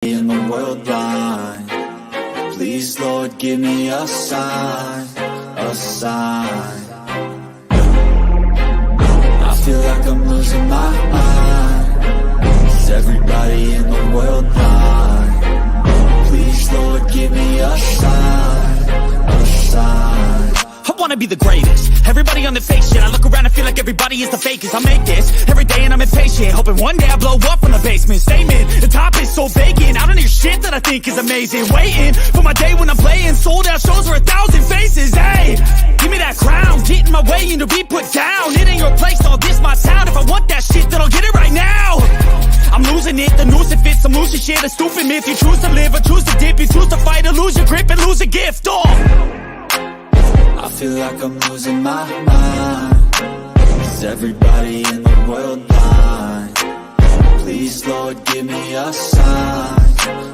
in the world blind. Please, Lord, give me a sign, a sign. I feel like I'm losing my mind. Is everybody in the world blind? Please, Lord, give me a sign, a sign. I wanna be the greatest. Everybody on the fake shit. I look around and feel like everybody is the fakest. I make this every day and I'm impatient, hoping one day I blow up from the basement. Statement, the top is so vacant. I don't hear shit that I think is amazing. Waiting for my day when I'm playing sold out shows for 1,000 faces. Hey, give me that crown, get in my way and to be put down. It ain't your place, all this my town. If I want that shit, then I'll get it right now. I'm losing it, the noose it fits. I'm losing shit, a stupid myth. You choose to live or choose to dip. You choose to fight or lose your grip and lose a gift. I feel like I'm losing my mind. Is everybody in the world blind? Please, Lord, give me a sign,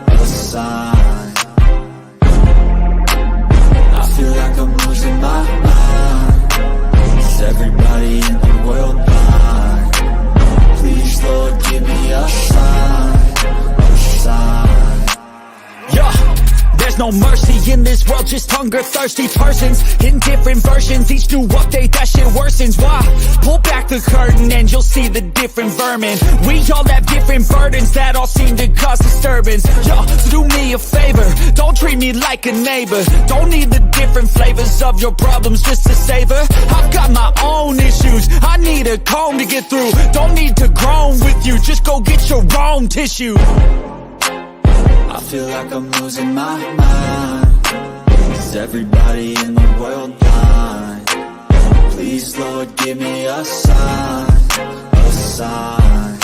a sign. I feel like I'm losing my mind. Is everybody in the world blind? Please, Lord, give me a sign, a sign. Yeah. There's no mercy in this world, just hunger-thirsty persons in different versions. Each new update, that shit worsens. Why? Pull back the curtain and you'll see the different vermin. We all have different burdens that all seem to cause disturbance. Yo, so do me a favor, don't treat me like a neighbor. Don't need the different flavors of your problems just to savor. I've got my own issues, I need a comb to get through. Don't need to groan with you, just go get your own tissue. I feel like I'm losing my mind. Is everybody in the world blind? Please, Lord, give me a sign, a sign.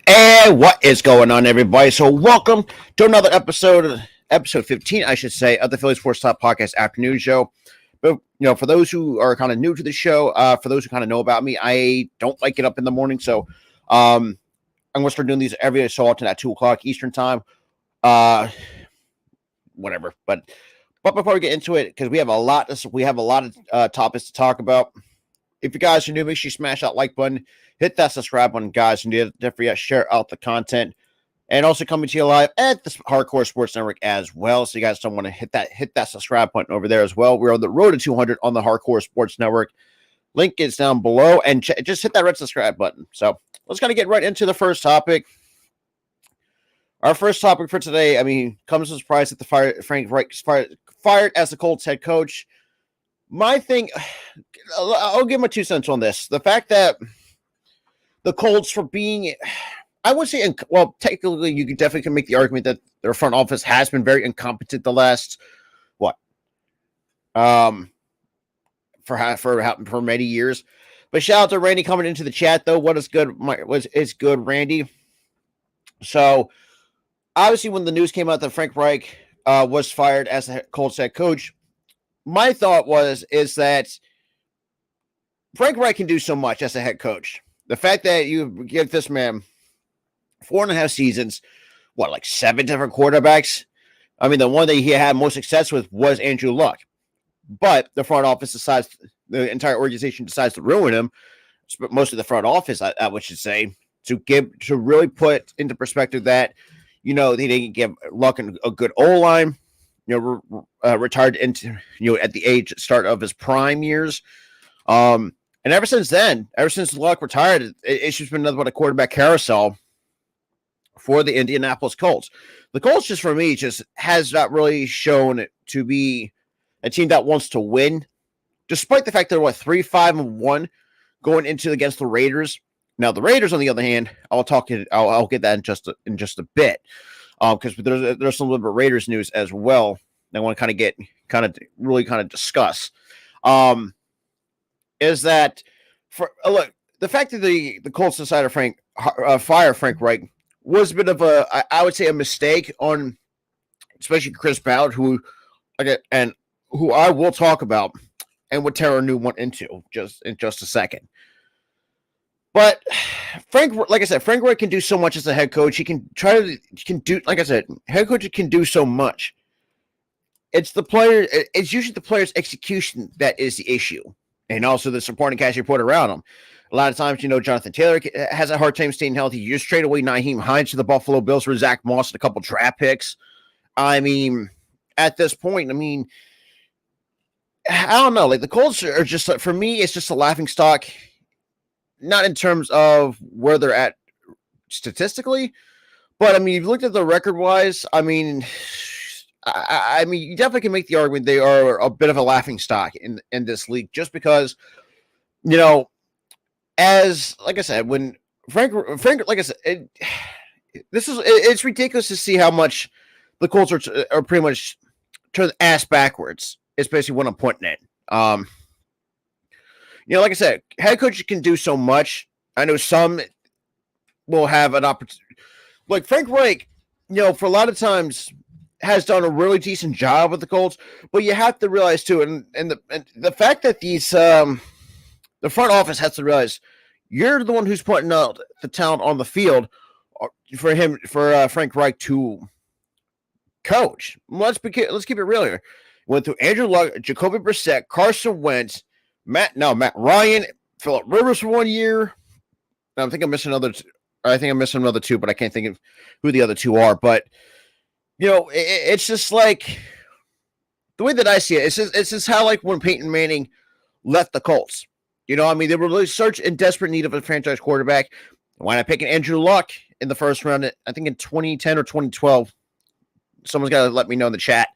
Hey, what is going on, everybody? So welcome to another episode 15, I should say, of the Philly Sports Talk Podcast Afternoon Show. But, for those who are kind of new to the show, for those who kind of know about me, I don't like it up in the morning. So I'm going to start doing these every day so often at 2 o'clock Eastern time. Whatever. But before we get into it, because we have a lot of topics to talk about. If you guys are new, make sure you smash that like button. Hit that subscribe button, guys, and definitely share out the content. And also coming to you live at the Hardcore Sports Network as well. So you guys don't want to hit that subscribe button over there as well. We're on the road to 200 on the Hardcore Sports Network. Link is down below, and just hit that red subscribe button. So let's kind of get right into the first topic. Our first topic for today, comes as a surprise that Frank Reich is fired as the Colts head coach. My thing, I'll give my 2 cents on this. The fact that the Colts, for being, I would say, technically, you definitely can make the argument that their front office has been very incompetent the last, for many years. But shout out to Randy coming into the chat, though. What is good? Is good, Randy. So, obviously, when the news came out that Frank Reich was fired as the Colts head coach, my thought is that Frank Reich can do so much as a head coach. The fact that you give this man 4.5 seasons, 7 different quarterbacks? The one that he had most success with was Andrew Luck. But the front office the entire organization decides to ruin him. Most of the front office, I would say, to really put into perspective that, they didn't give Luck a good O-line. retired into at the start of his prime years. And ever since Luck retired, it's just been nothing but a quarterback carousel for the Indianapolis Colts. The Colts, just for me, just has not really shown to be a team that wants to win, despite the fact they're 3-5-1 going into against the Raiders. Now the Raiders, on the other hand, I'll get that in just a bit, because there's some little bit of Raiders news as well that I want to really discuss. Is that look, the fact that the Colts decided to fire Frank Reich was a bit of I would say a mistake on especially Chris Ballard, who I will talk about and what Terra New went into in just a second. But Frank Reich can do so much as a head coach. Head coach can do so much. It's usually the player's execution that is the issue. And also the supporting cast you put around him. A lot of times, Jonathan Taylor has a hard time staying healthy. You just trade away Nyheim Hines to the Buffalo Bills for Zach Moss and a couple draft picks. I mean, at this point, I don't know. Like, the Colts are just, for me, it's just a laughing stock. Not in terms of where they're at statistically, but if you looked at the record-wise, you definitely can make the argument they are a bit of a laughing stock in this league, just because, as like I said, when Frank, like I said, it's ridiculous to see how much the Colts are pretty much turned ass backwards. It's basically what I'm putting it. Like I said, head coach can do so much. I know some will have an opportunity. Like Frank Reich, for a lot of times has done a really decent job with the Colts, but you have to realize too, and the fact that these the front office has to realize you're the one who's putting out the talent on the field for Frank Reich to coach. Let's keep it real here. Went through Andrew Luck, Jacoby Brissett, Carson Wentz, Matt Ryan, Phillip Rivers for 1 year. I think I'm missing another two, but I can't think of who the other two are. But it's just like the way that I see it. It's just how like when Peyton Manning left the Colts. They were really in desperate need of a franchise quarterback. Why not picking Andrew Luck in the first round? I think in 2010 or 2012. Someone's got to let me know in the chat.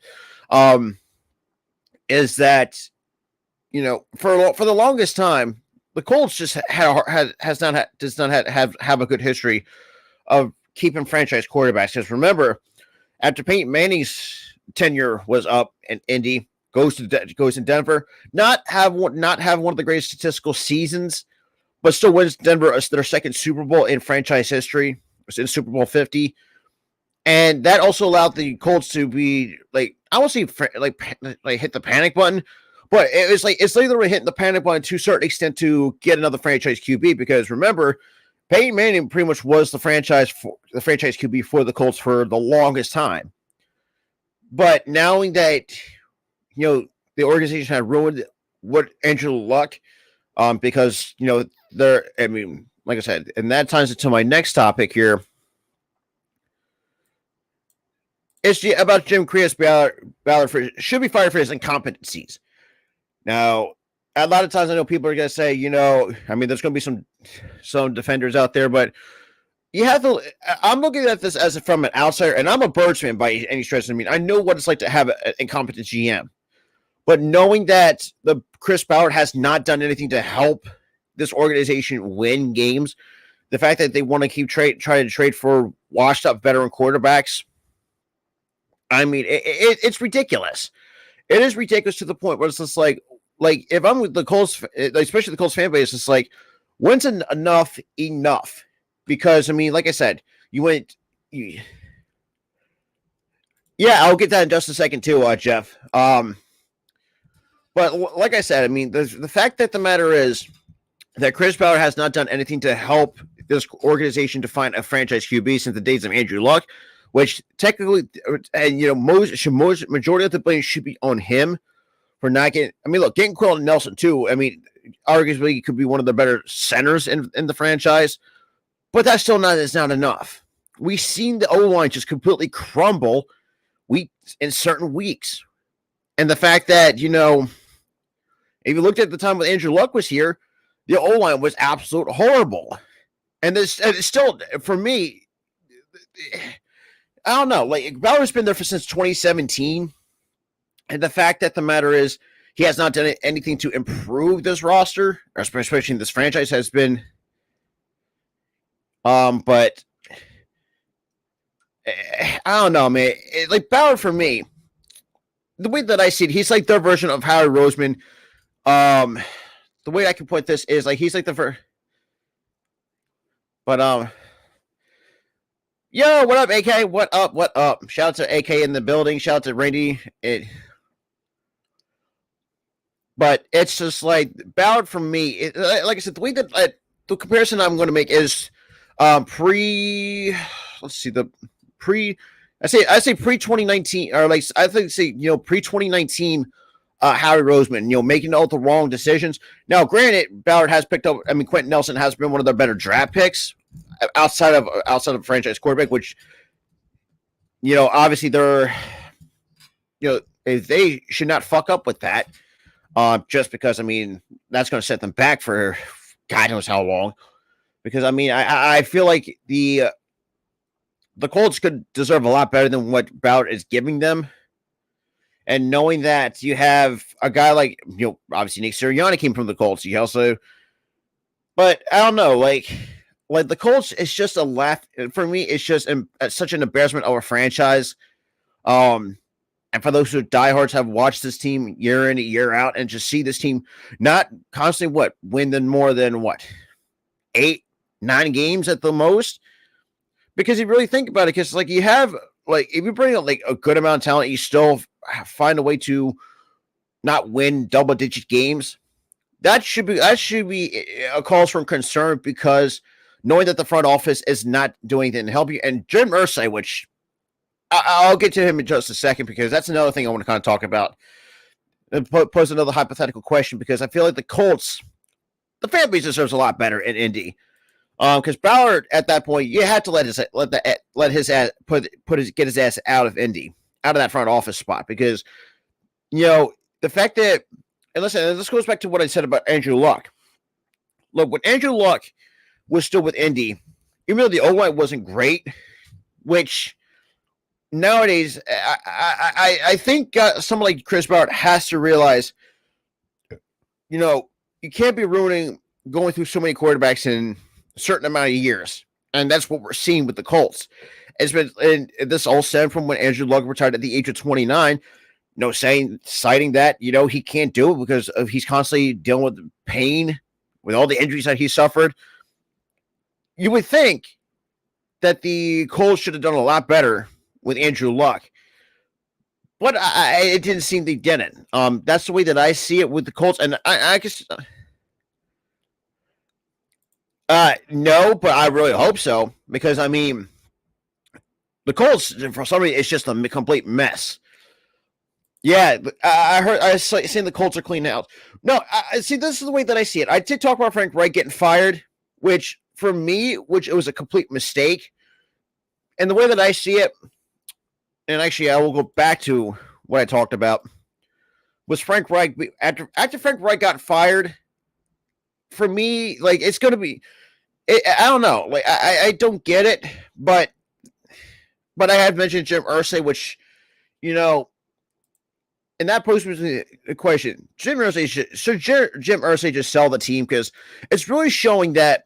Is that for the longest time, the Colts just does not have a good history of keeping franchise quarterbacks. Because remember, after Peyton Manning's tenure was up in Indy, goes to Denver, not have one of the greatest statistical seasons, but still wins Denver their second Super Bowl in franchise history. It was in Super Bowl 50. And that also allowed the Colts to be like, I won't say like hit the panic button, but it's literally hitting the panic button to a certain extent to get another franchise QB. Because remember, Peyton Manning pretty much was the franchise QB for the Colts for the longest time. But knowing that the organization had ruined what Andrew Luck, because like I said, and that ties into my next topic here. It's about Jim Chris Ballard should be fired for his incompetencies. Now, a lot of times I know people are going to say, there's going to be some defenders out there, but you have to. I'm looking at this as from an outsider, and I'm a Birds fan by any stretch. I know what it's like to have an incompetent GM, but knowing that the Chris Ballard has not done anything to help this organization win games, the fact that they want to keep trying to trade for washed up veteran quarterbacks. It's ridiculous. It is ridiculous to the point where it's just like if I'm with the Colts, especially the Colts fan base, it's like, when's enough? Because like I said, yeah, I'll get that in just a second too, Jeff. But like I said, the fact that the matter is that Chris Ballard has not done anything to help this organization to find a franchise QB since the days of Andrew Luck. Which technically, and majority of the blame should be on him for not getting. Getting Quentin Nelson too. Arguably he could be one of the better centers in the franchise, but that's still not enough. We've seen the O-line just completely crumble week in certain weeks. And the fact that, you know, if you looked at the time when Andrew Luck was here, the O-line was absolute horrible. And this, and it's still, for me, I don't know. Like, Ballard's been there since 2017. And the fact that the matter is, he has not done anything to improve this roster, or especially this franchise has been. But I don't know, man. Like, Ballard, for me, the way that I see it, he's like their version of Howie Roseman. The way I can put this is like he's like the first. But yo, what up, AK? What up? What up? Shout out to AK in the building. Shout out to Randy. But it's just like Ballard for me. Like I said, the way that the comparison I'm going to make is pre. Let's see the pre. I say pre 2019 or like I think pre 2019. Howie Roseman, making all the wrong decisions. Now, granted, Ballard has picked up. I mean, Quentin Nelson has been one of their better draft picks outside of franchise quarterback, which obviously they're they should not fuck up with that. Just because that's going to set them back for God knows how long. Because I feel like the Colts could deserve a lot better than what Ballard is giving them. And knowing that you have a guy like, obviously Nick Sirianni came from the Colts. You also, but I don't know, like the Colts is just a laugh for me. It's just such an embarrassment of a franchise. And for those who diehards have watched this team year in and year out and just see this team not constantly win more than 8-9 games at the most. Because you really think about it, because you have if you bring up a good amount of talent, you still find a way to not win double-digit games. That should be a cause for concern, because knowing that the front office is not doing anything to help you, and Jim Irsay, which I'll get to him in just a second, because that's another thing I want to kind of talk about and pose another hypothetical question, because I feel like the Colts, the fan base deserves a lot better in Indy. Because Ballard at that point, you had to get his ass out of Indy, out of that front office spot, because the fact that, and listen, this goes back to what I said about Andrew Luck. Look, when Andrew Luck was still with Indy, even though the O-line wasn't great, which nowadays I think someone like Chris Ballard has to realize, you can't be going through so many quarterbacks in a certain amount of years, and that's what we're seeing with the Colts. And this all stemmed from when Andrew Luck retired at the age of 29. Citing that he can't do it because he's constantly dealing with pain with all the injuries that he suffered. You would think that the Colts should have done a lot better with Andrew Luck, but it didn't seem they didn't. That's the way that I see it with the Colts, and I guess. No, but I really hope so, because the Colts, for some reason, it's just a complete mess. Yeah, I seen the Colts are clean out. No, see, this is the way that I see it. I did talk about Frank Reich getting fired, which for me, it was a complete mistake. And the way that I see it, and actually I will go back to what I talked about, was Frank Reich, after Frank Reich got fired, for me, it's going to be, I don't know, I don't get it, but I had mentioned Jim Irsay, which, and that poses the question: Jim Irsay should Jim Irsay just sell the team? Because it's really showing that,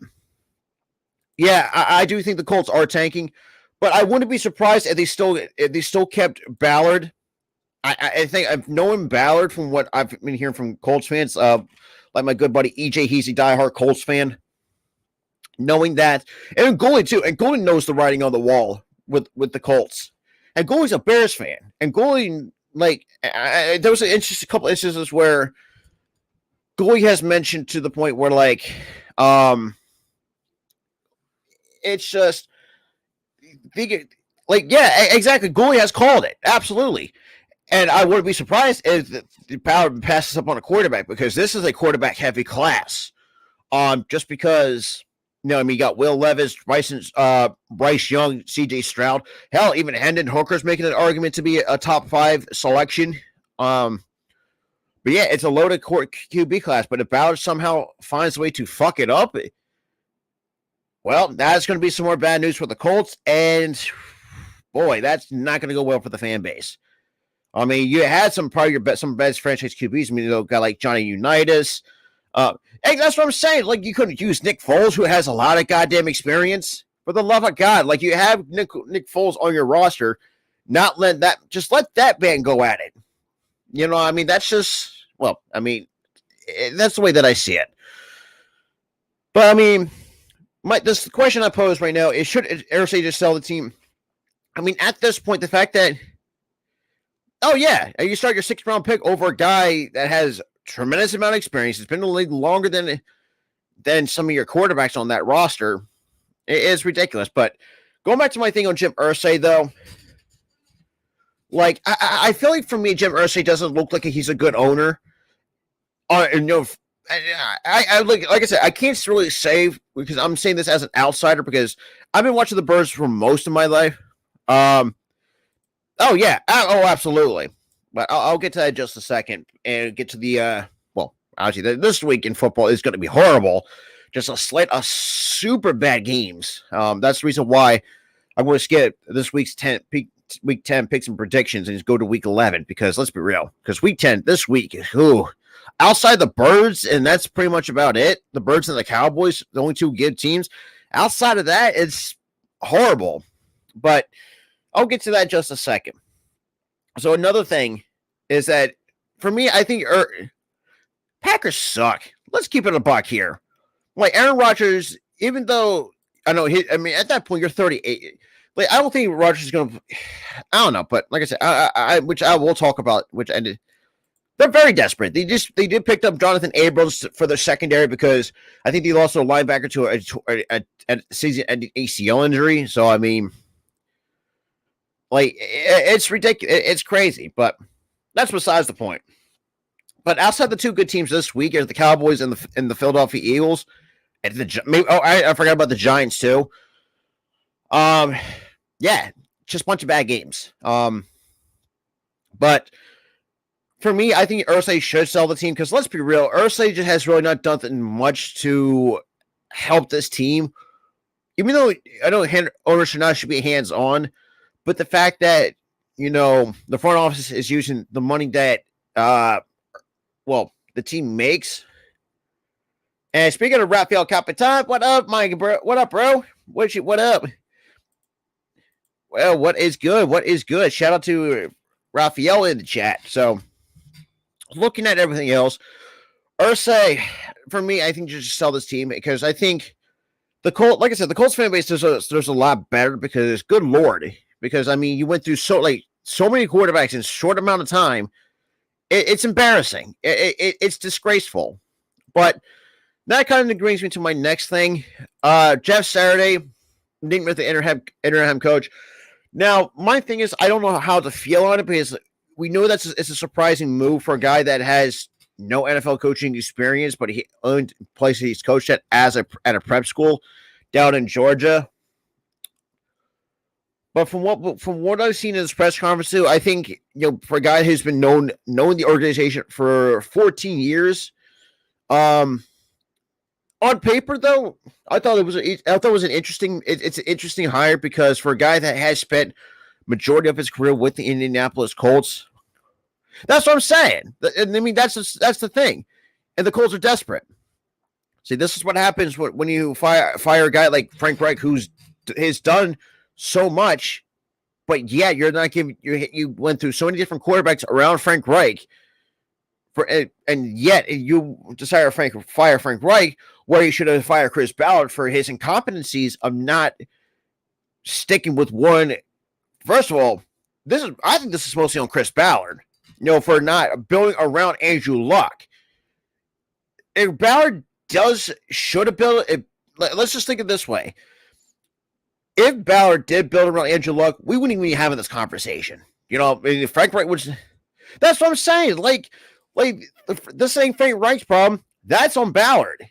yeah, I do think the Colts are tanking, but I wouldn't be surprised if they still kept Ballard. I think I've known Ballard from what I've been hearing from Colts fans, like my good buddy EJ. He's a diehard Colts fan. Knowing that, and Goalie too, and Goalie knows the writing on the wall with the Colts, and Goalie's a Bears fan, and Goalie, there was a couple instances where Goalie has mentioned to the point where it's just yeah, exactly. Goalie has called it, absolutely. And I wouldn't be surprised if the Ballard passes up on a quarterback, because this is a quarterback heavy class. Just because I mean, you got Will Levis, Bryce Young, C.J. Stroud. Hell, even Hendon Hooker's making an argument to be a top 5 selection. But yeah, it's a loaded QB class. But if Ballard somehow finds a way to fuck it up, well, that's going to be some more bad news for the Colts. And boy, that's not going to go well for the fan base. I mean, you had some best franchise QBs. I mean, a guy like Johnny Unitas. Hey, that's what I'm saying. Like, you couldn't use Nick Foles, who has a lot of goddamn experience. For the love of God, like, you have Nick Foles on your roster. Let that man go at it. You know, I mean, that's just, well, I mean, that's the way that I see it. But I mean, this question I pose right now is: should Irsay just sell the team? I mean, at this point, the fact that, oh yeah, you start your 6th round pick over a guy that has tremendous amount of experience. It's been in the league longer than some of your quarterbacks on that roster. It is ridiculous. But going back to my thing on Jim Irsay, though, like I feel like for me, Jim Irsay doesn't look like he's a good owner. You know, I like I said, I can't really say, because I'm saying this as an outsider, because I've been watching the Birds for most of my life. Oh yeah, oh absolutely. But I'll get to that in just a second and get to the, well, obviously, this week in football is going to be horrible. Just a slate of super bad games. That's the reason why I'm going to skip this week's week 10 picks and predictions and just go to week 11, because let's be real. Because week 10, this week, outside the Birds, and that's pretty much about it. The Birds and the Cowboys, the only 2 good teams. Outside of that, it's horrible. But I'll get to that in just a second. So another thing is that, for me, I think Packers suck. Let's keep it a buck here. Like, Aaron Rodgers, even though I know at that point you're 38. Like, I don't think Rodgers is going to. I don't know, but like I said, which I will talk about, which ended. They're very desperate. They did pick up Jonathan Abrams for their secondary, because I think they lost their linebacker to a season-ending ACL injury. So I mean, like, it's ridiculous. It's crazy, but that's besides the point. But outside the 2 good teams this week are the Cowboys and the Philadelphia Eagles. And I forgot about the Giants too. Yeah, just a bunch of bad games. But for me, I think Irsay should sell the team, because let's be real, Irsay just has really not done much to help this team. Even though I know owners should be hands-on, but the fact that, you know, the front office is using the money that, the team makes. And speaking of Rafael Capitan, what up, Mike, bro? What up, bro? What up? Well, what is good? What is good? Shout out to Rafael in the chat. So, looking at everything else, Irsay, for me, I think you should sell this team, because I think the Colts fan base there's a lot better, because good Lord, because I mean, you went through so many quarterbacks in a short amount of time. It's embarrassing. It's disgraceful. But that kind of brings me to my next thing. Jeff Saturday, named with the interim coach. Now, my thing is, I don't know how to feel on it, because we know it's a surprising move for a guy that has no NFL coaching experience, but he owned places he's coached at at a prep school down in Georgia. But from what I've seen in this press conference too, I think, you know, for a guy who's been knowing the organization for 14 years, on paper though, I thought it was an interesting. It's an interesting hire, because for a guy that has spent majority of his career with the Indianapolis Colts, that's what I'm saying. I mean, that's the thing, and the Colts are desperate. See, this is what happens when you fire a guy like Frank Reich, who's done so much, but yet you're not giving. You went through so many different quarterbacks around Frank Reich, and yet you decide to fire Frank Reich, where you should have fired Chris Ballard for his incompetencies of not sticking with one. First of all, I think this is mostly on Chris Ballard, you know, for not building around Andrew Luck. If Ballard should have built it, let's just think of it this way. If Ballard did build around Andrew Luck, we wouldn't even be having this conversation. You know, if Frank Reich was, that's what I'm saying. Like this ain't Frank Reich's problem. That's on Ballard.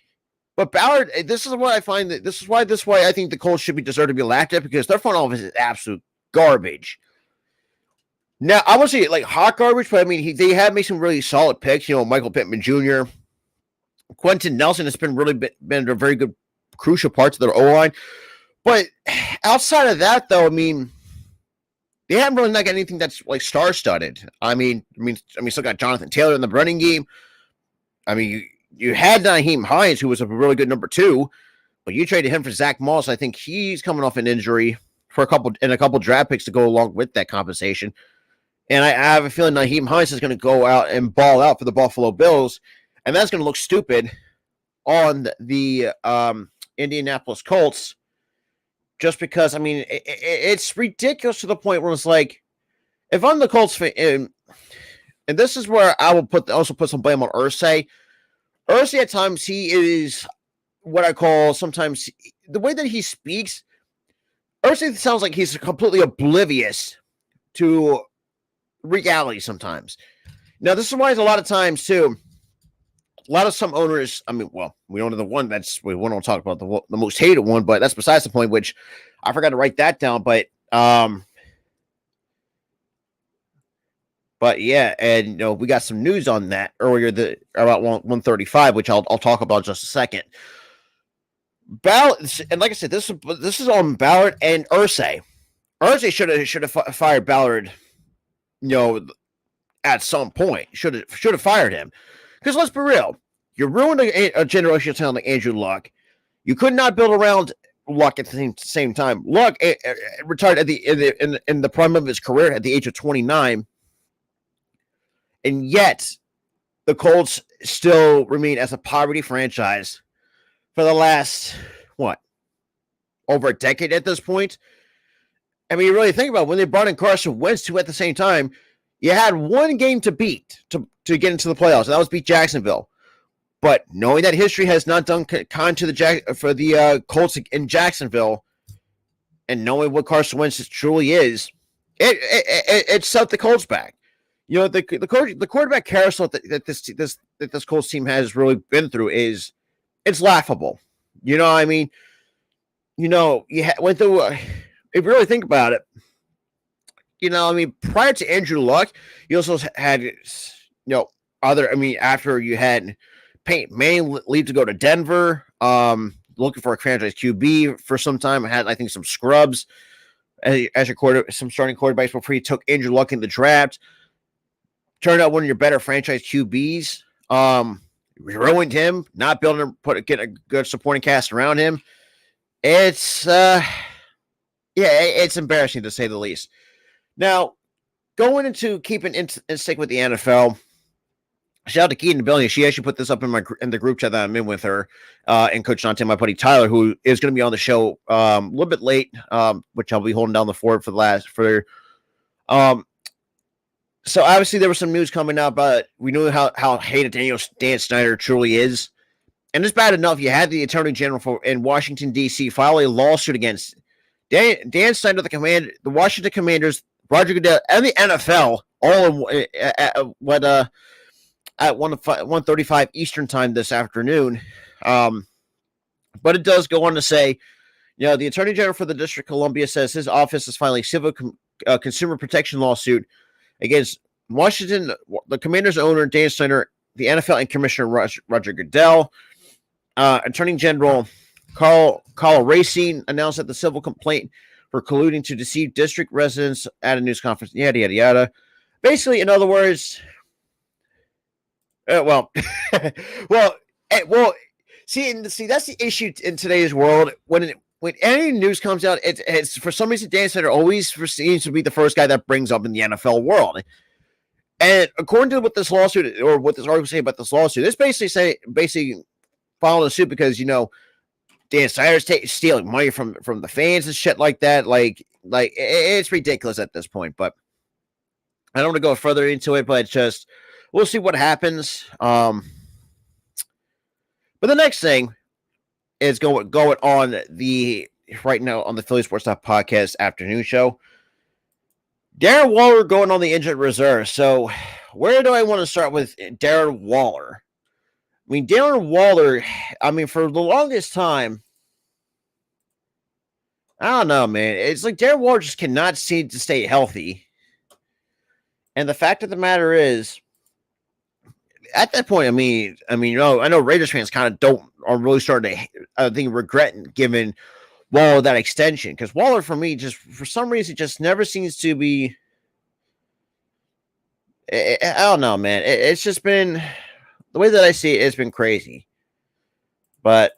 But Ballard, this is what I find that this is why I think the Colts should be deserved to be laughed at, because their front office is absolute garbage. Now, I won't say like hot garbage, but I mean they have made some really solid picks. Michael Pittman Jr., Quentin Nelson has been been a very good crucial part to their O line. But outside of that, though, I mean, they haven't really not got anything that's like star studded. I mean, still got Jonathan Taylor in the running game. I mean, you had Nyheim Hines, who was a really good number 2, but you traded him for Zach Moss. I think he's coming off an injury for a couple draft picks to go along with that compensation. And I have a feeling Nyheim Hines is going to go out and ball out for the Buffalo Bills, and that's going to look stupid on the Indianapolis Colts. Just because, I mean, it's ridiculous to the point where it's like, if I'm the Colts fan, and this is where I will also put some blame on Irsay. Irsay, at times, he is what I call sometimes the way that he speaks. Irsay sounds like he's completely oblivious to reality sometimes. Now, this is why a lot of times, too, some owners, I mean, well, we don't know the one we want to talk about the most hated one, but that's besides the point, which I forgot to write that down. But yeah, and we got some news on that earlier about 135, which I'll talk about in just a second. Ballard, and like I said, this is on Ballard and Irsay. Irsay should have fired Ballard, at some point. Should have fired him. Because let's be real, you ruined a generational talent like Andrew Luck. You could not build around Luck at the same time. Luck retired in the prime of his career at the age of 29, and yet the Colts still remain as a poverty franchise for the last over a decade at this point. I mean, you really think about it, when they brought in Carson Wentz too at the same time. You had one game to beat to get into the playoffs, and that was beat Jacksonville. But knowing that history has not done kind to the Colts in Jacksonville, and knowing what Carson Wentz truly is, it set the Colts back. The quarterback carousel that this Colts team has really been through it's laughable. You know what I mean? You went through. If you really think about it. Prior to Andrew Luck, you also had, after you had Peyton Manning leave to go to Denver, looking for a franchise QB for some time. I had, I think, some scrubs as your some starting quarterbacks before he took Andrew Luck in the draft. Turned out one of your better franchise QBs. Ruined him, not building him, get a good supporting cast around him. It's embarrassing to say the least. Now, going into keeping in sync with the NFL, shout out to Keaton Billy. She actually put this up in the group chat that I'm in with her and Coach Dante, my buddy Tyler, who is going to be on the show a little bit late, which I'll be holding down the fort for. So obviously there was some news coming up, but we knew how hated Dan Snyder truly is, and it's bad enough you had the Attorney General in Washington D.C. file a lawsuit against Dan Snyder, the Washington Commanders, Roger Goodell, and the NFL, all at 1:35 Eastern time this afternoon. But it does go on to say, the Attorney General for the District of Columbia says his office is filing a civil consumer protection lawsuit against Washington, the Commanders owner, Dan Snyder, the NFL, and Commissioner Roger Goodell. Attorney General Carl Racine announced that the civil complaint for colluding to deceive district residents at a news conference, yada, yada, yada. Basically, in other words, see, that's the issue in today's world. When any news comes out, it's for some reason Dan Snyder always seems to be the first guy that brings up in the NFL world. And according to what this lawsuit, or what this article say about this lawsuit, it's basically following a suit because Dan Snyder's stealing money from the fans and shit like that. Like it's ridiculous at this point. But I don't want to go further into it. But just we'll see what happens. But the next thing is going on right now on the Philly Sports Talk podcast afternoon show. Darren Waller going on the injured reserve. So where do I want to start with Darren Waller? I mean, Darren Waller, I mean, for the longest time, I don't know, man. It's like Darren Waller just cannot seem to stay healthy. And the fact of the matter is, at that point, I mean, I know Raiders fans kind of are really starting to, I think, regret giving Waller that extension, because Waller, for me, just for some reason, just never seems to be. I don't know, man. It's just been the way that I see it. It's been crazy, but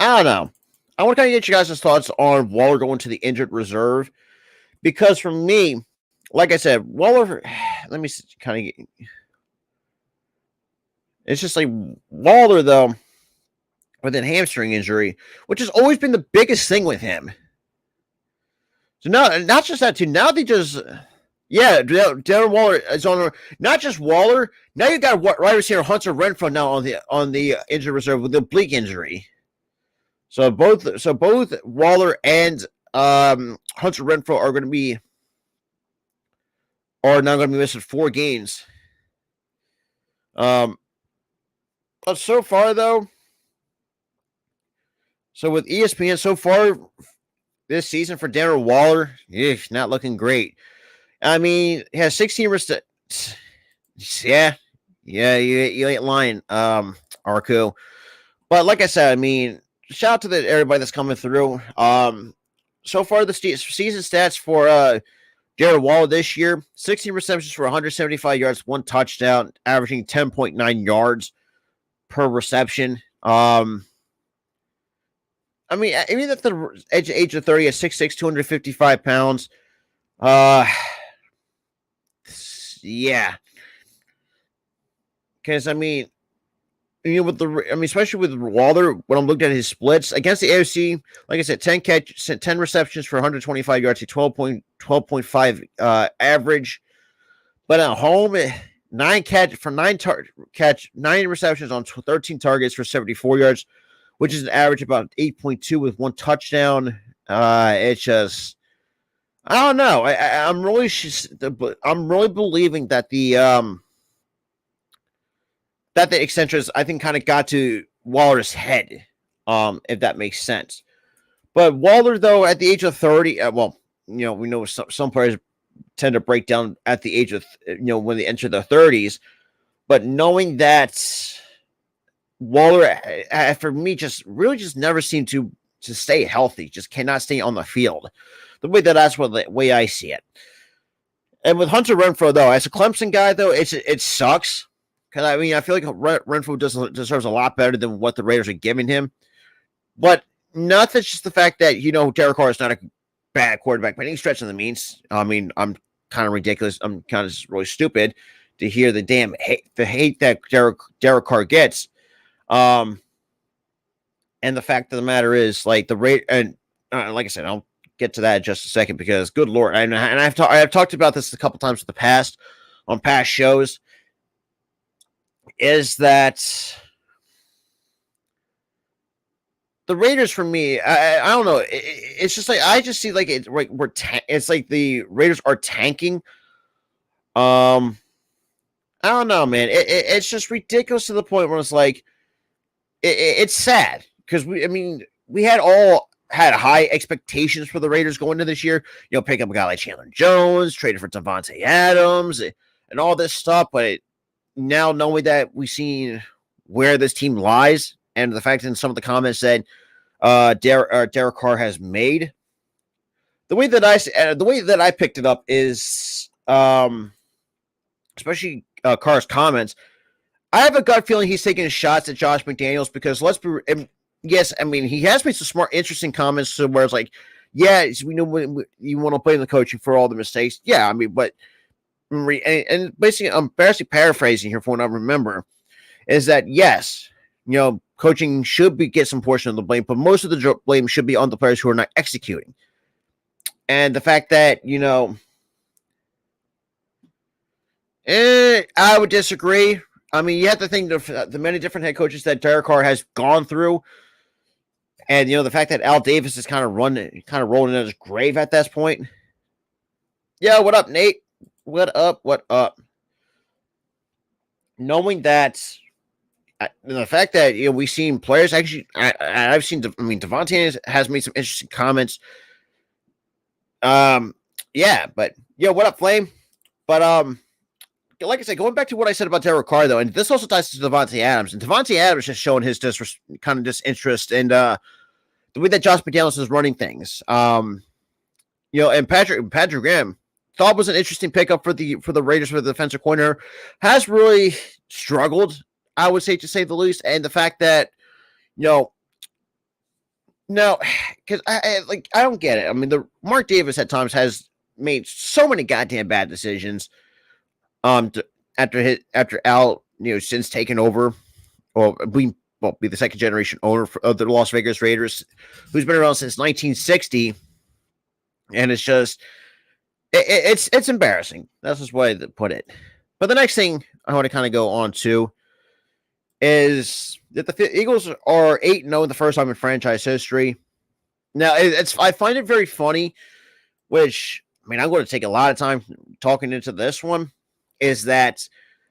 I don't know. I want to kind of get you guys' thoughts on Waller going to the injured reserve, because for me, like I said, Waller. Let me kind of. It's just like Waller, though, with a hamstring injury, which has always been the biggest thing with him. So now, not just that, too. Now they just, yeah, Darren Waller is on. Not just Waller. Now you got wide receiver Hunter Renfrow now on the injured reserve with the oblique injury. So both Waller and Hunter Renfrow are now going to be missing 4 games. But so far, though, so with ESPN, so far this season for Darren Waller, not looking great. I mean, he has 16 receptions. Yeah, you ain't lying, Arco. But like I said, I mean, shout out to everybody that's coming through. So far the season stats for Darren Waller this year: 16 receptions for 175 yards, 1 touchdown, averaging 10.9 yards per reception. I mean, even at the age of 30, at 6'6", 255 pounds. Yeah. Because, I mean, especially with Waller, when I'm looking at his splits against the AFC, like I said, 10 receptions for 125 yards, 12.5 average. But at home, 9 receptions on 13 targets for 74 yards, which is an average about 8.2 with 1 touchdown. It's just, I don't know. I'm really believing that the eccentrics, I think, kind of got to Waller's head, if that makes sense. But Waller, though, at the age of 30, we know some players tend to break down at the age of, when they enter their 30s. But knowing that Waller, for me, just never seemed to stay healthy, just cannot stay on the field. The way I see it. And with Hunter Renfrow, though, as a Clemson guy, though, it sucks. Because, I mean, I feel like Renfrow deserves a lot better than what the Raiders are giving him. But nothing's just the fact that, Derek Carr is not a bad quarterback by any stretch of the means. I mean, I'm kind of ridiculous. I'm kind of really stupid to hear the hate that Derek Carr gets. And the fact of the matter is, like, like I said, I'll get to that in just a second, because good Lord, and I've talked about this a couple times in the past on past shows, is that the Raiders, for me, I don't know. It's just like, I just see like it's like the Raiders are tanking. I don't know, man. It's just ridiculous to the point where it's like, it's sad, because we had high expectations for the Raiders going into this year. Pick up a guy like Chandler Jones, traded for Devontae Adams, and all this stuff. But now, knowing that we've seen where this team lies, and the fact that some of the comments said Derek Carr has made, the way that I picked it up is, especially Carr's comments, I have a gut feeling he's taking shots at Josh McDaniels, because yes, I mean, he has made some smart, interesting comments where it's like, yeah, we know when you want to blame the coaching for all the mistakes. Yeah, I mean, but and basically, I'm basically paraphrasing here from what I remember, is that yes, coaching should get some portion of the blame, but most of the blame should be on the players who are not executing. And the fact that, I would disagree. I mean, you have to think the many different head coaches that Derek Carr has gone through, and the fact that Al Davis is kind of rolling in his grave at this point. Yeah, what up, Nate? What up? Knowing that, the fact that we've seen players actually, I've seen. I mean, Devontae has made some interesting comments. Yeah, but what up, Flame? But like I said, going back to what I said about Derek Carr, though, and this also ties to Devontae Adams, and Devontae Adams has shown his kind of disinterest in the way that Josh McDaniels is running things. And Patrick Graham thought was an interesting pickup for the Raiders for the defensive corner, has really struggled, I would say, to say the least, and the fact that no, because I don't get it. I mean, the Mark Davis at times has made so many goddamn bad decisions. After Al, since taken over, or be the second generation owner of the Las Vegas Raiders, who's been around since 1960, and it's just it's embarrassing. That's just the way to put it. But the next thing I want to kind of go on to is that the Eagles are 8-0 the first time in franchise history. Now, I find it very funny, which, I mean, I'm going to take a lot of time talking into this one, is that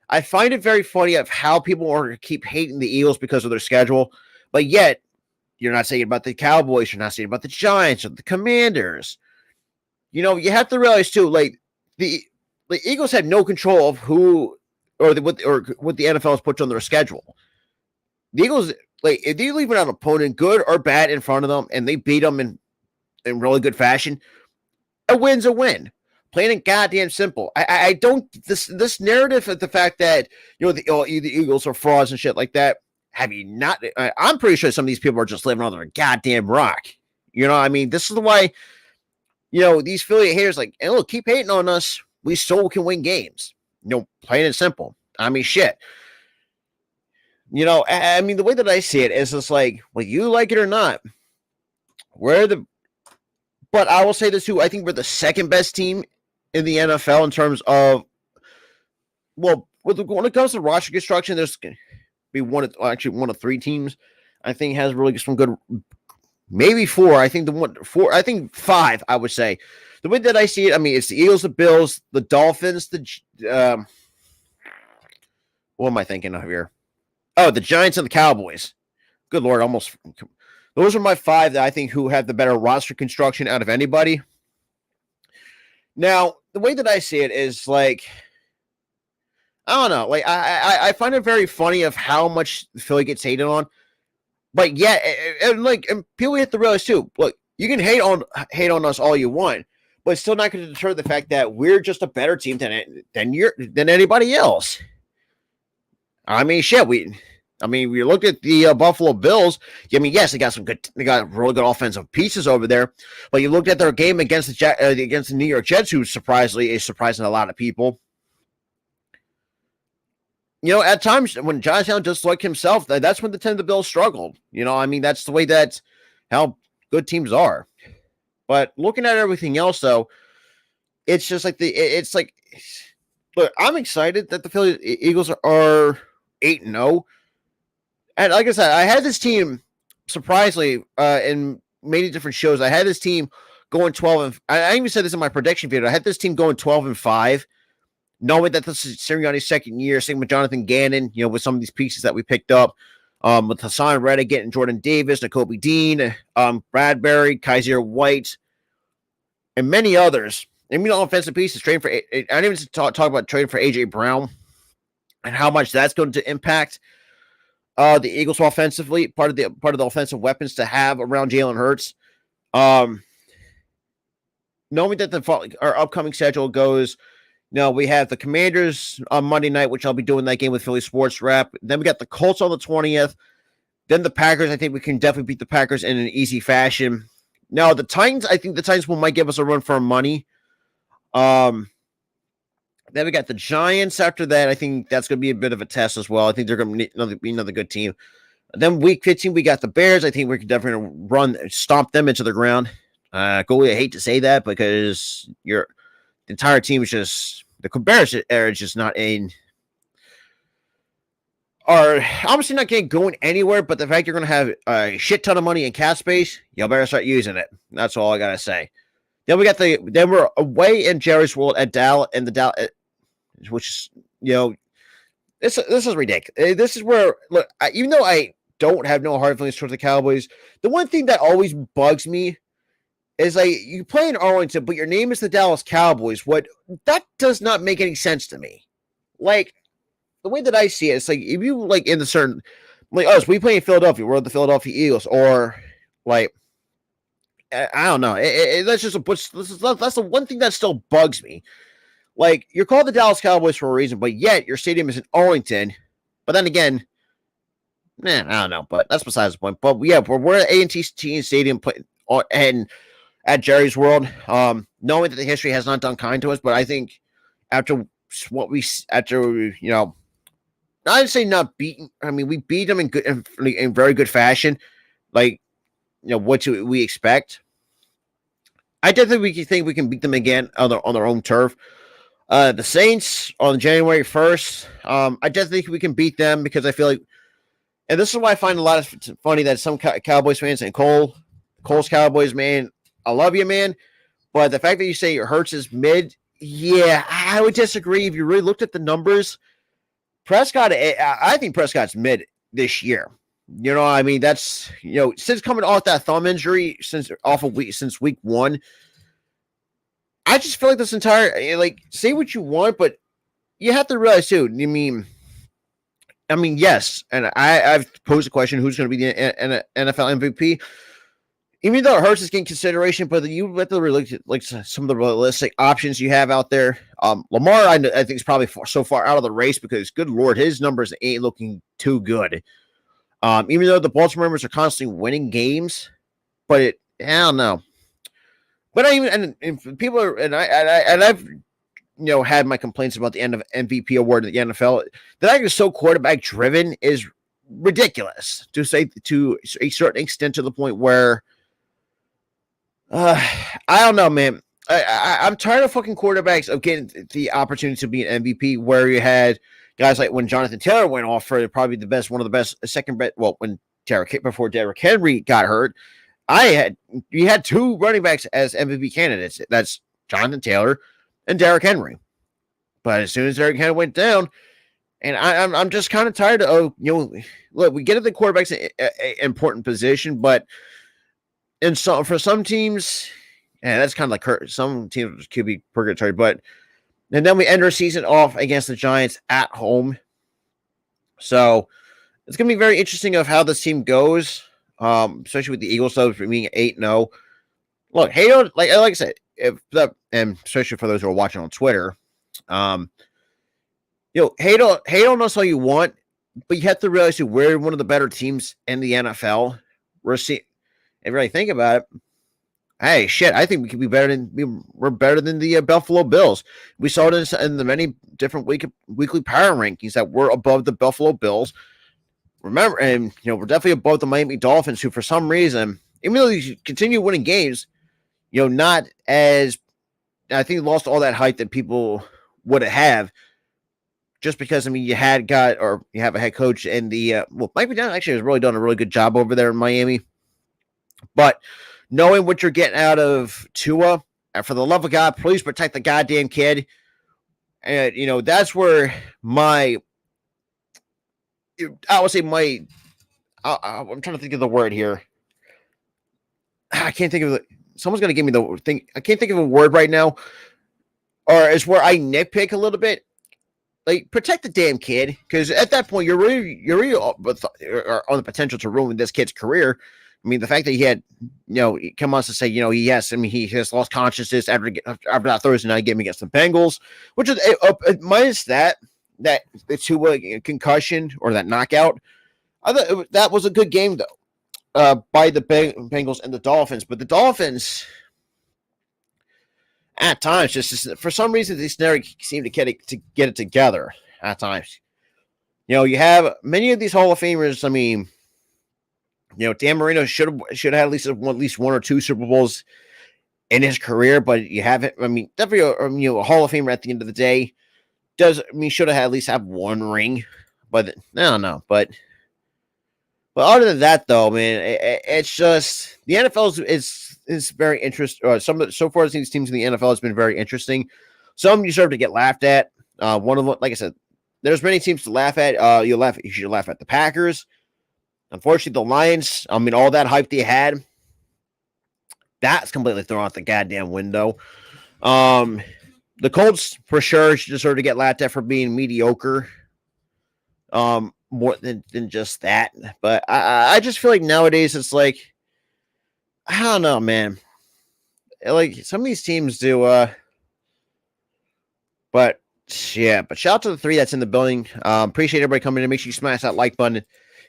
I find it very funny of how people are to keep hating the Eagles because of their schedule, but yet you're not saying about the Cowboys, you're not saying about the Giants or the Commanders. You have to realize too, like the Eagles had no control of who what the NFL has put on their schedule. The Eagles, like, if they leave an opponent, good or bad, in front of them, and they beat them in really good fashion, a win's a win. Plain and goddamn simple. I don't this narrative of the fact that the Eagles are frauds and shit like that. Have you not? I'm pretty sure some of these people are just living under a goddamn rock. I mean, this is the why. These Philly haters like, hey, look, keep hating on us. We still can win games. Plain and simple. I mean, shit. I mean, the way that I see it is just like, well, you like it or not, but I will say this too. I think we're the second best team in the NFL in terms of, when it comes to roster construction, there's going to be one of three teams I think has really some good, maybe four. I think I think five, I would say. The way that I see it, I mean, it's the Eagles, the Bills, the Dolphins, what am I thinking of here? Oh, the Giants and the Cowboys. Good Lord, those are my five that I think who have the better roster construction out of anybody. Now, the way that I see it is like, I don't know. Like, I find it very funny of how much Philly gets hated on. But yeah, and people have to realize too, look, you can hate on us all you want, but it's still not going to deter the fact that we're just a better team than anybody else. I mean, shit, we looked at the Buffalo Bills. I mean, yes, they got really good offensive pieces over there, but you looked at their game against the New York Jets, who is surprising a lot of people. At times when Josh Allen just like himself, that's when the Bills struggled. I mean, that's the way that how good teams are. But looking at everything else, though, it's just like look, I'm excited that the Philly Eagles are 8-0. And like I said, I had this team, surprisingly, in many different shows, I had this team going 12 and I even said this in my prediction video. I had this team going 12-5, knowing that this is Sirianni's second year, same with Jonathan Gannon, with some of these pieces that we picked up, with Hassan Reddick getting Jordan Davis, Nakobe Dean, Bradbury, Kaiser White, and many others. I mean, offensive pieces, trading for, I didn't even talk about trading for A.J. Brown and how much that's going to impact the Eagles offensively, part of the offensive weapons to have around Jalen Hurts. Knowing that our upcoming schedule goes, we have the Commanders on Monday night, which I'll be doing that game with Philly Sports Wrap. Then we got the Colts on the 20th. Then the Packers. I think we can definitely beat the Packers in an easy fashion. Now the Titans, I think the Titans might give us a run for our money. Then we got the Giants after that. I think that's going to be a bit of a test as well. I think they're going to be another good team. Then week 15, we got the Bears. I think we're definitely stomp them into the ground. Goalie, I hate to say that because the entire team is just, the Bears are just not are obviously not going anywhere, but the fact you're going to have a shit ton of money in cap space, you better start using it. That's all I got to say. Then we're away in Jerry's World at Dallas, which is, this is ridiculous. This is where look, even though I don't have no hard feelings towards the Cowboys, the one thing that always bugs me is like you play in Arlington, but your name is the Dallas Cowboys. What that does not make any sense to me. Like the way that I see it, it's like if you like in the certain like us, we play in Philadelphia, we're the Philadelphia Eagles, or like I don't know. That's just that's the one thing that still bugs me. Like you're called the Dallas Cowboys for a reason, but yet your stadium is in Arlington. But then again, I don't know. But that's besides the point. But yeah, we're at A&T Stadium and at Jerry's World. Knowing that the history has not done kind to us, but I think after I'd say not beaten. I mean, we beat them in very good fashion. Like what do we expect? I definitely think we can beat them again on their own turf. The Saints on January 1st. I definitely think we can beat them because I feel like, and this is why I find a lot of funny that some Cowboys fans and Cole's Cowboys, man, I love you, man, but the fact that you say Hurts is mid, yeah, I would disagree. If you really looked at the numbers, Prescott, I think Prescott's mid this year. You know, I mean, that's since coming off that thumb injury, since week 1. I just feel like this entire say what you want, but you have to realize too. I mean, yes, and I've posed a question: who's going to be the NFL MVP? Even though Hurts is getting consideration, but you have to really look at some of the realistic options you have out there. Lamar, I think is probably so far out of the race because, good Lord, his numbers ain't looking too good. Even though the Baltimore Ravens are constantly winning games, but I don't know. But and people are, and I've had my complaints about the end of MVP award in the NFL. That I is so quarterback driven is ridiculous to say to a certain extent, to the point where I don't know, man. I'm tired of fucking quarterbacks of getting the opportunity to be an MVP, where you had guys like when Jonathan Taylor went off for probably one of the best second bet. Well, before Derrick Henry got hurt, you had 2 running backs as MVP candidates. That's Jonathan Taylor and Derrick Henry. But as soon as Derrick Henry went down, and I'm just kind of tired of look, we get at the quarterback's an important position, but for some teams, and that's kind of like some teams could be purgatory, and then we end our season off against the Giants at home. So it's going to be very interesting of how this team goes, especially with the Eagles being 8-0. Look, Hato, like I said, and especially for those who are watching on Twitter, Hato knows all you want, but you have to realize that we're one of the better teams in the NFL. If you really think about it, hey, shit, I think we could be better we're better than the Buffalo Bills. We saw it in the many different weekly power rankings that we're above the Buffalo Bills. Remember, and we're definitely above the Miami Dolphins, who for some reason, even though they continue winning games, not as, I think, lost all that hype that people would have, just because you have a head coach and Mike McDaniel actually has really done a really good job over there in Miami, but knowing what you're getting out of Tua, and for the love of God, please protect the goddamn kid. And that's where I'm trying to think of the word here. I can't think of it. Someone's going to give me the thing. I can't think of a word right now. Or it's where I nitpick a little bit. Like, protect the damn kid, because at that point you're really on the potential to ruin this kid's career. I mean, the fact that he had, come on to say, he has lost consciousness after that Thursday night game against the Bengals, which is minus that the 2 concussion or that knockout. I thought that was a good game though, by the Bengals and the Dolphins. But the Dolphins, at times, just for some reason, they never seem to get it together. At times, you have many of these Hall of Famers. I mean, Dan Marino should have had at least 1 or 2 Super Bowls in his career, but you haven't. I mean, definitely a Hall of Famer at the end of the day should have at least have 1 ring, but I don't know. But other than that, though, man, it's just the NFL is very interesting. So far, these teams in the NFL has been very interesting. Some deserve to get laughed at. One of them, like I said, there's many teams to laugh at. You should laugh at the Packers. Unfortunately, the Lions, I mean, all that hype they had, that's completely thrown out the goddamn window. The Colts, for sure, should deserve to get laughed at for being mediocre. More than just that. But I just feel like nowadays it's like, I don't know, man. Like, some of these teams do, but yeah, but shout out to the three that's in the building. Appreciate everybody coming in. Make sure you smash that like button,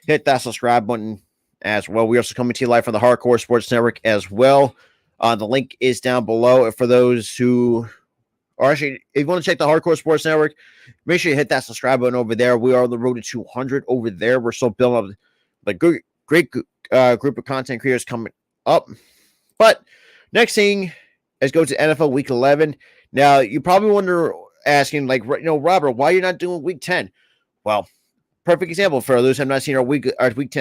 hit that subscribe button as well. We're also coming to you live from the Hardcore Sports Network as well. The link is down below for those who are actually, if you want to check the Hardcore Sports Network, make sure you hit that subscribe button over there. We are on the road to 200 over there. We're still building up the great group of content creators coming up. But next thing is go to NFL Week 11. Now, you probably asking, like, Robert, why you're not doing Week 10? Well, perfect example for those who have not seen our Week 10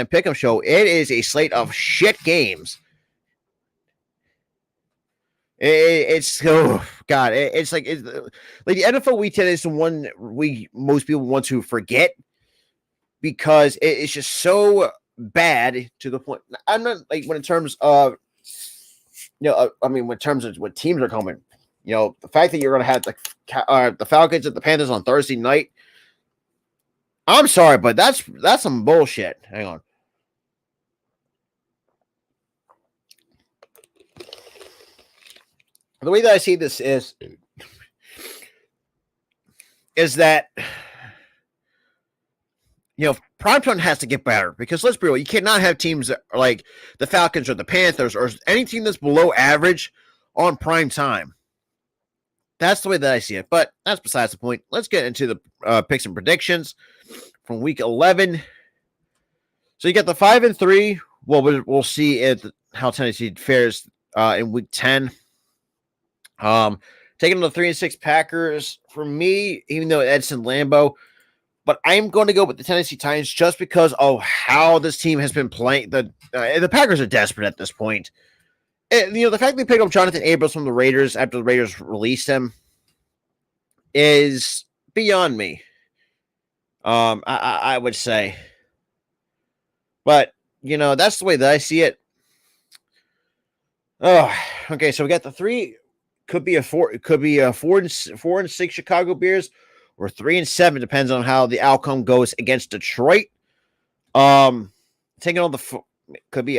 Pick'em show. It is a slate of shit games. It's God. It's like the NFL Week 10 is the one most people want to forget because it's just so bad to the point. I'm not like when in terms of in terms of what teams are coming. The fact that you're going to have the Falcons and the Panthers on Thursday night. I'm sorry, but that's some bullshit. Hang on. The way that I see this is that primetime has to get better because let's be real, you cannot have teams that are like the Falcons or the Panthers or any team that's below average on prime time. That's the way that I see it, but that's besides the point. Let's get into the picks and predictions from Week 11. So you got the 5-3. Well, we'll see how Tennessee fares in Week 10. Taking the 3-6 Packers for me, even though it's in Lambeau, but I'm going to go with the Tennessee Titans just because of how this team has been playing. The Packers are desperate at this point. The fact they picked up Jonathan Abrams from the Raiders after the Raiders released him is beyond me. I would say, but that's the way that I see it. Oh, okay. So we got the three. Could be a 4-6 Chicago Bears or 3-7, depends on how the outcome goes against Detroit. Taking on could be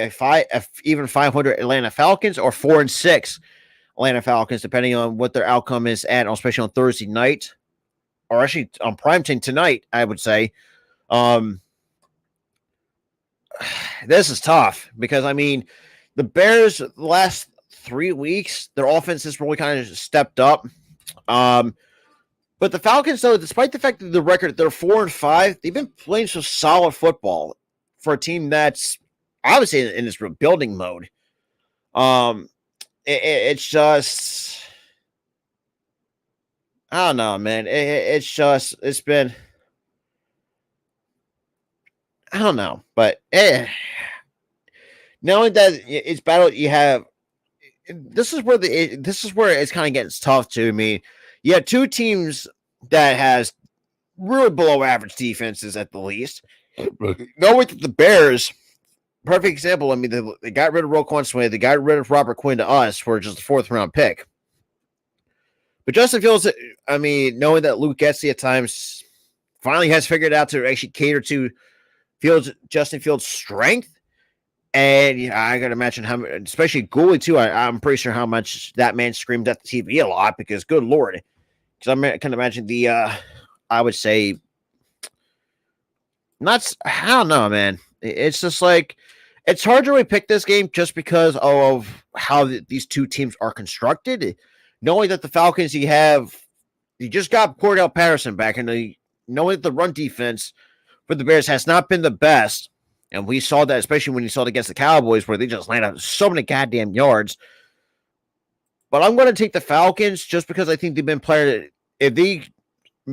even 500 Atlanta Falcons or 4-6 Atlanta Falcons, depending on what their outcome is especially on Thursday night, or actually on primetime tonight. I would say, this is tough because the Bears the last 3 weeks, their offense has really kind of stepped up. But the Falcons, though, despite the fact that the record, they're 4-5, they've been playing some solid football for a team that's obviously in this rebuilding mode. It's just, I don't know, man. It's been, I don't know, but knowing that it's battle, you have. This is where it's kind of getting tough to me. You have two teams that has really below average defenses at the least. Knowing that the Bears, perfect example. They got rid of Roquan Smith. They got rid of Robert Quinn to us for just a 4th round pick. But Justin Fields, knowing that Luke Getsy at times finally has figured out to actually cater to Justin Fields' strength. And I got to imagine how, especially Gooley too. I'm pretty sure how much that man screamed at the TV a lot because, good Lord, because I can imagine I would say, I don't know, man. It's just like it's hard to really pick this game just because of how these two teams are constructed. Knowing that the Falcons, you just got Cordell Patterson back, and knowing that the run defense for the Bears has not been the best. And we saw that, especially when you saw it against the Cowboys, where they just landed so many goddamn yards. But I'm going to take the Falcons just because I think they've been playing. If they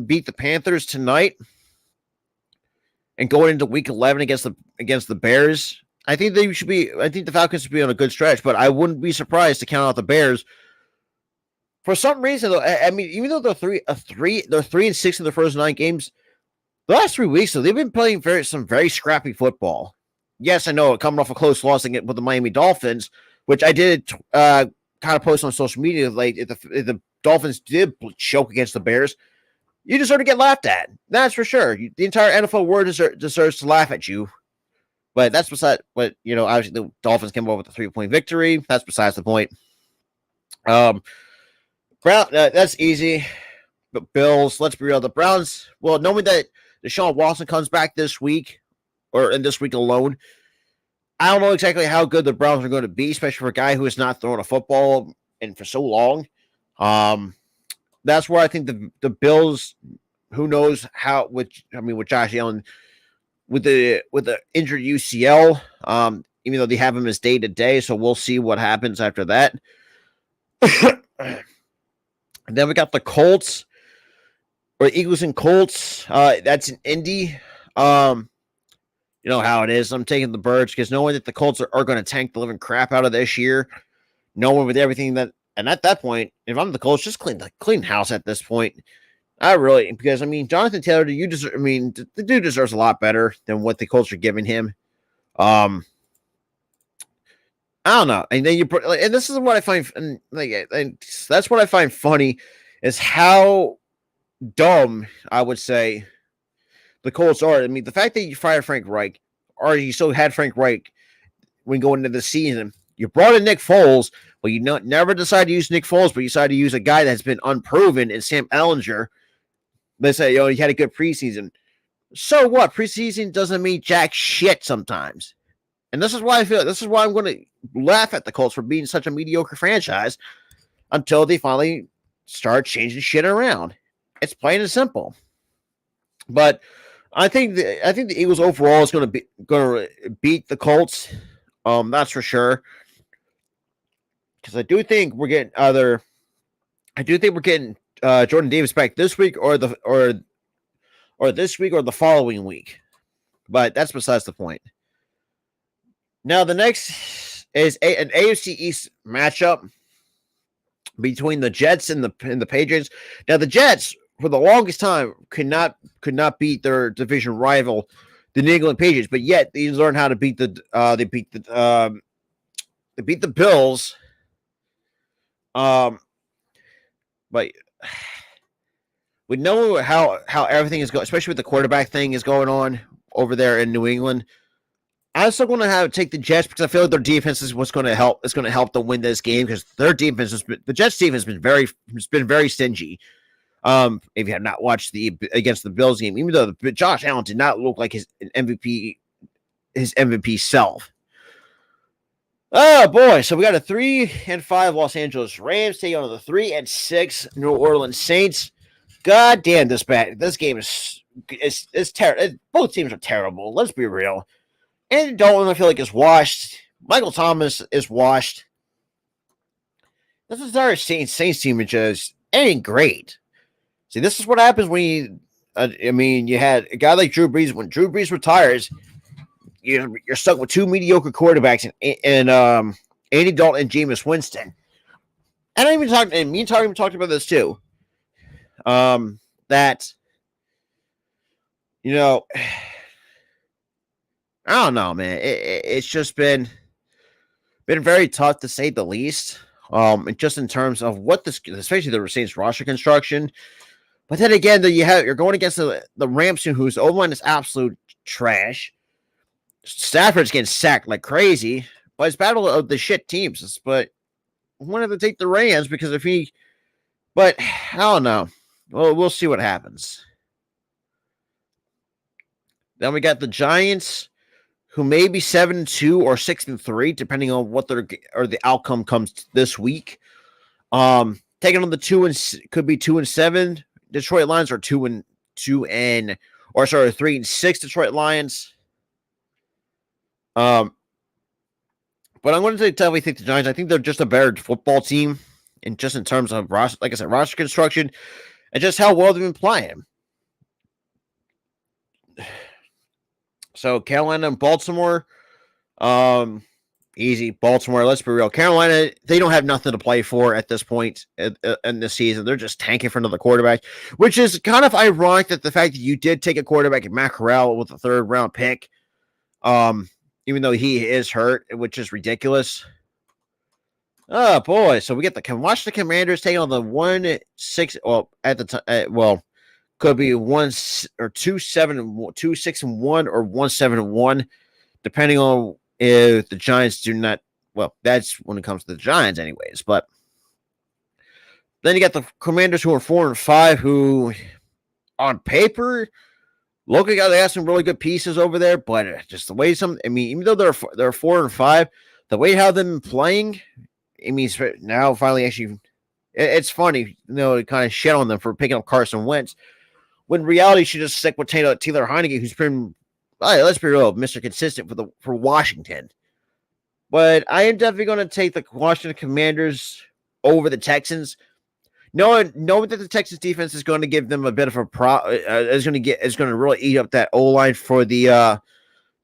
beat the Panthers tonight and going into Week 11 against the Bears, I think the Falcons should be on a good stretch. But I wouldn't be surprised to count out the Bears. For some reason, though, even though they're 3-6 in the first 9 games, The last 3 weeks, though, they've been playing some very scrappy football. Yes, I know, coming off a close loss with the Miami Dolphins, which I did kind of post on social media. Like, if the Dolphins did choke against the Bears, you deserve to get laughed at. That's for sure. The entire NFL world deserves to laugh at you. But that's beside what, obviously the Dolphins came up with a 3-point victory. That's besides the point. Brown, that's easy. But Bills, let's be real. The Browns, well, knowing that Deshaun Watson comes back this week, or in this week alone, I don't know exactly how good the Browns are going to be, especially for a guy who has not thrown a football in for so long. That's where I think the Bills, who knows how, with Josh Allen, with the injured UCL, even though they have him as day to day, so we'll see what happens after that. And then we got the Colts, or Eagles and Colts. That's an Indy. You know how it is. I'm taking the Birds because knowing that the Colts are going to tank the living crap out of this year, knowing with everything that, and at that point, if I'm the Colts, just clean house at this point. Because Jonathan Taylor, the dude deserves a lot better than what the Colts are giving him. I don't know. And then and this is what I find, and that's what I find funny, is how dumb, I would say, the Colts are. The fact that you fired Frank Reich, or you still had Frank Reich when going into the season, you brought in Nick Foles, but you never decided to use Nick Foles, but you decided to use a guy that's been unproven in Sam Ehlinger. They say, he had a good preseason. So what? Preseason doesn't mean jack shit sometimes. And this is why I'm going to laugh at the Colts for being such a mediocre franchise until they finally start changing shit around. It's plain and simple. But I think the Eagles overall is going to beat the Colts. That's for sure. Because I do think we're getting Jordan Davis back this week or this week or the following week. But that's besides the point. Now the next is an AFC East matchup between the Jets and the Patriots. Now the Jets, for the longest time, could not beat their division rival, the New England Patriots, but yet they learned how to beat the Bills. But we know how everything is going, especially with the quarterback thing is going on over there in New England. I'm still going to take the Jets because I feel like their defense is what's going to help. It's going to help them win this game because their defense the Jets' defense has been very stingy. If you have not watched against the Bills game, even though Josh Allen did not look like his MVP self. Oh boy! So we got a 3-5 Los Angeles Rams taking on the 3-6 New Orleans Saints. God damn, this game is terrible. Both teams are terrible. Let's be real. And Dalton, I feel like, is washed. Michael Thomas is washed. This entire Saints team is just ain't great. See, this is what happens when you had a guy like Drew Brees. When Drew Brees retires, you're stuck with two mediocre quarterbacks and Andy Dalton and Jameis Winston. And me and Tyler even talked about this too. That I don't know, man. It's just been very tough to say the least. And just in terms of especially the Saints roster construction. But then again, you're going against the Rams, whose O-line is absolute trash. Stafford's getting sacked like crazy. But it's battle of the shit teams. But I wanted to take the Rams because but I don't know. Well, we'll see what happens. Then we got the Giants, who may be 7-2 or 6-3, depending on what the outcome comes this week. Taking on the could be 2-7 Detroit Lions or 3-6 Detroit Lions. But I'm going to definitely think the Giants. I think they're just a better football team, and just in terms of roster, like I said, roster construction, and just how well they've been playing. So Carolina and Baltimore, Easy. Baltimore, let's be real. Carolina, they don't have nothing to play for at this point in the season. They're just tanking for another quarterback, which is kind of ironic that the fact that you did take a quarterback in Matt Corral with a 3rd round pick, even though he is hurt, which is ridiculous. Oh, boy. So we get the Washington Commanders taking on the 1-6. Well, at the time, could be 1 or 2-6-1 or 1-7-1, depending on if the Giants do not. Well, that's when it comes to the Giants, anyways. But then you got the Commanders who are 4-5, who on paper look like they have some really good pieces over there, but just the way even though they're 4-5, the way how they've been playing, it means now finally actually, it's funny, to kind of shit on them for picking up Carson Wentz, when in reality should just stick with Taylor Heineke, who's been, let's be real, Mr. Consistent for Washington. But I am definitely going to take the Washington Commanders over the Texans, knowing that the Texans defense is going to give them a bit of a is going to really eat up that O-line for the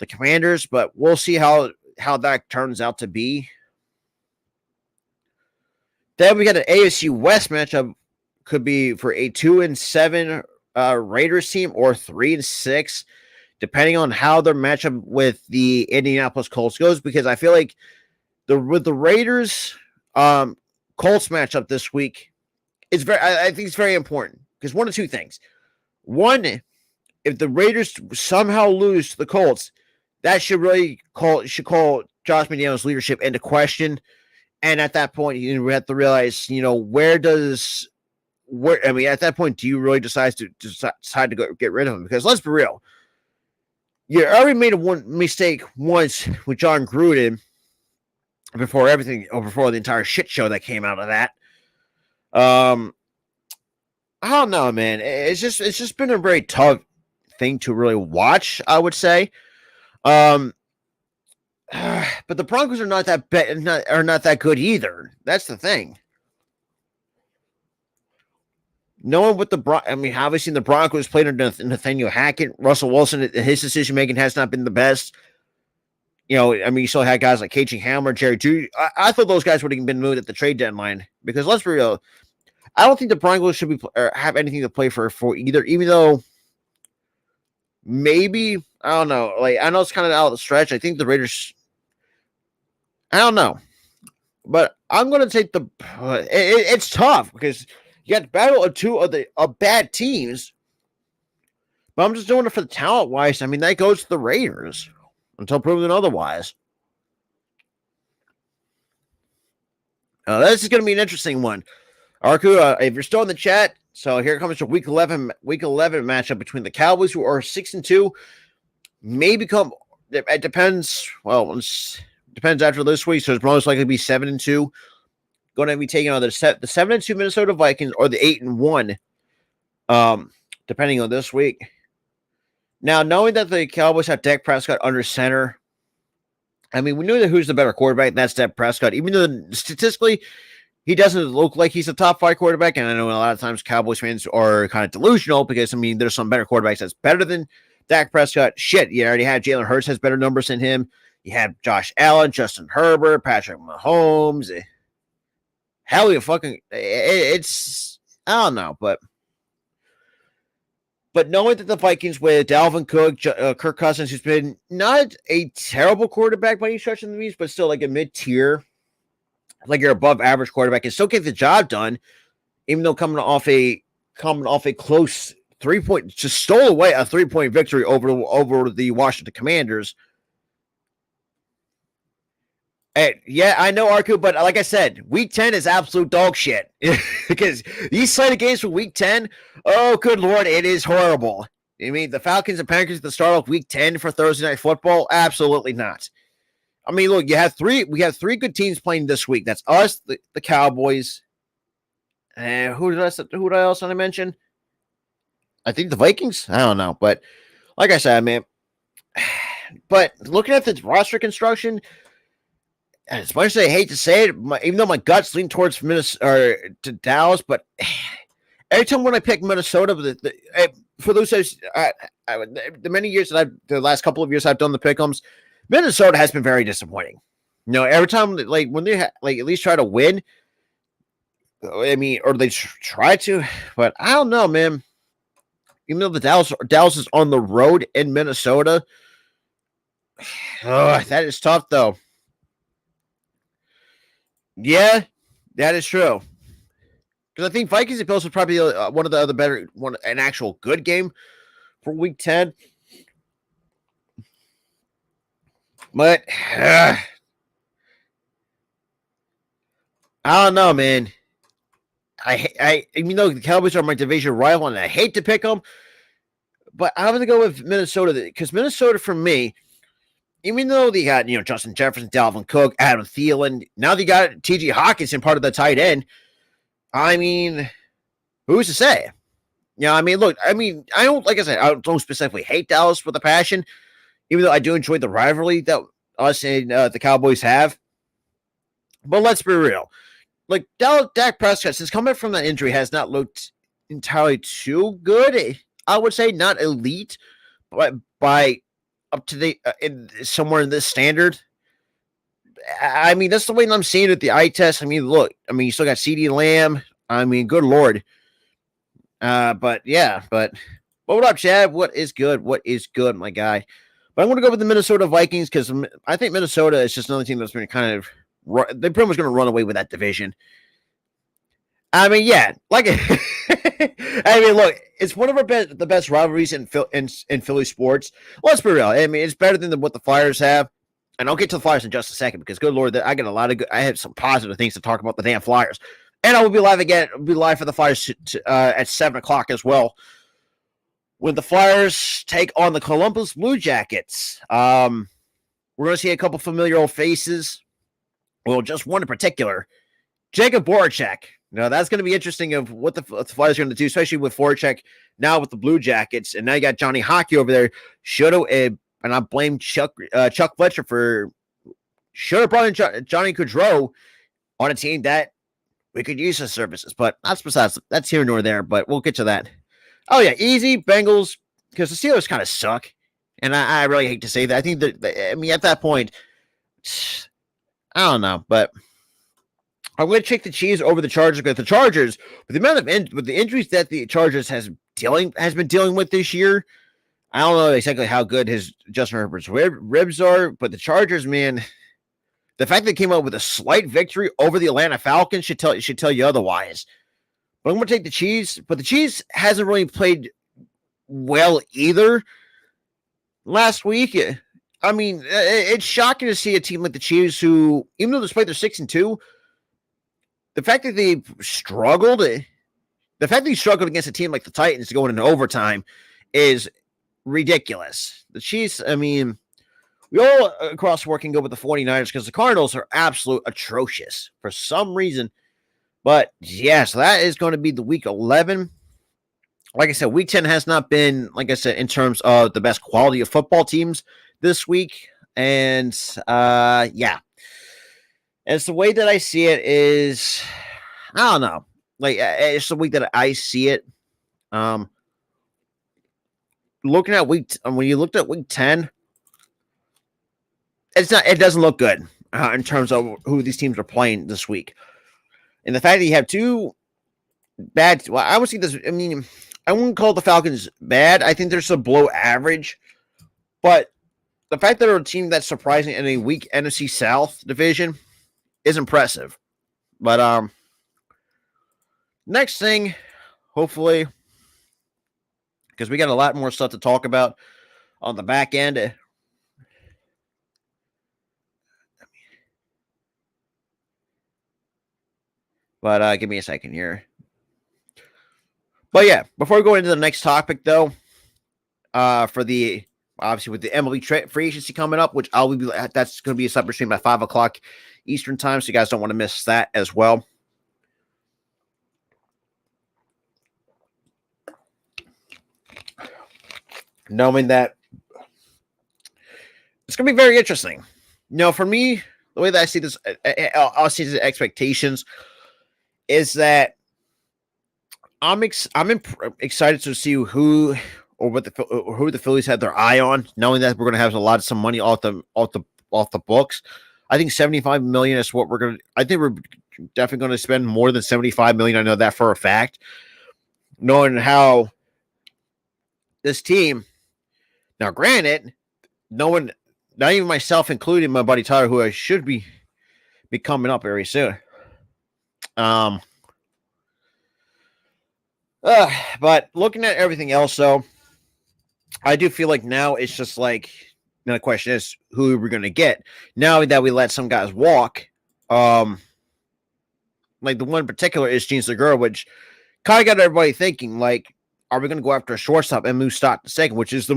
Commanders. But we'll see how that turns out to be. Then we got an AFC West matchup, could be for a 2-7 Raiders team or 3-6, depending on how their matchup with the Indianapolis Colts goes. Because I feel like with the Raiders Colts matchup this week is I think it's very important, because one of two things. One, if the Raiders somehow lose to the Colts, that should really call Josh McDaniels' leadership into question. And at that point, we have to realize, at that point, do you really decide to go get rid of him? Because let's be real, you already made one mistake once with John Gruden before the entire shit show that came out of that. I don't know, man. It's just been a very tough thing to really watch, I would say. But the Broncos are not that not that good either. That's the thing. Knowing what obviously the Broncos played under Nathaniel Hackett, Russell Wilson, his decision making has not been the best. You still had guys like KJ Hamler, Jerry Jeudy. I thought those guys would have been moved at the trade deadline, because let's be real, I don't think the Broncos should have anything to play for either. Even though maybe, I don't know. I know it's kind of out of the stretch. I think the Raiders, I don't know, but I'm going to take it's tough because you got the battle of two of bad teams, but I'm just doing it for the talent wise. That goes to the Raiders until proven otherwise. This is going to be an interesting one. Arku, if you're still in the chat, so here comes your week 11 matchup between the Cowboys, who are 6-2, may become, it depends. Well, depends after this week, so it's most likely to be 7-2. Going to be taking on the 7-2 Minnesota Vikings or the 8-1, depending on this week. Now, knowing that the Cowboys have Dak Prescott under center, we knew that who's the better quarterback. That's Dak Prescott. Even though statistically he doesn't look like he's a top 5 quarterback, and I know a lot of times Cowboys fans are kind of delusional because there's some better quarterbacks that's better than Dak Prescott. Shit, you already had Jalen Hurts has better numbers than him. You had Josh Allen, Justin Herbert, Patrick Mahomes. Hell, it's I don't know, but knowing that the Vikings with Dalvin Cook, Kirk Cousins, who's been not a terrible quarterback by any stretch of the means, but still like a mid-tier, like you're above average quarterback, can still get the job done, even though coming off a close 3-point, just stole away a 3-point victory over the Washington Commanders. And yeah, I know, Arku, but like I said, Week 10 is absolute dog shit. Because these slated games for Week 10, oh, good Lord, it is horrible. The Falcons and Packers at the start of Week 10 for Thursday Night Football? Absolutely not. Look, we have three good teams playing this week. That's us, the Cowboys. Who did I else want to mention? I think the Vikings? I don't know. But like I said, but looking at the roster construction, as much as I hate to say it, even though my guts lean towards Minnesota or to Dallas, but every time when I pick Minnesota, for those days, the many years the last couple of years I've done the pick'ems, Minnesota has been very disappointing. Every time like when they like at least try to win, I mean, or they try to, but I don't know, man. Even though the Dallas is on the road in Minnesota, that is tough though. Yeah, that is true. Because I think Vikings and Bills was probably one of the other better an actual good game for Week 10. But I don't know, man. I even though the Cowboys are my division rival and I hate to pick them, but I'm gonna go with Minnesota because Minnesota for me, even though they got Justin Jefferson, Dalvin Cook, Adam Thielen, now they got T.J. Hawkinson part of the tight end. I mean, who's to say? I mean, look, I mean, I don't like I said, I don't specifically hate Dallas with a passion, even though I do enjoy the rivalry that us and the Cowboys have. But let's be real. Like, Dak Prescott, since coming from that injury, has not looked entirely too good. I would say not elite, but by up to the somewhere in this standard. I mean, that's the way I'm seeing it at the eye test. I mean, look, I mean, you still got CeeDee Lamb. I mean, good Lord. But what up, Chad? What is good? What is good, my guy? But I'm going to go with the Minnesota Vikings because I think Minnesota is just another team that's been kind of they're pretty much going to run away with that division. I mean, yeah, like I mean, look, it's one of the best rivalries in Philly sports. Let's be real. I mean, it's better than what the Flyers have. And I'll get to the Flyers in just a second because, good Lord, I got a lot of I have some positive things to talk about the damn Flyers. And I will be live again. I'll be live for the Flyers at 7 o'clock as well. When the Flyers take on the Columbus Blue Jackets, we're going to see a couple familiar old faces. Well, just one in particular, Jacob Voracek. That's going to be interesting of what the Flyers are going to do, especially with Voracek now with the Blue Jackets. And now you got Johnny Hockey over there. And I blame Chuck Fletcher for should have brought in Johnny Gaudreau on a team that we could use his services. But that's here nor there, but we'll get to that. Oh, yeah, easy, Bengals, because the Steelers kind of suck. And I really hate to say that. I think I mean, at that point, I don't know, but I'm going to take the Chiefs over the Chargers because the Chargers, with the amount of with the injuries that the Chargers has been dealing with this year, I don't know exactly how good his Justin Herbert's ribs are, but the Chargers, man, the fact they came out with a slight victory over the Atlanta Falcons should tell you otherwise. But I'm going to take the Chiefs, but the Chiefs hasn't really played well either. Last week, I mean, it's shocking to see a team like the Chiefs who, even though despite they're 6-2, the fact that they struggled against a team like the Titans going into overtime is ridiculous. The Chiefs, I mean, we all across the board can go with the 49ers because the Cardinals are absolute atrocious for some reason. But yeah, so that is going to be the week 11. Like I said, week 10 has not been, like I said, in terms of the best quality of football teams this week. And yeah. And it's the way that I see it is, I don't know. Like, it's the week that I see it. Looking at when you looked at week 10, it doesn't look good in terms of who these teams are playing this week. And the fact that you have two bad, well, I would see this, I mean, I wouldn't call the Falcons bad. I think they're just below average. But the fact that they're a team that's surprising in a weak NFC South division is impressive. But next thing, hopefully, because we got a lot more stuff to talk about on the back end. But give me a second here. But yeah, before we go into the next topic, though, for the obviously with the MLB free agency coming up, which that's going to be a separate stream at 5 o'clock Eastern time, so you guys don't want to miss that as well. Knowing that it's going to be very interesting. For me, the way that I see this, I'll see the expectations is that I'm excited to see who the Phillies had their eye on, knowing that we're going to have some money off the books. I think 75 million is what we're going to. I think we're definitely going to spend more than 75 million. I know that for a fact. Knowing how this team, now granted, no one, not even myself, including my buddy Tyler, who I should be coming up very soon. But looking at everything else, though, I do feel like now it's just like, now the question is who we're going to get now that we let some guys walk. Like the one in particular is Gene Segura, which kind of got everybody thinking, like, are we going to go after a shortstop and move Stott to second, which is the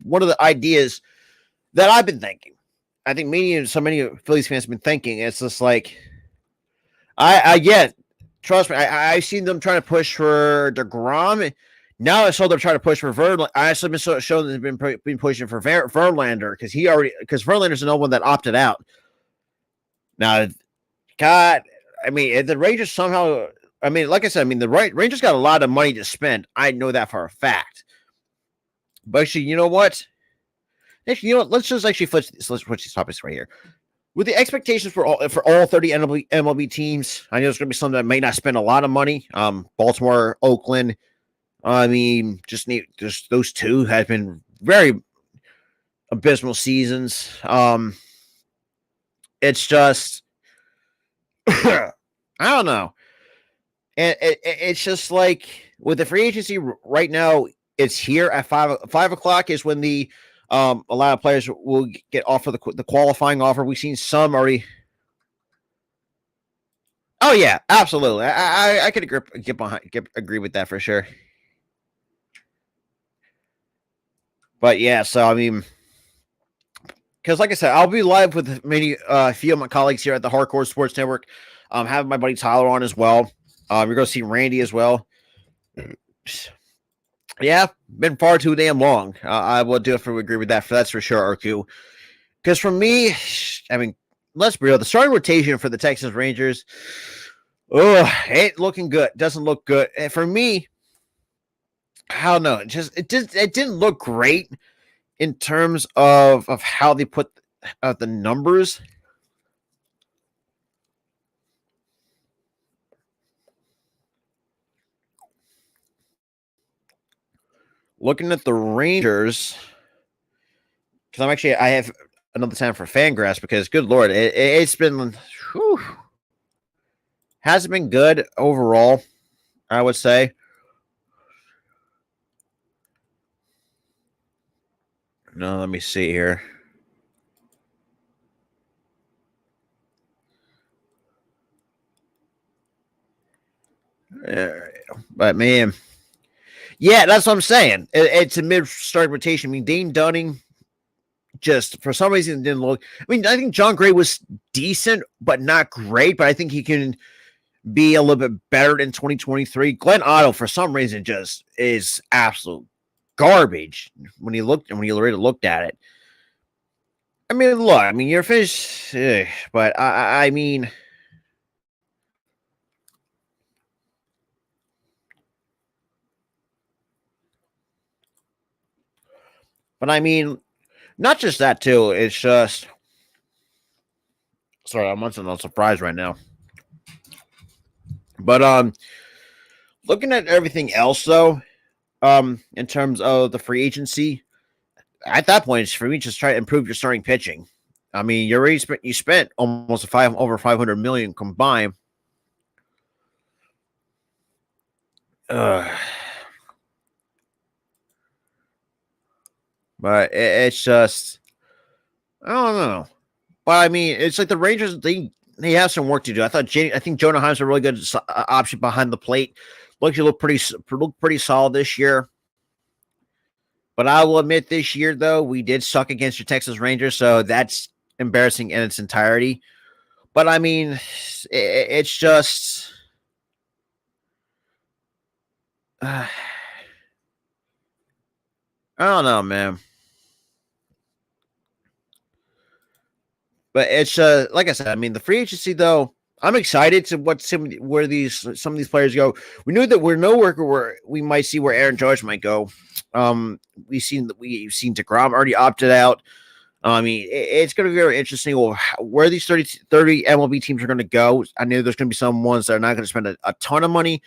one of the ideas that I've been thinking. I think so many Phillies fans have been thinking. It's just like, I get, trust me, I've seen them trying to push for DeGrom. Now I saw them trying to push for Verlander. I also been shown they've been pushing for Verlander because Verlander's another one that opted out. Now, God, I mean, the Rangers somehow, I mean, like I said, I mean, the Rangers got a lot of money to spend. I know that for a fact. But actually, you know what? Actually, you know what? Let's switch these topics right here. With the expectations for all 30 MLB teams, I know there's going to be some that may not spend a lot of money. Baltimore, Oakland. I mean, just those two have been very abysmal seasons. It's just, I don't know. And it's just like with the free agency right now, it's here at 5 o'clock is when the a lot of players will get offered the qualifying offer. We've seen some already. Oh yeah, absolutely. I could agree with that for sure. But yeah, so I mean, because like I said, I'll be live with many few of my colleagues here at the Hardcore Sports Network. Having my buddy Tyler on as well. You're going to see Randy as well. Yeah, been far too damn long. I will definitely agree with that. That's for sure, RQ. Because for me, I mean, let's be real. The starting rotation for the Texas Rangers, ain't looking good. Doesn't look good. And for me, I don't know. It didn't look great in terms of how they put the numbers. Looking at the Rangers, because I have another time for Fangraphs because, good Lord, it's been, hasn't been good overall, I would say. No, let me see here. But man, yeah, that's what I'm saying. It's a mid-start rotation. I mean, Dane Dunning just for some reason didn't look. I mean, I think John Gray was decent, but not great. But I think he can be a little bit better in 2023. Glenn Otto, for some reason, just is absolute garbage when you already looked at it. I mean, look, I mean, you're finished, but I mean. But I mean, not just that too. It's just, sorry, I'm on a surprise right now. But looking at everything else though, in terms of the free agency, at that point, it's for me just try to improve your starting pitching. I mean, you spent almost over 500 million combined. But it's just, I don't know. But I mean, it's like the Rangers, they have some work to do. I think Jonah Heim's a really good option behind the plate. Look pretty solid this year. But I will admit, this year though, we did suck against your Texas Rangers, so that's embarrassing in its entirety. But I mean, it's just. I don't know, man. But it's like I said, I mean, the free agency though, I'm excited to where some of these players go. We knew that we're nowhere where we might see where Aaron Judge might go. We've seen DeGrom already opted out. I mean, it's going to be very interesting where these 30 MLB teams are going to go. I know there's going to be some ones that are not going to spend a ton of money,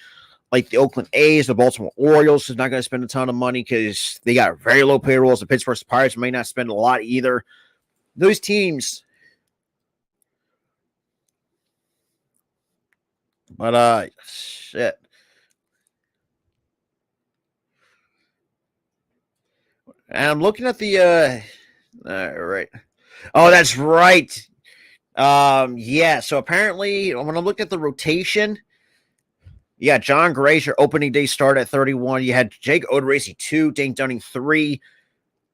like the Oakland A's, the Baltimore Orioles is not going to spend a ton of money because they got very low payrolls. The Pittsburgh Pirates may not spend a lot either. Those teams, but shit. And I'm looking at the all right. Oh, that's right. Yeah. So apparently, when I looked at the rotation, yeah, John Gray's your opening day start at 31. You had Jake Odorizzi 2, Dane Dunning 3,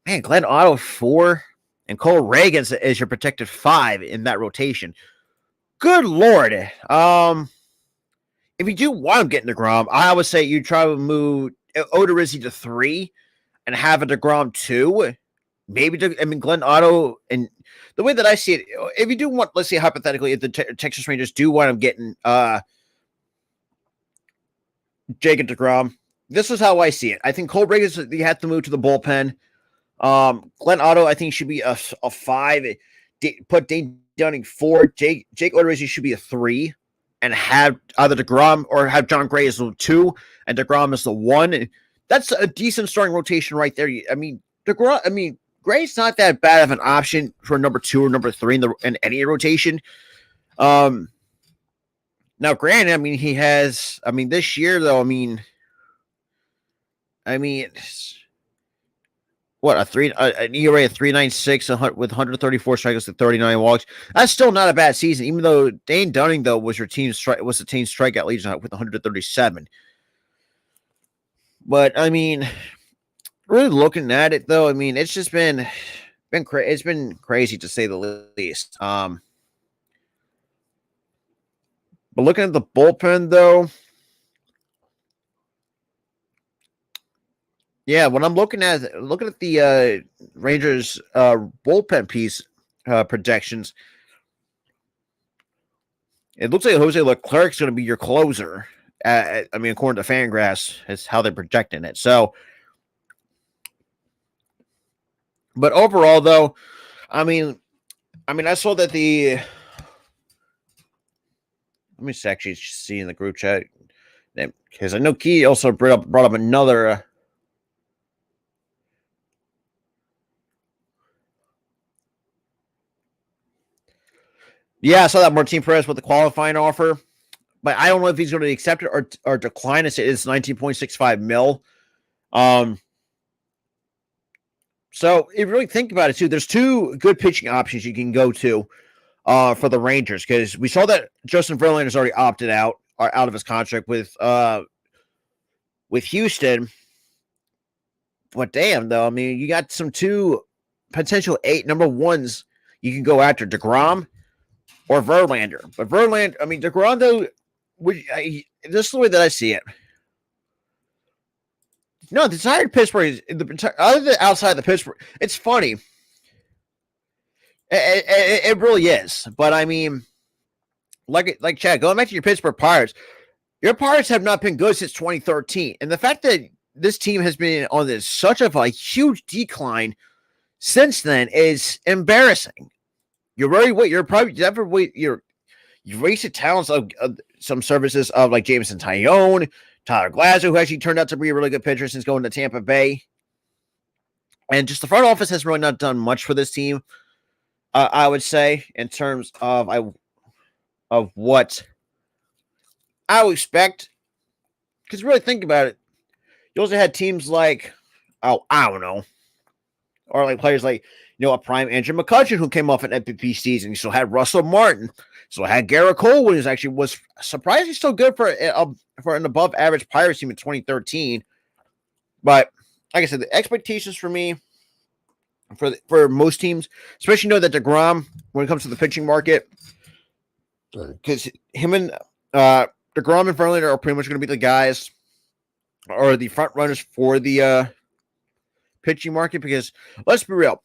man, Glenn Otto 4, and Cole Reagan is your protected 5 in that rotation. Good Lord. If you do want to get DeGrom, I would say you try to move Odorizzi to 3 and have a DeGrom 2. Maybe, Glenn Otto, and the way that I see it, if you do want, let's say hypothetically, if the Texas Rangers do want to get Jacob DeGrom, this is how I see it. I think Cole Reagan, you have to move to the bullpen. Glenn Otto, I think, should be a 5. Put Dane Dunning 4. Jake Odorizzi should be a 3. And have either DeGrom or have John Gray as the 2 and DeGrom as the 1. That's a decent starting rotation right there. I mean, Gray's not that bad of an option for number 2 or number 3 in any rotation. Now, granted, I mean, he has, this year, though, what, an ERA of 3.96 with 134 strikeouts to 39 walks. That's still not a bad season, even though Dane Dunning, though, was the team strikeout leader with 137. But, really looking at it, though, it's just been crazy to say the least. But looking at the bullpen, though, yeah, when I'm looking at the Rangers bullpen piece projections, it looks like Jose Leclerc's going to be your closer. According to Fangraphs, is how they're projecting it. So, but overall, though, I saw that the. Let me actually see in the group chat because I know Key also brought up another. Yeah, I saw that Martin Perez with the qualifying offer, but I don't know if he's going to accept it or decline it. It's $19.65 million. So if you really think about it, too, there's 2 good pitching options you can go to for the Rangers, because we saw that Justin Verlander's already opted out of his contract with Houston. But damn, though, you got some 2 potential 8 number 1s you can go after, DeGrom or Verlander. But Verlander, DeGrom, though, this is the way that I see it. No, the entire Pittsburgh, other than outside the Pittsburgh, it's funny. It really is. But like Chad, going back to your Pittsburgh Pirates, your Pirates have not been good since 2013, and the fact that this team has been on such of a huge decline since then is embarrassing. You wasted talents of some services of like Jameson Taillon, Tyler Glasnow, who actually turned out to be a really good pitcher since going to Tampa Bay. And just the front office has really not done much for this team, I would say, in terms of what I would expect. Because really think about it, you also had teams like, I don't know, or like players like, a prime Andrew McCutchen who came off an MVP season. You still had Russell Martin. So had Garrett Cole, who was surprisingly still good for an above average Pirates team in 2013. But like I said, the expectations for me, for most teams, especially know that DeGrom, when it comes to the pitching market, because him and DeGrom and Verlander are pretty much going to be the guys or the front runners for the pitching market. Because let's be real,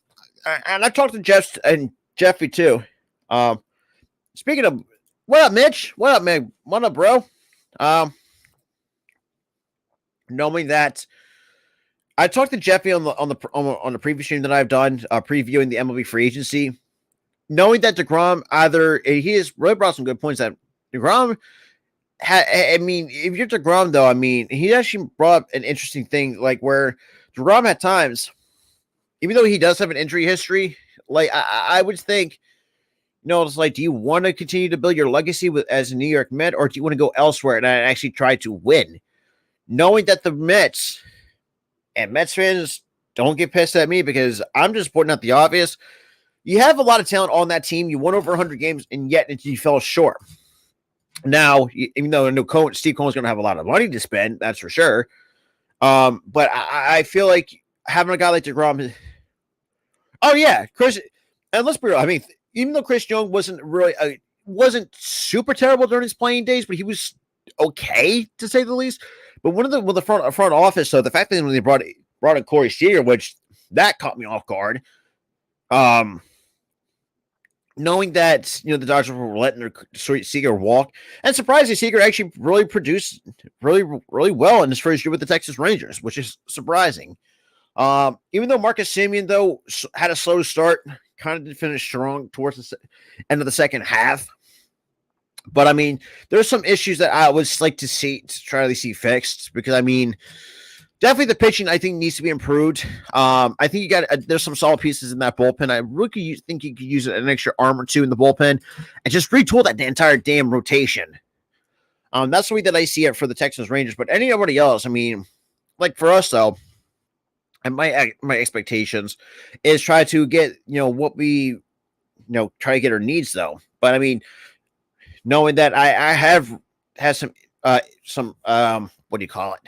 and I talked to Jeff and Jeffy too. Speaking of, what up, Mitch? What up, man? What up, bro? Knowing that I talked to Jeffy on the previous stream that I've done, previewing the MLB free agency. Knowing that DeGrom he has really brought some good points. That DeGrom, I mean, if you're DeGrom though, I mean, he actually brought up an interesting thing, like where DeGrom at times, even though he does have an injury history, like I would think, it's like, do you want to continue to build your legacy as a New York Met, or do you want to go elsewhere and actually try to win? Knowing that the Mets and Mets fans don't get pissed at me because I'm just pointing out the obvious. You have a lot of talent on that team. You won over 100 games, and yet you fell short. Now, even though I know Steve Cohen's going to have a lot of money to spend, that's for sure. But I feel like having a guy like DeGrom. Oh yeah, Chris. And let's be real. I mean, even though Chris Young wasn't super terrible during his playing days, but he was okay to say the least. But one of the front office, so the fact that when they brought in Corey Seager, which that caught me off guard. Knowing that the Dodgers were letting their Seager walk, and surprisingly, Seager actually really produced really well in his first year with the Texas Rangers, which is surprising. Even though Marcus Semien though had a slow start, kind of did finish strong towards the end of the second half. But I mean, there's some issues that I would like to try to see fixed, because I mean, definitely the pitching I think needs to be improved. I think there's some solid pieces in that bullpen. I really think you could use an extra arm or two in the bullpen and just retool that entire damn rotation. That's the way that I see it for the Texas Rangers. But anybody else, I mean, like for us though, and my expectations is try to get what we try to get our needs though. But I mean, knowing that I have had some what do you call it?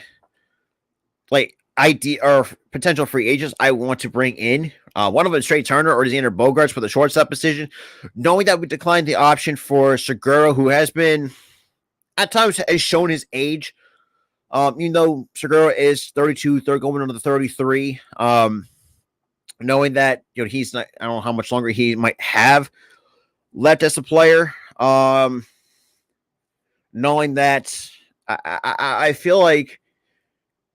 Like idea or potential free agents I want to bring in. One of them is Trey Turner or Xander Bogaerts for the shortstop position. Knowing that we declined the option for Segura, who has been at times has shown his age. Segura is 32, going into the 33. Knowing that he's not, I don't know how much longer he might have left as a player. Knowing that I feel like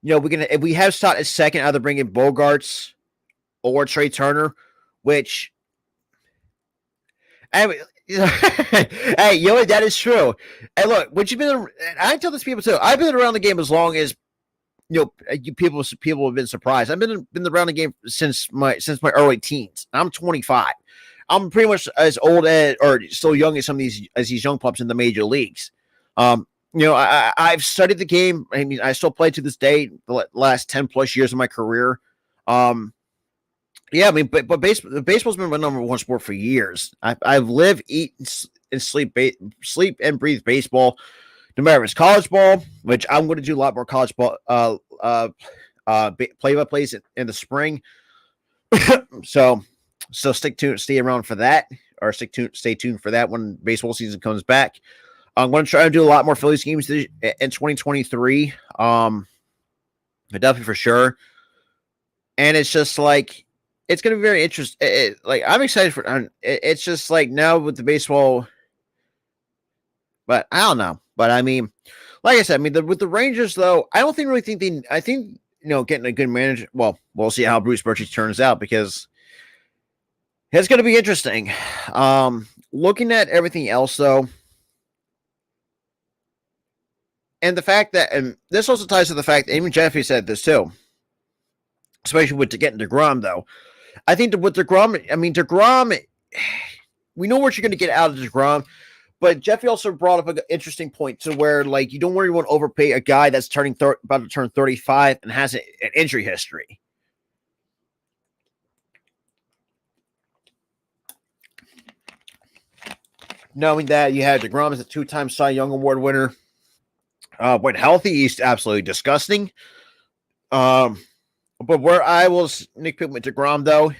if we have shot at second, either bring in Bogaerts or Trey Turner, which hey, that is true. And look, I tell this people too. I've been around the game as long as people have been surprised. I've been around the game since my early teens. I'm 25. I'm pretty much as old or still young as some of these young pups in the major leagues. I've studied the game. I mean, I still play to this day, the last 10 plus years of my career. Yeah, I mean, but baseball's been my number one sport for years. I've lived, eat, and sleep and breathe baseball. No matter if it's college ball, which I'm going to do a lot more college ball, play-by-plays in the spring. So stay around for that, or stay tuned for that when baseball season comes back. I'm going to try to do a lot more Phillies games in 2023. Definitely for sure. And it's just like, it's going to be very interesting. I'm excited for it's just like now with the baseball, but I don't know. But I mean, like I said, with the Rangers though, I don't really think getting a good manager. Well, we'll see how Bruce Bochy turns out, because it's going to be interesting. Looking at everything else though, and the fact that, and this also ties to the fact that even Jeffy said this too, especially with getting DeGrom though. I think that with DeGrom, we know what you're going to get out of DeGrom, but Jeffy also brought up an interesting point to where, like, you don't really want to overpay a guy that's about to turn 35 and has an injury history. Knowing that you had DeGrom as a 2-time Cy Young Award winner, when healthy, he's absolutely disgusting. But where I will nitpick with DeGrom, though,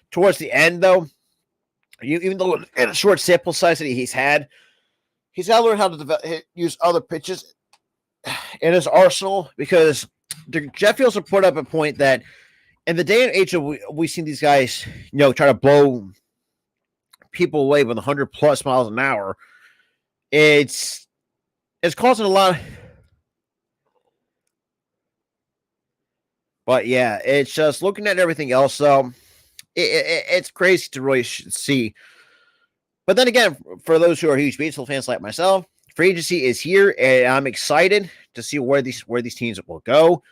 towards the end, though, even though in a short sample size that he's had, he's got to learn how to use other pitches in his arsenal, because Jeff also put up a point that in the day and age of we've seen these guys, try to blow people away with 100+ miles an hour. It's causing a lot of But yeah, it's just looking at everything else. So it's crazy to really see. But then again, for those who are huge baseball fans like myself, free agency is here, and I'm excited to see where these teams will go.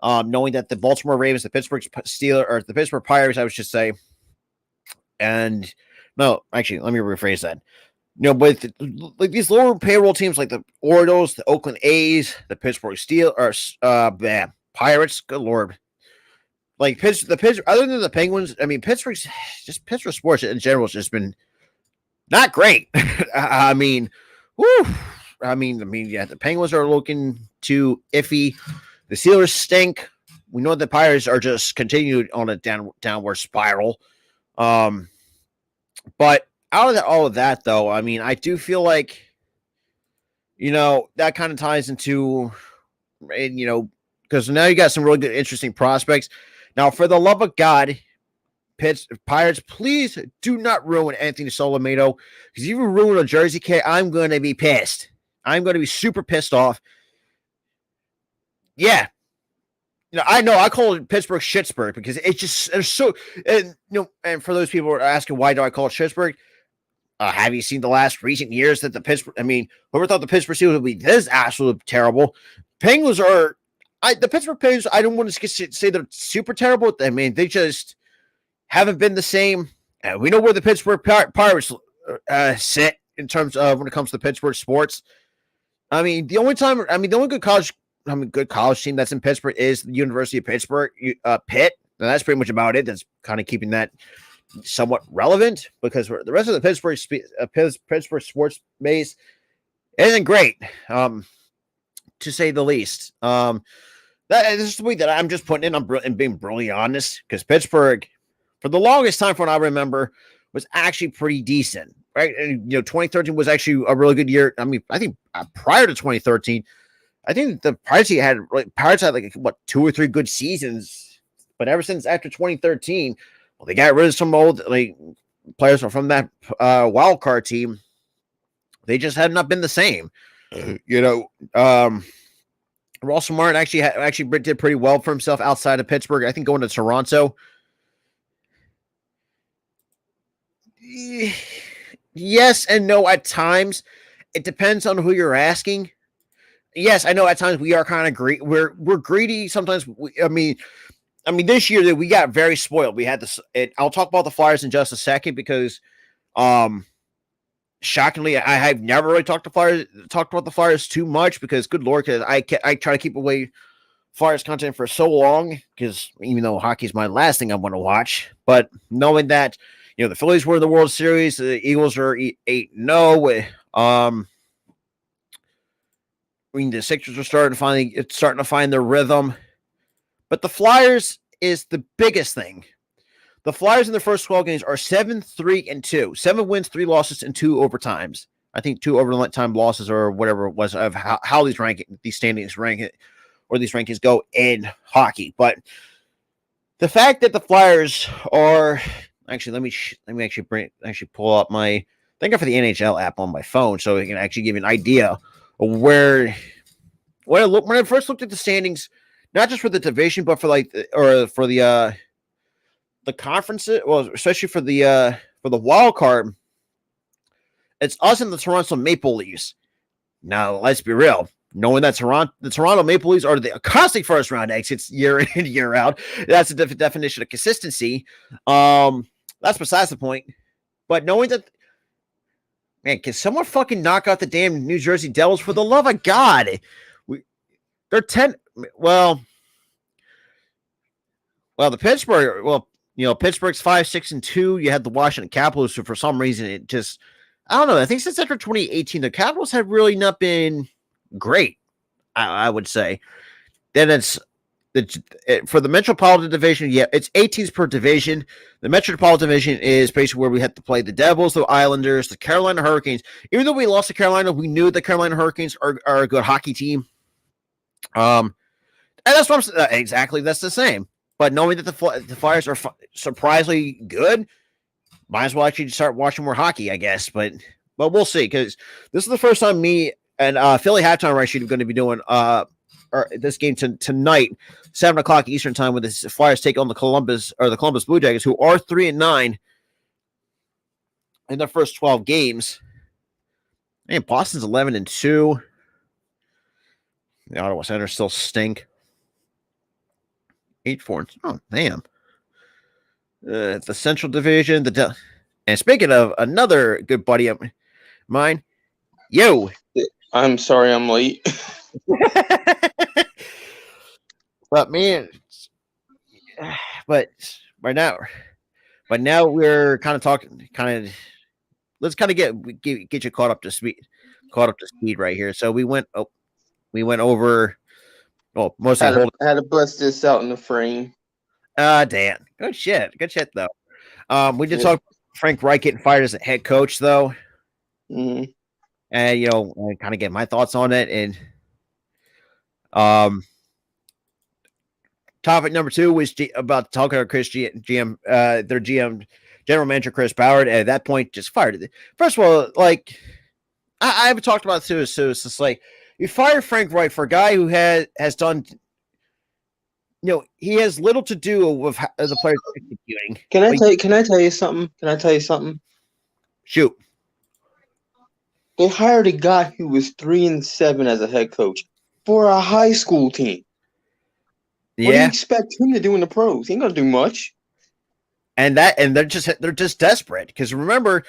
Knowing that the Baltimore Ravens, the Pittsburgh Steelers, or the Pittsburgh Pirates, I would just say, and no, actually, let me rephrase that. With like these lower payroll teams like the Orioles, the Oakland A's, the Pittsburgh Steelers, or Pirates, good lord. Like the Pittsburgh, other than the Penguins, I mean, Pittsburgh sports in general has just been not great. I mean, whew. I mean, yeah, the Penguins are looking too iffy. The Steelers stink. We know the Pirates are just continued on a downward spiral. But out of all of that, though, I mean, I do feel like, that kind of ties into, because now you got some really good, interesting prospects. Now, for the love of God, Pirates, please do not ruin Anthony Solomato, because if you ruin a Jersey kid, I'm going to be pissed. I'm going to be super pissed off. Yeah. I know I call it Pittsburgh Shitsburg because it's so, and for those people who are asking why do I call it Shitsburg, have you seen the last recent years that whoever thought the Pittsburgh Steelers would be this absolutely terrible? Penguins are, the Pittsburgh Penguins, I don't want to say they're super terrible. I mean, they just haven't been the same. We know where the Pittsburgh Pirates sit in terms of when it comes to Pittsburgh sports. I mean, the only good college team that's in Pittsburgh is the University of Pittsburgh, Pitt. And that's pretty much about it. That's kind of keeping that somewhat relevant because the rest of the Pittsburgh sports base isn't great, to say the least. This is the week that I'm just putting in. I'm being brutally honest because Pittsburgh, for the longest time, from what I remember, was actually pretty decent. Right, and 2013 was actually a really good year. I mean, I think prior to 2013, I think the Pirates had like 2 or 3 good seasons, but ever since after 2013, well, they got rid of some old players from that wild card team. They just have not been the same. Russell Martin actually did pretty well for himself outside of Pittsburgh. I think going to Toronto. Yes and no at times. It depends on who you're asking. Yes, I know at times we are kind of greedy. We're greedy sometimes. I mean, this year that we got very spoiled. We had this. I'll talk about the Flyers in just a second because, shockingly, I have never really talked about the Flyers too much because, good lord, because I try to keep away Flyers content for so long because even though hockey is my last thing I want to watch, but knowing that. The Phillies were in the World Series. The Eagles are 8-0. I mean, the Sixers are starting to find their rhythm. But the Flyers is the biggest thing. The Flyers in the first 12 games are 7-3-2. 7 wins, 3 losses, and 2 overtimes. I think 2 overtime losses or whatever it was of how these standings rank it, or these rankings go in hockey. But the fact that the Flyers are actually, let me actually pull up my thank God for the NHL app on my phone so it can actually give you an idea of when I first looked at the standings, not just for the division, but for the conferences, well, especially for the wild card. It's us and the Toronto Maple Leafs. Now, let's be real. Knowing that the Toronto Maple Leafs are the constant first round exits year in, year out, that's the definition of consistency. That's besides the point. But knowing that, man, can someone fucking knock out the damn New Jersey Devils for the love of God? They're 10. Well, the Pittsburgh. Well, Pittsburgh's 5-6-2. You had the Washington Capitals, who for some reason it just, I don't know. I think since after 2018, the Capitals have really not been great. I would say. Then it's for the Metropolitan Division, yeah, it's 8 teams per division. The Metropolitan Division is basically where we have to play the Devils, the Islanders, the Carolina Hurricanes. Even though we lost to Carolina, we knew the Carolina Hurricanes are a good hockey team. And that's what I'm saying. Exactly, that's the same. But knowing that the Flyers are surprisingly good, might as well actually start watching more hockey, I guess. But we'll see, because this is the first time me and Philly Halftime are actually going to be doing this game tonight, 7:00 Eastern time, when the Flyers take on the Columbus Blue Jackets, who are 3-9 in their first 12 games. Man, Boston's 11-2. The Ottawa Senators still stink. 8-4. Oh, damn. The Central Division. And speaking of another good buddy of mine, yo. I'm sorry I'm late. But man, but now we're kind of talking, let's kind of get you caught up to speed right here. So we went over, well, mostly had to bust this out in the frame. Dan, good shit though. We did talk Frank Reich getting fired as a head coach though. Mm-hmm. And I kind of get my thoughts on it. And topic number 2 was about talking about their GM, general manager Chris Ballard. At that point, just fired. First of all, like I haven't talked about it too. So it's just like you fire Frank Reich for a guy who has done. He has little to do with the players executing. Can I tell you something? Shoot. They hired a guy who was 3-7 as a head coach for a high school team. Yeah. What do you expect him to do in the pros? He ain't gonna do much. And they're just desperate because remember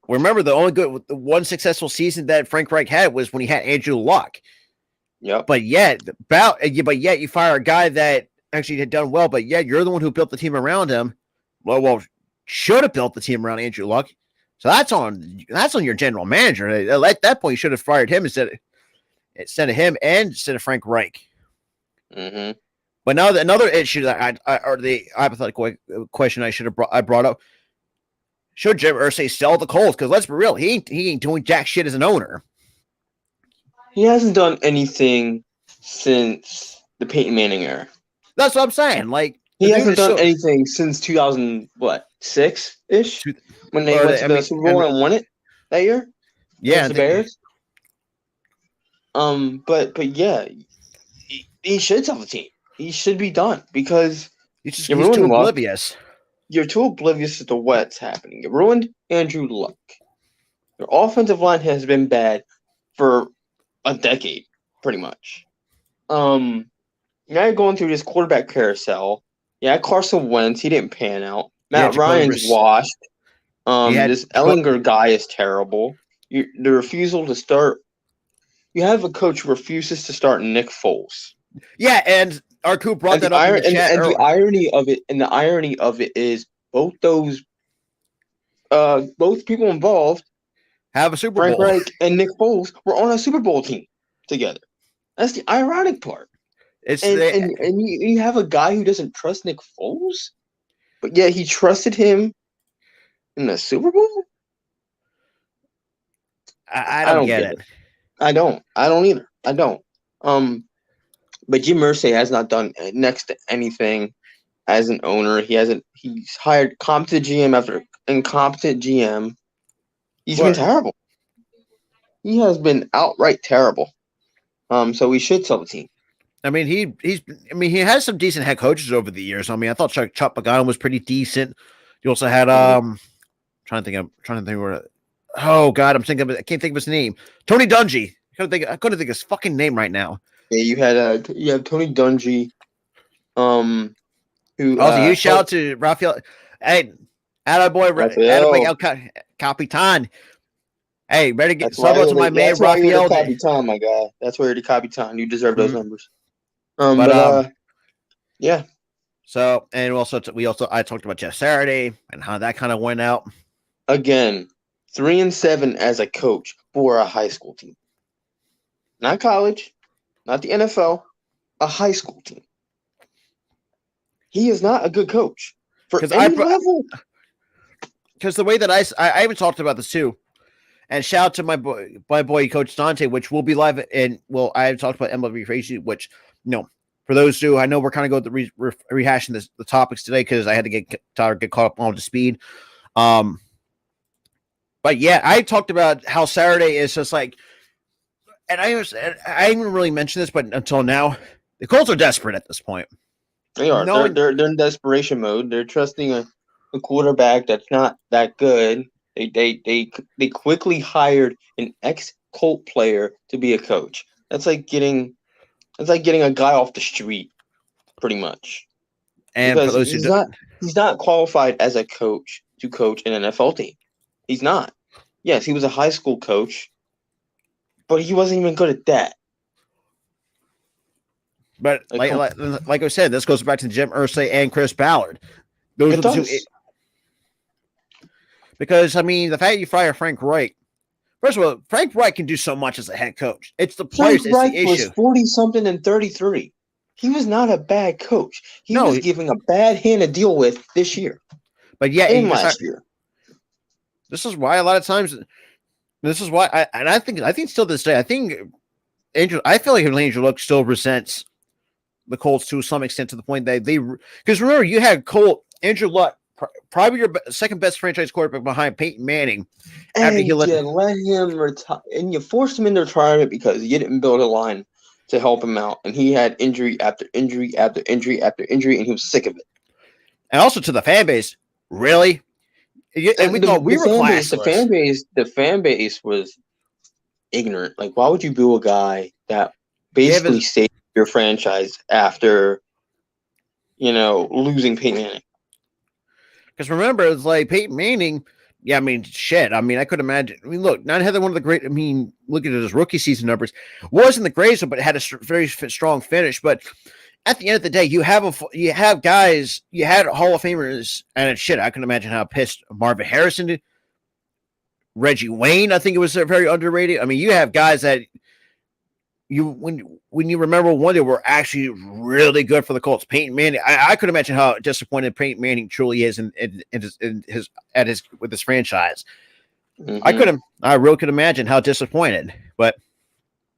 the one successful season that Frank Reich had was when he had Andrew Luck. Yep. But yet you fire a guy that actually had done well, but yet you're the one who built the team around him. Well, should have built the team around Andrew Luck. So that's on your general manager. At that point, you should have fired him instead of him and instead of Frank Reich. Mm-hmm. But now another issue that or the hypothetical question I brought up: should Jim Irsay sell the Colts? Because let's be real, he ain't doing jack shit as an owner. He hasn't done anything since the Peyton Manning era. That's what I'm saying. Like he hasn't done anything since 2006 ish. When they went to the Super Bowl and won it that year? Yeah. The Bears? But yeah, he should sell the team. He should be done because he's too oblivious. You're too oblivious to what's happening. You ruined Andrew Luck. Your offensive line has been bad for a decade, pretty much. Now you're going through this quarterback carousel. Yeah, Carson Wentz, he didn't pan out. Matt Ryan's washed. This Ellinger guy is terrible. The refusal to start. You have a coach who refuses to start Nick Foles. Yeah, and Arku brought that up in the chat. And the irony of it is both people involved have a Super Bowl. Frank Reich and Nick Foles were on a Super Bowl team together. That's the ironic part. And you have a guy who doesn't trust Nick Foles, but yet he trusted him in the Super Bowl? I don't get it. I don't either. I don't. But Jim Irsay has not done next to anything as an owner. He's hired competent GM after incompetent GM. He's been terrible. He has been outright terrible. So we should sell the team. I mean, he has some decent head coaches over the years. I mean, I thought Chuck Pagano was pretty decent. You also had trying to think where. Oh God, I can't think of his name. Tony Dungy. I couldn't think of his fucking name right now. Yeah, you have Tony Dungy. Who also you shout out to Rafael. Hey, attaboy, El Capitan. Hey, better get sub out to my man Rafael. Capitan, my guy. That's where you're the Capitan. You deserve those numbers. Yeah. So, and I talked about Jeff Saturday and how that kind of went out. Again, 3-7 as a coach for a high school team. Not college, not the NFL, a high school team. He is not a good coach for any level. Because the way that I even talked about this too, and shout out to my boy Coach Dante, which will be live. And I talked about MLB Crazy, which for those who I know we're kind of going to rehashing the topics today because I had to get caught up on to speed. But yeah, I talked about how Saturday is just like and I didn't really mention this, but until now, the Colts are desperate at this point. They are. No, They're in desperation mode. They're trusting a quarterback that's not that good. They quickly hired an ex-Colt player to be a coach. That's like getting a guy off the street, pretty much. and Because for those who don't, he's not qualified as a coach to coach an NFL team. He's not. Yes, he was a high school coach, but he wasn't even good at that. but like I said, this goes back to Jim Irsay and Chris Ballard. Those are the two. Because I mean, the fact you fire Frank Reich. First of all, Frank Reich can do so much as a head coach. It's the players that's the issue. Was 40-something and 33. He was not a bad coach. He was giving a bad hand to deal with this year. But yeah, and last year. This is why a lot of times. This is why I think still to this day, I feel like Andrew Luck still resents the Colts to some extent, to the point that because remember, you had Andrew Luck, probably your second best franchise quarterback behind Peyton Manning. And you let him retire, and you forced him into retirement because you didn't build a line to help him out, and he had injury after injury after injury after injury, and he was sick of it. And also to the fan base, really. And we thought we were classless. The fan base was ignorant. Like, why would you boo a guy that basically saved your franchise after, losing Peyton Manning? Because remember, it's like Peyton Manning. Yeah, I mean, shit. I mean, I could imagine. I mean, look, not had one of the great. I mean, look at his rookie season numbers. Wasn't the greatest, but it had a very strong finish. But at the end of the day, you have guys. You had Hall of Famers, and shit. I can imagine how pissed Marvin Harrison did. Reggie Wayne, I think it was very underrated. I mean, you have guys that when you remember one, they were actually really good for the Colts. Peyton Manning, I could imagine how disappointed Peyton Manning truly is with his franchise. Mm-hmm. I really could imagine how disappointed. But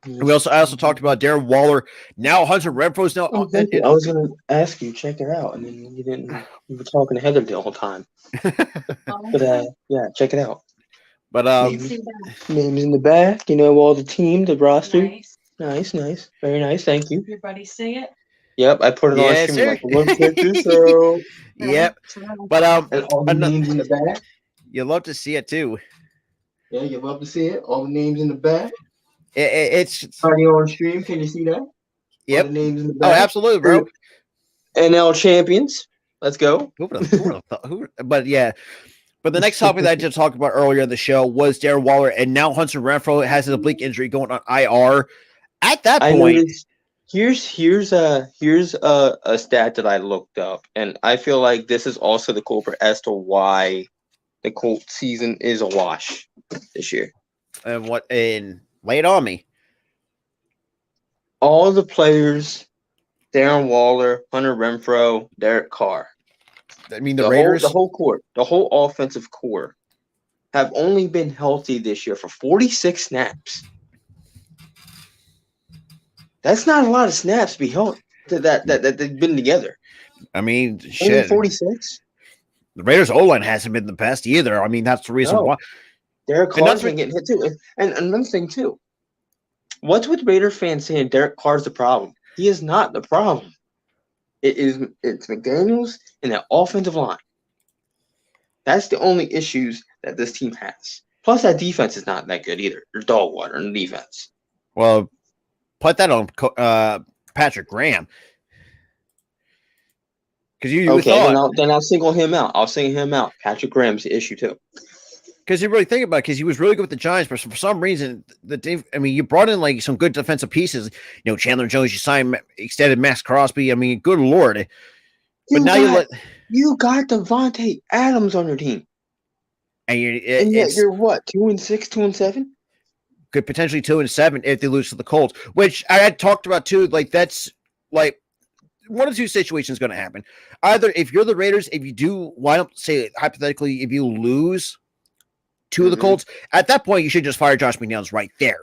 I also talked about Darren Waller. Now Hunter Renfro's now. I was going to ask you, check it out, and then you didn't. You were talking to Heather the whole time. But yeah, check it out. But names in the back. All the team, the roster. Nice, very nice. Thank you. Everybody see it? Yep, I put it on stream like one picture. So yep, but and all the names in the back. You love to see it too. Yeah, you love to see it. All the names in the back. It's already on stream. Can you see that? Yep. All the names in the back. Oh, absolutely, bro. NL champions. Let's go. But yeah. But the next topic that I did talk about earlier in the show was Darren Waller, and now Hunter Renfrow has an oblique injury going on IR. At that point, here's a stat that I looked up, and I feel like this is also the culprit as to why the Colts season is a wash this year. And lay it on me. All the players, Darren Waller, Hunter Renfrow, Derek Carr. I mean, the Raiders, the whole offensive core, have only been healthy this year for 46 snaps. That's not a lot of snaps to be held that they've been together. I mean, shit. 46. The Raiders' O-line hasn't been the best either. I mean, that's the reason why. Derek Carr's been getting hit too. And another thing too. What's with Raider fans saying Derek Carr's the problem? He is not the problem. It's McDaniels and that offensive line. That's the only issues that this team has. Plus, that defense is not that good either. There's dog water in the defense. Well, put that on Patrick Graham. Because then I'll single him out. Patrick Graham's the issue too. Because you really think about it, because he was really good with the Giants, but for some reason, you brought in like some good defensive pieces. Chandler Jones, you extended Max Crosby. I mean, good Lord. You got Devontae Adams on your team. And you're what, 2-6, 2-7? Could potentially 2-7 if they lose to the Colts, which I had talked about too. Like, that's like one of two situations going to happen. Either if you're the Raiders, if you do, why don't say hypothetically, if you lose to the Colts, at that point you should just fire Josh McDaniels right there.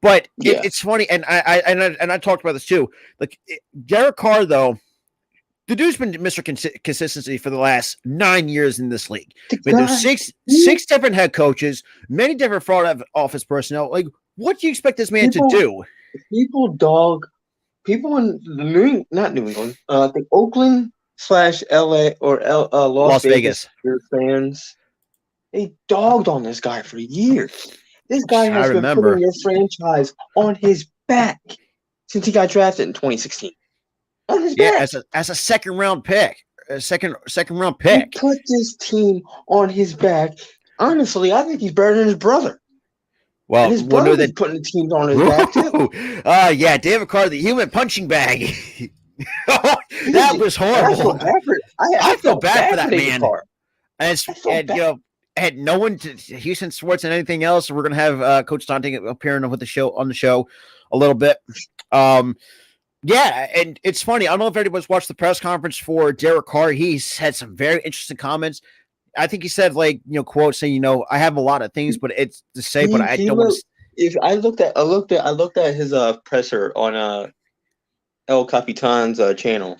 But it's funny, and I talked about this too. Like Derek Carr, though, the dude's been Mr. Consistency for the last 9 years in this league. But there's six different head coaches, many different front office personnel. Like, What do you expect this man to do? People in not New England, the Oakland / LA or Las Vegas fans, they dogged on this guy for years. This guy has been putting your franchise on his back since he got drafted in 2016. On his back. As a second round pick. Second round pick. He put this team on his back. Honestly, I think he's better than his brother. Well, and his brother's putting the team on his back too. Yeah, David Carr, the human punching bag. That was horrible. I feel bad for that man. Had no one to Houston Sports and anything else. We're gonna have Coach Dante appearing on the show a little bit. Yeah, and it's funny. I don't know if anybody's watched the press conference for Derek Carr. He's had some very interesting comments. I think he said, quote saying, I have a lot of things, but it's to say, but I don't want to. If I looked at his presser on El Capitan's channel,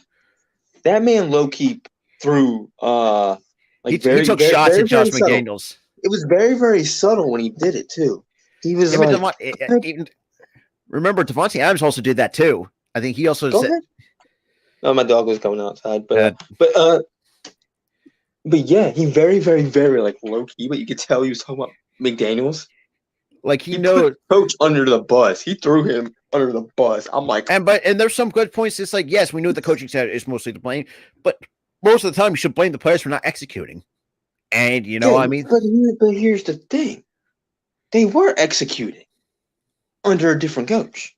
that man low key threw he took shots at Josh McDaniels. It was very, very subtle when he did it too. He was remember Devontae Adams also did that too. I think he also said. Oh, my dog was going outside, but yeah, he very, very, very low key. But you could tell he was talking about McDaniels. He put Coach under the bus. He threw him under the bus. I'm like, and there's some good points. It's yes, we know the coaching staff is mostly to blame, but most of the time you should blame the players for not executing. And but here's the thing: they were executing under a different coach.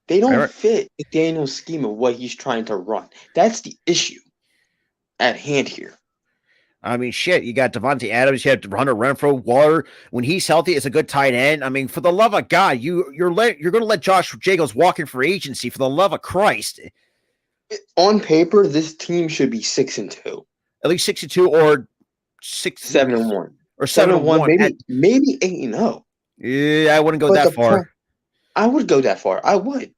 They don't fit McDaniel's scheme of what he's trying to run. That's the issue at hand here. I mean, shit, you got Devontae Adams, you have Hunter Renfrow, Waller. When he's healthy, it's a good tight end. I mean, for the love of God, you're going to let Josh Jacobs walk in for agency, for the love of Christ. On paper, this team should be 6-2. At least 6-2 or 7-1. Or 7-1. Maybe 8-0. Yeah, I wouldn't go that far. I would go that far. I would.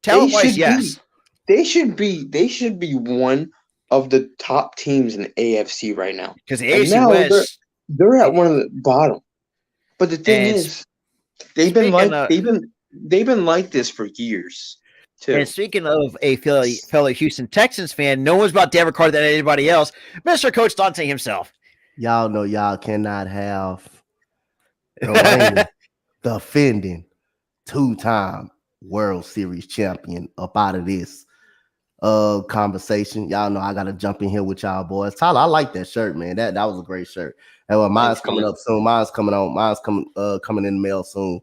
Talent-wise, yes. They should be one of the top teams in the AFC right now. Because the AFC West, they're at one of the bottom. But the thing is, they've been like this for years. Too. And speaking of a fellow Houston Texans fan, no one's about Derek Carr than anybody else. Mr. Coach Dante himself. Y'all know y'all cannot have the defending 2-time World Series champion up out of this conversation. Y'all know I gotta jump in here with y'all boys. Tyler, I like that shirt, man. That was a great shirt. And mine's coming up soon. Mine's coming in the mail soon.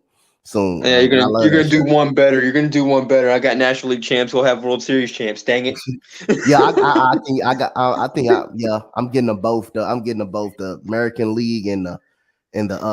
Yeah, you're gonna do one better. You're gonna do one better. I got National League champs. We'll have World Series champs. Dang it. Yeah, I'm getting them both. I'm getting them both, the American League and the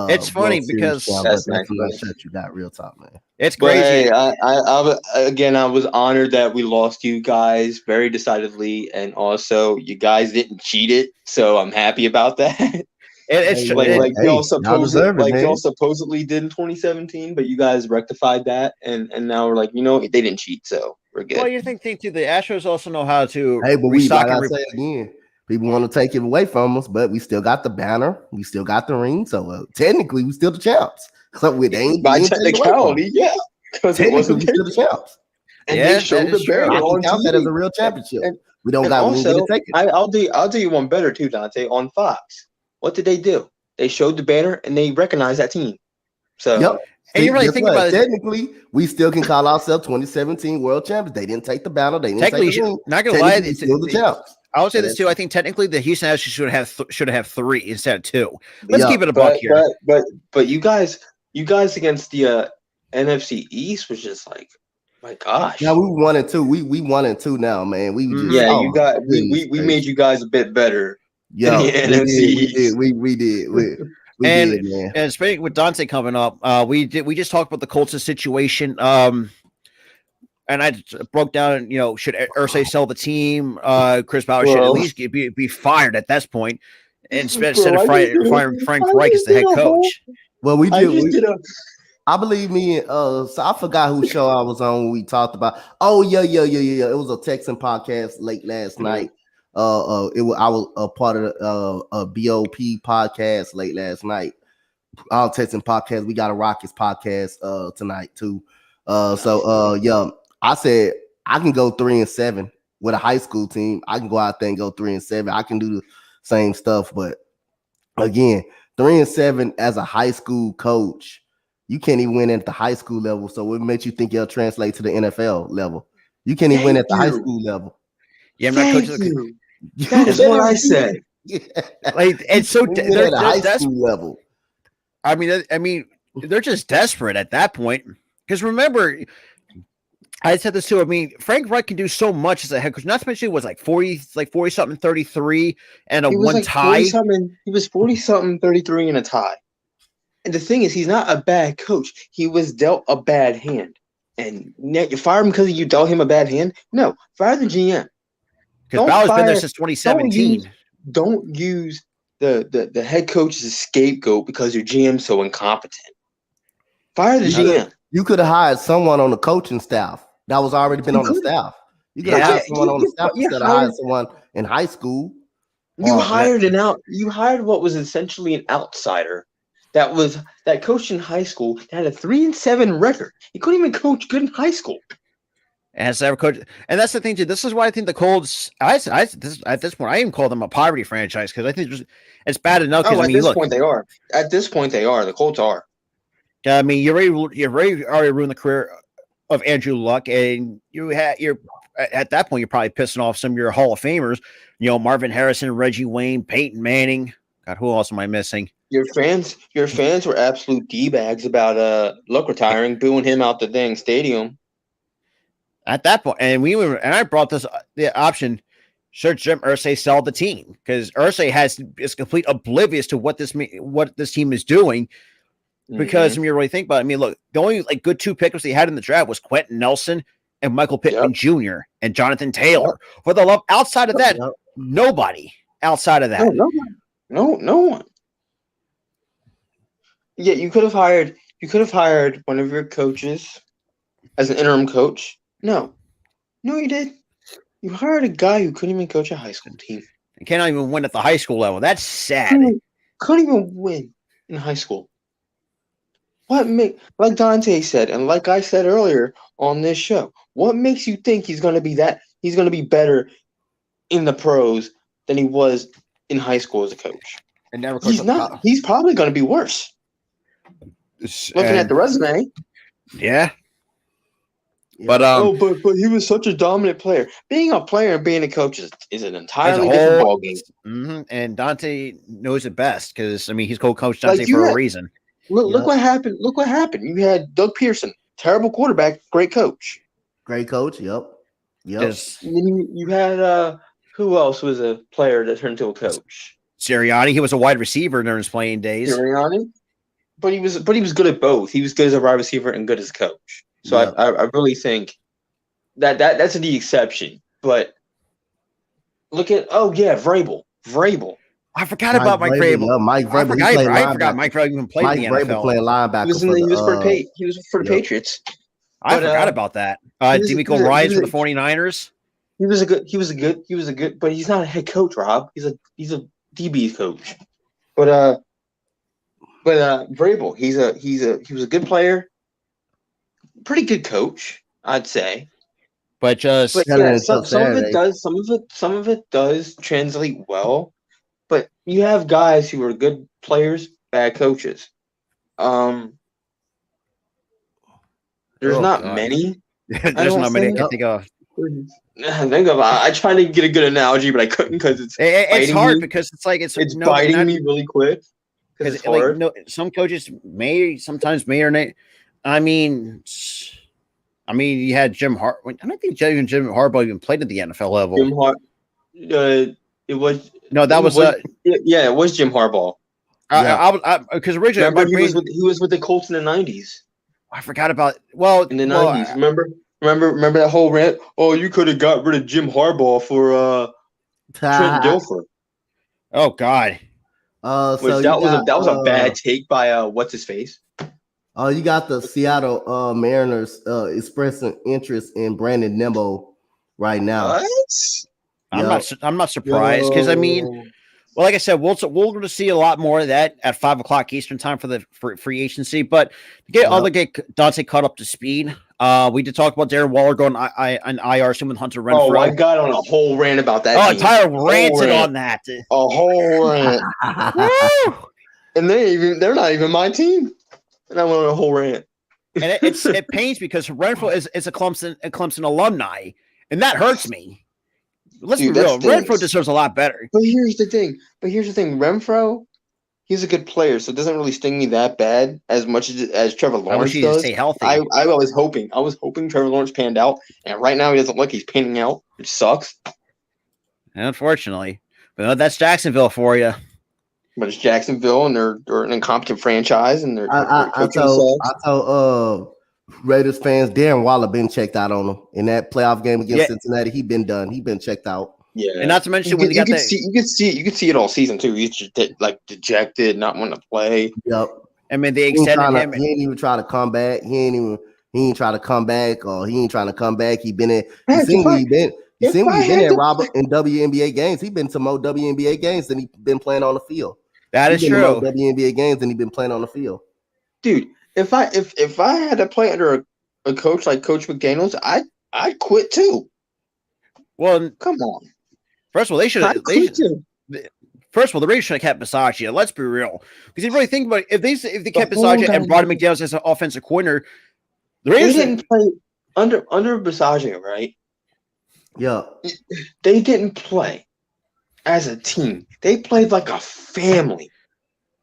it's funny because that's nice shirt you got, real talk, man. It's crazy. Hey, I was honored that we lost you guys very decidedly, and also you guys didn't cheat it, so I'm happy about that. Y'all supposedly did in 2017, but you guys rectified that, and now we're like, they didn't cheat, so we're good. Well, you think too, the Astros also know how to. Hey, but say again. People want to take it away from us, but we still got the banner. We still got the ring. So technically, we still the champs. So we ain't by technicality, yeah. Because it wasn't still the champs. And they showed the banner on count that as a real championship. We don't got also, to take it. I'll do you one better too, Dante. On Fox, what did they do? They showed the banner and they recognized that team. So yep. And you really think about it. Technically, we still can call ourselves 2017 world champions. They didn't take the banner. They didn't take the ring. Not gonna lie, it's still the champs. I would say this too. I think technically the Houston Astros should have 3 instead of 2. Let's keep it a buck here. But you guys against the NFC East was just like, my gosh. Yeah, we 1-2. We 1-2 now, man. We made you guys a bit better. Yeah, we did. We did, man. And speaking with Dante coming up, we just talked about the Colts' situation. And I broke down, should Irsay sell the team? Chris Bauer should at least be fired at this point, instead of firing Frank Reich as the head coach. Well, we did. I believe me. So I forgot whose show I was on when we talked about. Oh yeah. It was a Texan podcast late last night. I was a part of a BOP podcast late last night. all testing podcast. We got a Rockets podcast tonight too. Yeah, I said I can go 3-7 with a high school team. I can go out there and go 3-7. I can do the same stuff, but again, 3-7 as a high school coach, you can't even win at the high school level. So what makes you think it'll translate to the NFL level? You can't even win at the high school level. Yeah, I'm not Thank coaching. you. That's what I said. Like, it's so They're at a high desperate. school level. I mean, they're just desperate at that point. Because remember, I said this too. I mean, Frank Reich can do so much as a head coach. Not to mention, it was like 40 something, 33, and a one tie. He was 40 something, 33, and a tie. And the thing is, he's not a bad coach. He was dealt a bad hand. And you fire him because you dealt him a bad hand? No, fire the GM. Because Bauer's been there since 2017. Don't use the head coach as a scapegoat because your GM's so incompetent. Fire the GM. You could have hired someone on the coaching staff that was already been on the staff. You could have hired someone on the staff instead of hiring someone in high school. You hired what was essentially an outsider that coached in high school that had a 3-7 record. He couldn't even coach good in high school. And that's the thing too. This is why I think the Colts. At this point, I even call them a poverty franchise because I think it's bad enough. At this point, they are. At this point, they are. The Colts are. I mean, you already ruined the career of Andrew Luck, and you're at that point you're probably pissing off some of your Hall of Famers. You know, Marvin Harrison, Reggie Wayne, Peyton Manning. God, who else am I missing? Your fans were absolute d-bags about Luck retiring, booing him out the dang stadium. At that point, and I brought this the option. Should Jim Irsay sell the team? Because Irsay is complete oblivious to what this team is doing. Because when you really think about it, I mean, look, the only good two pickups he had in the draft was Quentin Nelson and Michael Pittman Jr. and Jonathan Taylor. For the love outside of that, nobody outside of that. No one. Yeah, you could have hired one of your coaches as an interim coach. No, you did. You hired a guy who couldn't even coach a high school team. He can't even win at the high school level. That's sad. Couldn't even win in high school. Like Dante said, and like I said earlier on this show, what makes you think he's going to be better in the pros than he was in high school as a coach? And never he's not. He's probably going to be worse. Looking at the resume. Yeah. But but he was such a dominant player. Being a player and being a coach is an entirely different ballgame. Mm-hmm. And Dante knows it best because he's co-coached Dante for a reason. Look what happened. Look what happened. You had Doug Pearson, terrible quarterback, great coach. Great coach. Yep. Yes. And then you had who else was a player that turned into a coach? Sirianni. He was a wide receiver during his playing days. Sirianni, but he was good at both. He was good as a wide receiver and good as a coach. So I really think that's the exception. But look at Vrabel. I forgot about Mike Vrabel. Mike Vrabel. I forgot Mike Vrabel even played in the NFL. Playing linebacker. He was for the Patriots. I forgot about that. DeMeco Ryans for the 49ers. He was a good, but he's not a head coach, Rob. He's a DB coach. But Vrabel, he was a good player, pretty good coach, I'd say. But some of it does translate well. But you have guys who are good players, bad coaches. There's not many. There's not many I can think of. I tried to get a good analogy, but I couldn't because it's hard because it's biting me really quick. Because some coaches sometimes may or may. I mean, you had Jim Harbaugh. I don't think Jim Harbaugh even played at the NFL level. It was it was Jim Harbaugh. Because originally he was with the Colts in the 90s. I forgot about in the 90s. Remember that whole rant? Oh, you could have got rid of Jim Harbaugh for Trent Dilfer. Oh God. That was a bad take by what's his face. You got the Seattle Mariners expressing interest in Brandon Nimmo right now. What? I'm not surprised because Well, like I said, we're going to see a lot more of that at 5 o'clock Eastern time for the free agency. But to get Dante caught up to speed, we did talk about Darren Waller going on IR soon with Hunter Renfrow. Oh, I got on a whole rant about that. Oh, Tyler ranted on that. A whole rant. And they're not even my team. And I went on a whole rant. And it pains because Renfrow is a Clemson alumni, and that hurts me. Let's be real. Renfrow deserves a lot better. But here's the thing. Renfrow, he's a good player, so it doesn't really sting me that bad as much as Trevor Lawrence I wish he does. stay healthy. I was hoping Trevor Lawrence panned out, and right now he doesn't look he's panning out, which sucks. Unfortunately, but that's Jacksonville for you. But it's Jacksonville, and they're an incompetent franchise, and I told Raiders fans, Darren Waller been checked out on him in that playoff game against Cincinnati. He been done. He been checked out. Yeah, and not to mention you could see it all season too. He's just dejected, not wanting to play. Yep. I mean, they extended him. He ain't even try to come back. He ain't try to come back, or he ain't trying to come back. He been in. You seen where he been at, Robert, in WNBA games. He been to more WNBA games than he been playing on the field. That is true. WNBA games than he been playing on the field. Dude, if I had to play under a coach like Coach McDaniels, I'd quit too. Well, come on. First of all, First of all, the Raiders should have kept Bisaccia. Let's be real, because you really think about it, if they kept Bisaccia and brought McDaniels as an offensive coordinator, the Raiders didn't play under Bisaccia, right? Yeah, they didn't play as a team. They played like a family,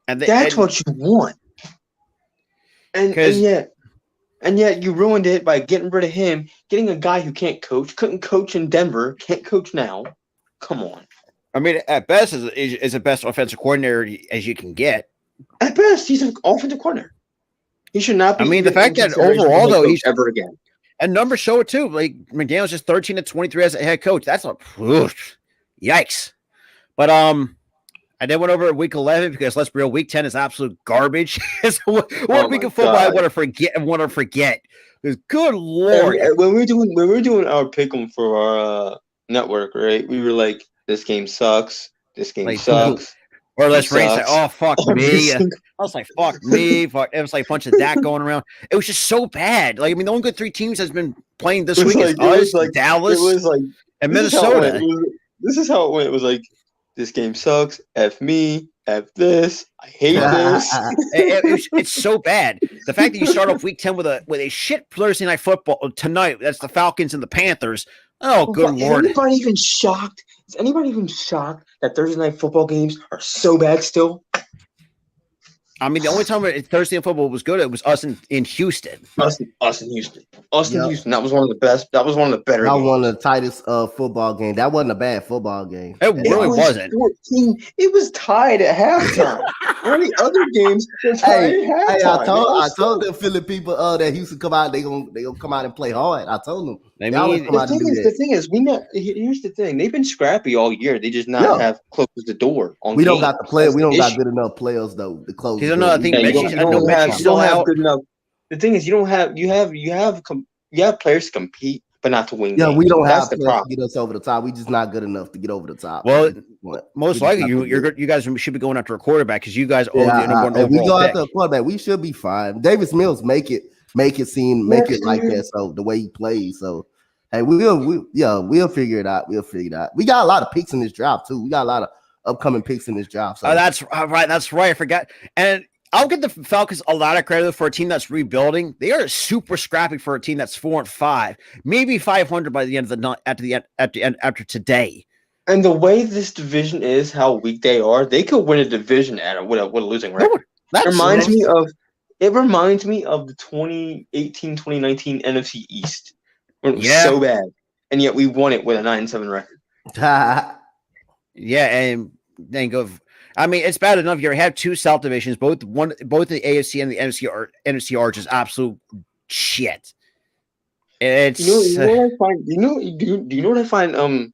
and that's what you want. And yet you ruined it by getting rid of him, getting a guy who can't coach, couldn't coach in Denver, can't coach now. Come on. I mean, at best is the best offensive coordinator as you can get. At best, he's an offensive coordinator. He should not be. I mean, the fact that overall though he's ever again, and numbers show it too. Like McDaniel's just 13-23 as a head coach. That's yikes. But I then went over week 11 because let's be real, week 10 is absolute garbage. It's one week of football I want to forget. Because good lord, when we were doing our pick'em for our network, right? We were like, this game sucks. This game sucks. Or let's raise it. Oh fuck me! I was like, fuck me. Fuck. It was like a bunch of that going around. It was just so bad. Like I mean, the only good 3 teams has been playing this week is us, Dallas, and Minnesota. This is how it went. It was like, this game sucks. F me. F this. I hate this. It's so bad. The fact that you start off week 10 with a shit Thursday night football tonight. That's the Falcons and the Panthers. Oh, good lord! Is anybody even shocked that Thursday night football games are so bad still? I mean, the only time Thursday night football was good, it was us in Houston. Us in Houston. Houston. That was one of the best. That was one of the better. That was one of the tightest football games. That wasn't a bad football game. It really wasn't. 14. It was tied at halftime. All the other games were tied at halftime. I told the Philly people that Houston come out, they gonna come out and play hard. I told them. The thing is, here's the thing. They've been scrappy all year. They just not have closed the door on. We don't got the play. We don't got good enough players though to close. You don't have good enough. The thing is, you have players to compete, but not to win. Yeah, games. we don't That's have the to problem. get us over the top. We just not good enough to get over the top. Well, most likely you guys should be going after a quarterback because you guys own the number one overall we go pick. after a quarterback. We should be fine. Davis Mills make it like that. So the way he plays. So hey, we'll figure it out. We'll figure it out. We got a lot of picks in this draft too. We got a lot of upcoming picks in this draft. So. That's right. That's right. I forgot. And I'll give the Falcons a lot of credit for a team that's rebuilding. They are super scrappy for a team that's 4-5, maybe 500 by the end of the night after today. And the way this division is, how weak they are, they could win a division with a losing record. It reminds me of the 2018-2019 NFC East. When it was so bad, and yet we won it with a 9-7 record. Yeah, and then go. I mean, it's bad enough. You have 2 South divisions, both the AFC and the NFC are just absolute shit. It's do you know what I find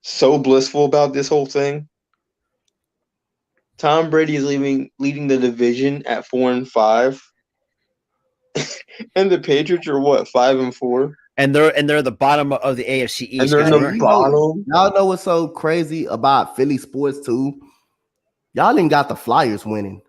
so blissful about this whole thing? Tom Brady is leading the division at 4-5, and the Patriots are what, 5-4. And they're the bottom of the AFC East. And they're the bottom. Y'all know what's so crazy about Philly sports too? Y'all ain't got the Flyers winning.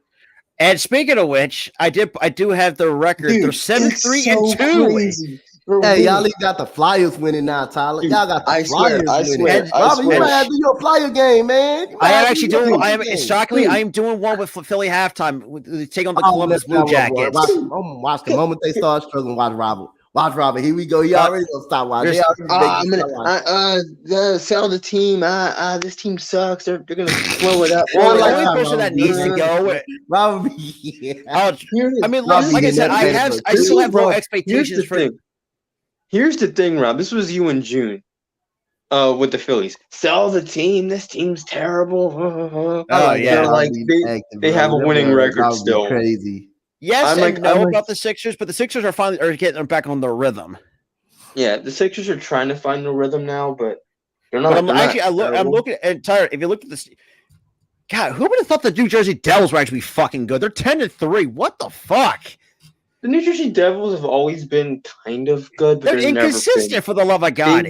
And speaking of which, I do have the record. Dude, They're 7-3-2. crazy. Bro, Hey, dude, y'all ain't got the Flyers winning now, Tyler. Dude, Y'all got the I swear, Flyers I winning. swear, I Robert, you swear. might have to do your Flyer game, man. You might I am have to actually do your doing. Flyer game. Shockingly, I am doing one with Philly halftime. They take on the Oh, Columbus that's Blue not what, boy. Jackets. Watch the moment they start struggling. Watch Robert. Watch Robert. Here we go. He already gonna stop watching. They already making you stop watching. Sell the team. This team sucks. They're gonna blow it up. Well, the Yeah, only person that needs to go. Robert, yeah. I mean, Rob, like I said, you I still have low Rob, expectations for. Here's the thing, Rob. This was you in June. With the Phillies, sell the team. This team's terrible. Oh, yeah. They're like they have a winning record still. Crazy. Yes, I'm and no like- about the Sixers, but the Sixers are getting back on their rhythm. Yeah, the Sixers are trying to find the rhythm now, but they're not. But I'm they're not actually, I'm terrible. looking at Tyler. If you look at this, God, who would have thought the New Jersey Devils were actually fucking good? They're 10-3. What the fuck? The New Jersey Devils have always been kind of good, but They're they've never inconsistent, been. for the love of God.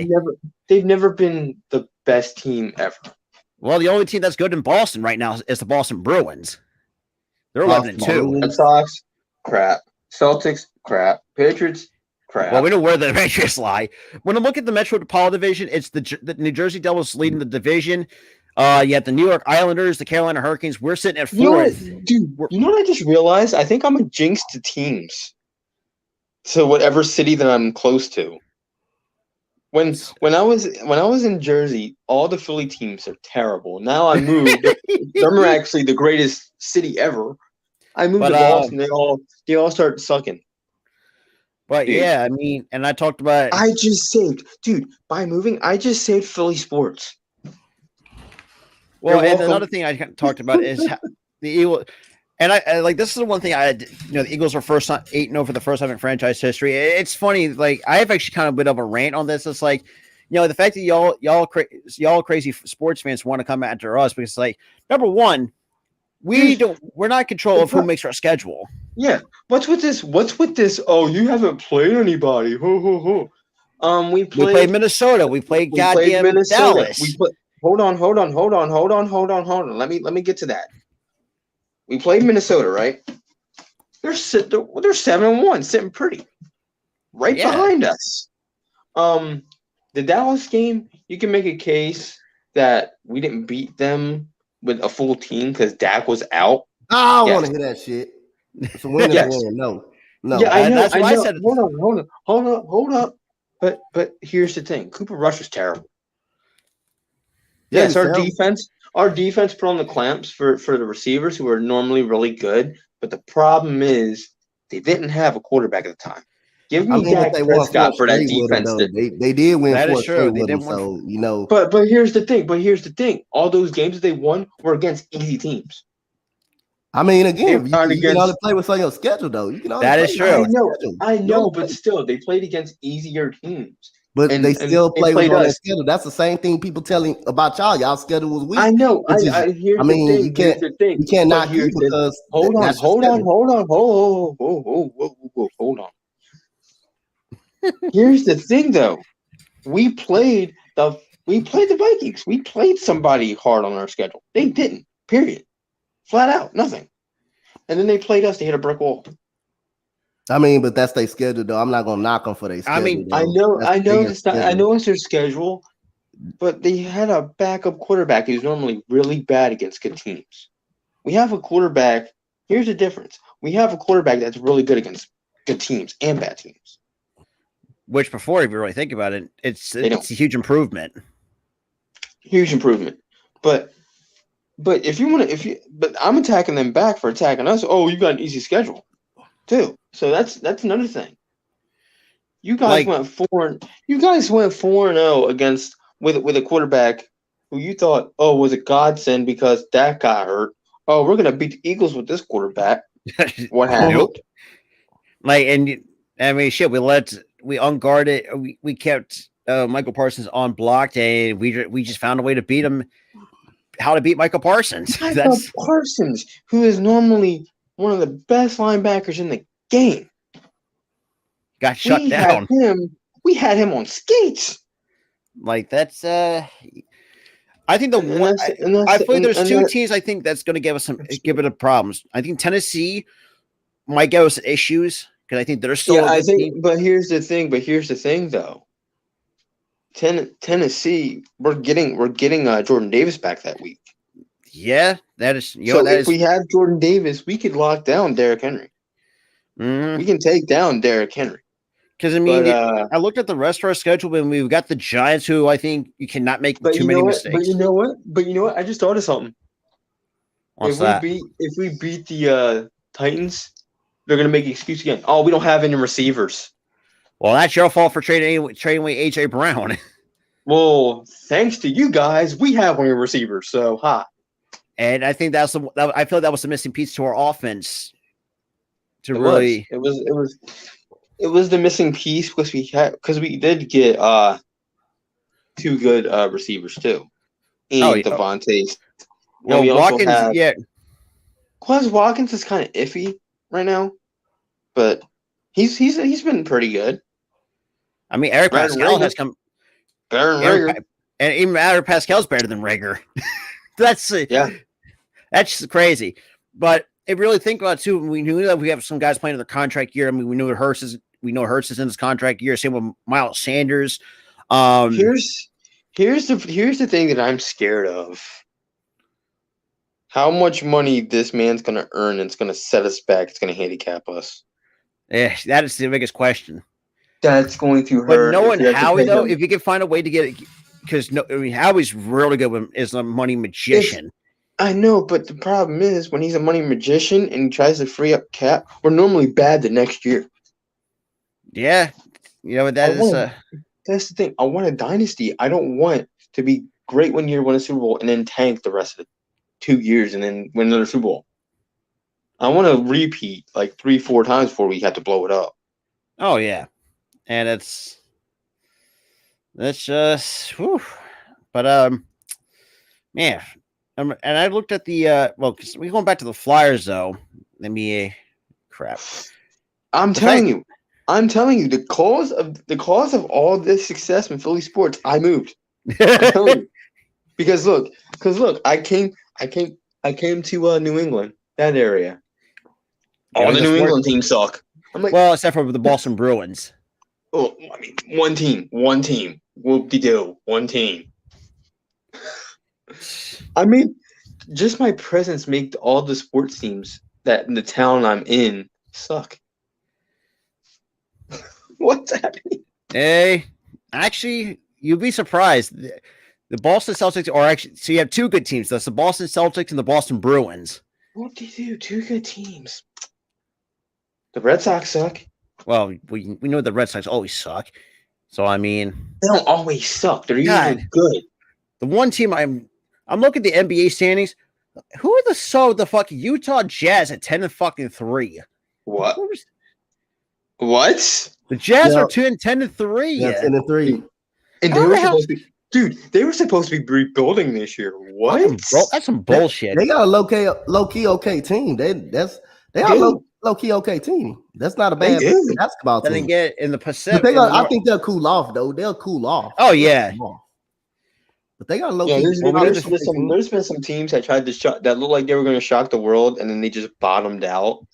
They've never been the best team ever. Well, the only team that's good in Boston right now is the Boston Bruins. They're 11-2. Red Sox, crap. Celtics, crap. Patriots, crap. Well, we know where the Patriots lie. When I look at the Metropolitan Division, it's the New Jersey Devils leading the division. You have the New York Islanders, the Carolina Hurricanes. We're sitting at fourth. Dude, you know what I just realized? I think I'm a jinx to teams. To whatever city that I'm close to. When I was in Jersey, all the Philly teams are terrible. Now I moved. They're actually the greatest city ever. I moved to Boston. They all start sucking. But Dude. yeah, I mean, and I talked about. I just saved, dude. By moving, I just saved Philly sports. Well, You're and welcome. another thing I talked about is the Eagles. And I like this is the one thing the Eagles are first 8-0 for the first time in franchise history. It's funny, like I have actually kind of a bit of a rant on this. It's like, the fact that y'all crazy sports fans want to come after us because, like, number one, we're not in control of who makes our schedule. Yeah. What's with this? Oh, you haven't played anybody. Ho ho ho. We played Minnesota. We played goddamn Dallas. Hold on. Let me get to that. We played Minnesota, right? They're 7-1, sitting pretty, right behind us. The Dallas game, you can make a case that we didn't beat them with a full team because Dak was out. I don't want to hear that shit. It's a win and a win. No. Yeah, I know. That's I why know. I said. Hold up. But here's the thing: Cooper Rush was terrible. Yeah, Yes, our defense put on the clamps for the receivers who are normally really good, but the problem is they didn't have a quarterback at the time. Give me Dak Prescott for that defense. They did win. That 4 is true. straight They with did them, so But here's the thing. All those games that they won were against easy teams. I mean, again, They're not you can against- only play what's on your schedule, though. You can only That play is true. I know, but still, they played against easier teams. But they still they play with played on their us. schedule. That's the same thing people telling about y'all. Y'all schedule was weak. I know. Which is- Here's I mean, the thing. you can't- Here's the thing. You can't But knock you because Hold on. that's your schedule. Hold on. Here's the thing, though. We played the Vikings. We played somebody hard on our schedule. They didn't. Period. Flat out, nothing. And then they played us. They hit a brick wall. I mean, but that's their schedule, though. I'm not gonna knock them for their schedule. I mean, though. I know That's their I schedule. know it's their schedule, but they had a backup quarterback who's normally really bad against good teams. We have a quarterback. Here's the difference. We have a quarterback that's really good against good teams and bad teams. Which before, if you really think about it, it's don't. a huge improvement. Huge improvement. But but I'm attacking them back for attacking us. Oh, you got an easy schedule, too. So that's another thing. You guys went 4-0 against with a quarterback who you thought, was a godsend because that got hurt. Oh, we're gonna beat the Eagles with this quarterback. What happened? Like, and I mean, shit, we unguarded, we kept Michael Parsons unblocked, and we just found a way to beat him. How to beat Michael Parsons? Michael Parsons, who is normally one of the best linebackers in the game, got shut down. We had him on skates. Like that's I I think the And one. I feel like there's and two that- teams. I think that's going to give it a problems. I think Tennessee might give us issues because I think they're still. Yeah, a I good think. team. But here's the thing. Though. Tennessee, we're getting Jordan Davis back that week. Yeah, that is. So that if is. we have Jordan Davis, we could lock down Derrick Henry. Mhm. We can take down Derrick Henry. Because I mean, But I looked at the rest of our schedule, and we've got the Giants, who I think you cannot make but too you many know what? mistakes. But you know what? I just thought of something. What's that? If we beat the Titans, they're gonna make an excuse again. Oh, we don't have any receivers. Well, that's your fault for trading away AJ Brown. Well, thanks to you guys, we have one of your receivers. So And I think I feel like that was the missing piece to our offense. To It really, it was the missing piece because we did get two good receivers too, and Oh, yeah. Devontae. well, we also Watkins, have- yeah, Quez Watkins is kind of iffy right now, but he's been pretty good. I mean, Eric Brandon Pascal Rager. has come, Aaron Rager. and even Eric Pascal's better than Rager. Yeah. That's crazy. But if you really think about it too, we knew that we have some guys playing in their contract year. I mean, we know Hurts is in his contract year. Same with Miles Sanders. Here's the thing that I'm scared of. How much money this man's gonna earn, and it's gonna set us back. It's gonna handicap us. Yeah, that is the biggest question. That's going to But hurt. knowing if we have to Howie pay though, him. if you can find a way to get it, because Howie's really good is a money magician. I know, but the problem is when he's a money magician and he tries to free up cap, we're normally bad the next year. Yeah, that I is want- That's the thing. I want a dynasty. I don't want to be great one year, win a Super Bowl, and then tank the rest of the 2 years and then win another Super Bowl. I want to repeat like 3-4 times before we have to blow it up. Oh yeah, and it's just, whew. But man, and I looked at the because we're going back to the Flyers though. Let me crap. I'm The telling you, the cause of all this success in Philly sports, I moved. I'm telling you. Because look, I came to New England, that area. Yeah, All the just New work- England teams suck. I'm like, Well, except for the Boston Bruins. oh, I mean, one team, whoop-de-doo, one team. I mean, just my presence make all the sports teams that in the town I'm in suck. What's happening? Hey, actually, you'd be surprised. The Boston Celtics are actually, so you have two good teams. That's the Boston Celtics and the Boston Bruins. Whoop-de-doo, two good teams. The Red Sox suck. Well, we know the Red Sox always suck. So I mean, They don't always suck. They're usually God. good. the one team I'm looking at the NBA standings. Who are the fucking Utah Jazz at 10-3? What? Who was- What? The Jazz Yeah. are 10-3. Yeah, 10-3. And How they were the hell- supposed to be, dude. They were supposed to be rebuilding this year. What? That's some bullshit. They got a low key okay team. They got a low key okay team. That's not a They bad do. basketball Then team. again, in the Pacific. But in the I think they'll cool off though. They'll cool off. Oh, yeah. But they got a low Yeah, key. there's been some teams that tried to shock that looked like they were going to shock the world, and then they just bottomed out.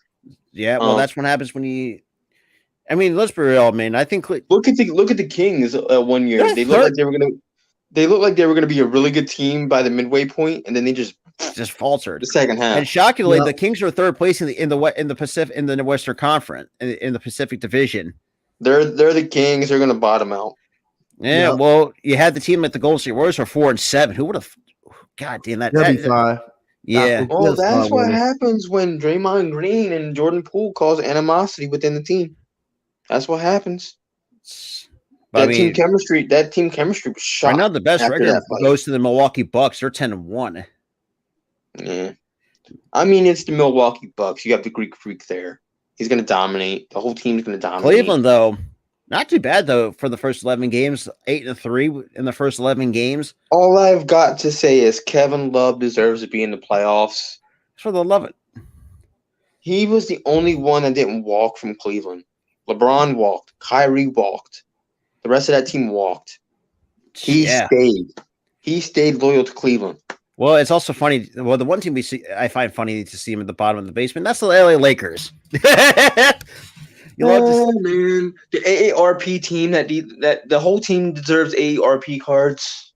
Yeah, well, that's what happens when you. I mean, let's be real, man. I think Look at the Kings 1 year. They're They looked third. like they were going to. They looked like they were going to be a really good team by the midway point, and then they just faltered. the second half. And shockingly, Yeah. the Kings are third place in the Pacific in the Western Conference in the Pacific Division. They're the Kings. They're going to bottom out. Yeah, Yeah. well, you had the team at the Golden State Warriors for 4-7. Who would have? God damn that! They'll be that- fine. yeah, Oh, Yes, that's fine what with it. happens when Draymond Green and Jordan Poole cause animosity within the team. That's what happens. but I That mean, team chemistry was right shot. now the best after record that fight. goes to the Milwaukee Bucks. They're 10-1. Yeah. I mean, it's the Milwaukee Bucks. You have the Greek Freak there. He's going to dominate. The whole team's going to dominate. Cleveland, though, not too bad though for the first 11 games. 8-3 in the first 11 games. All I've got to say is Kevin Love deserves to be in the playoffs. So they'll love it. He was the only one that didn't walk from Cleveland. LeBron walked. Kyrie walked. The rest of that team walked. He Yeah. stayed. He stayed loyal to Cleveland. Well, it's also funny. Well, the one team I find funny to see him at the bottom of the basement. That's the LA Lakers. Man, the AARP team that the whole team deserves AARP cards.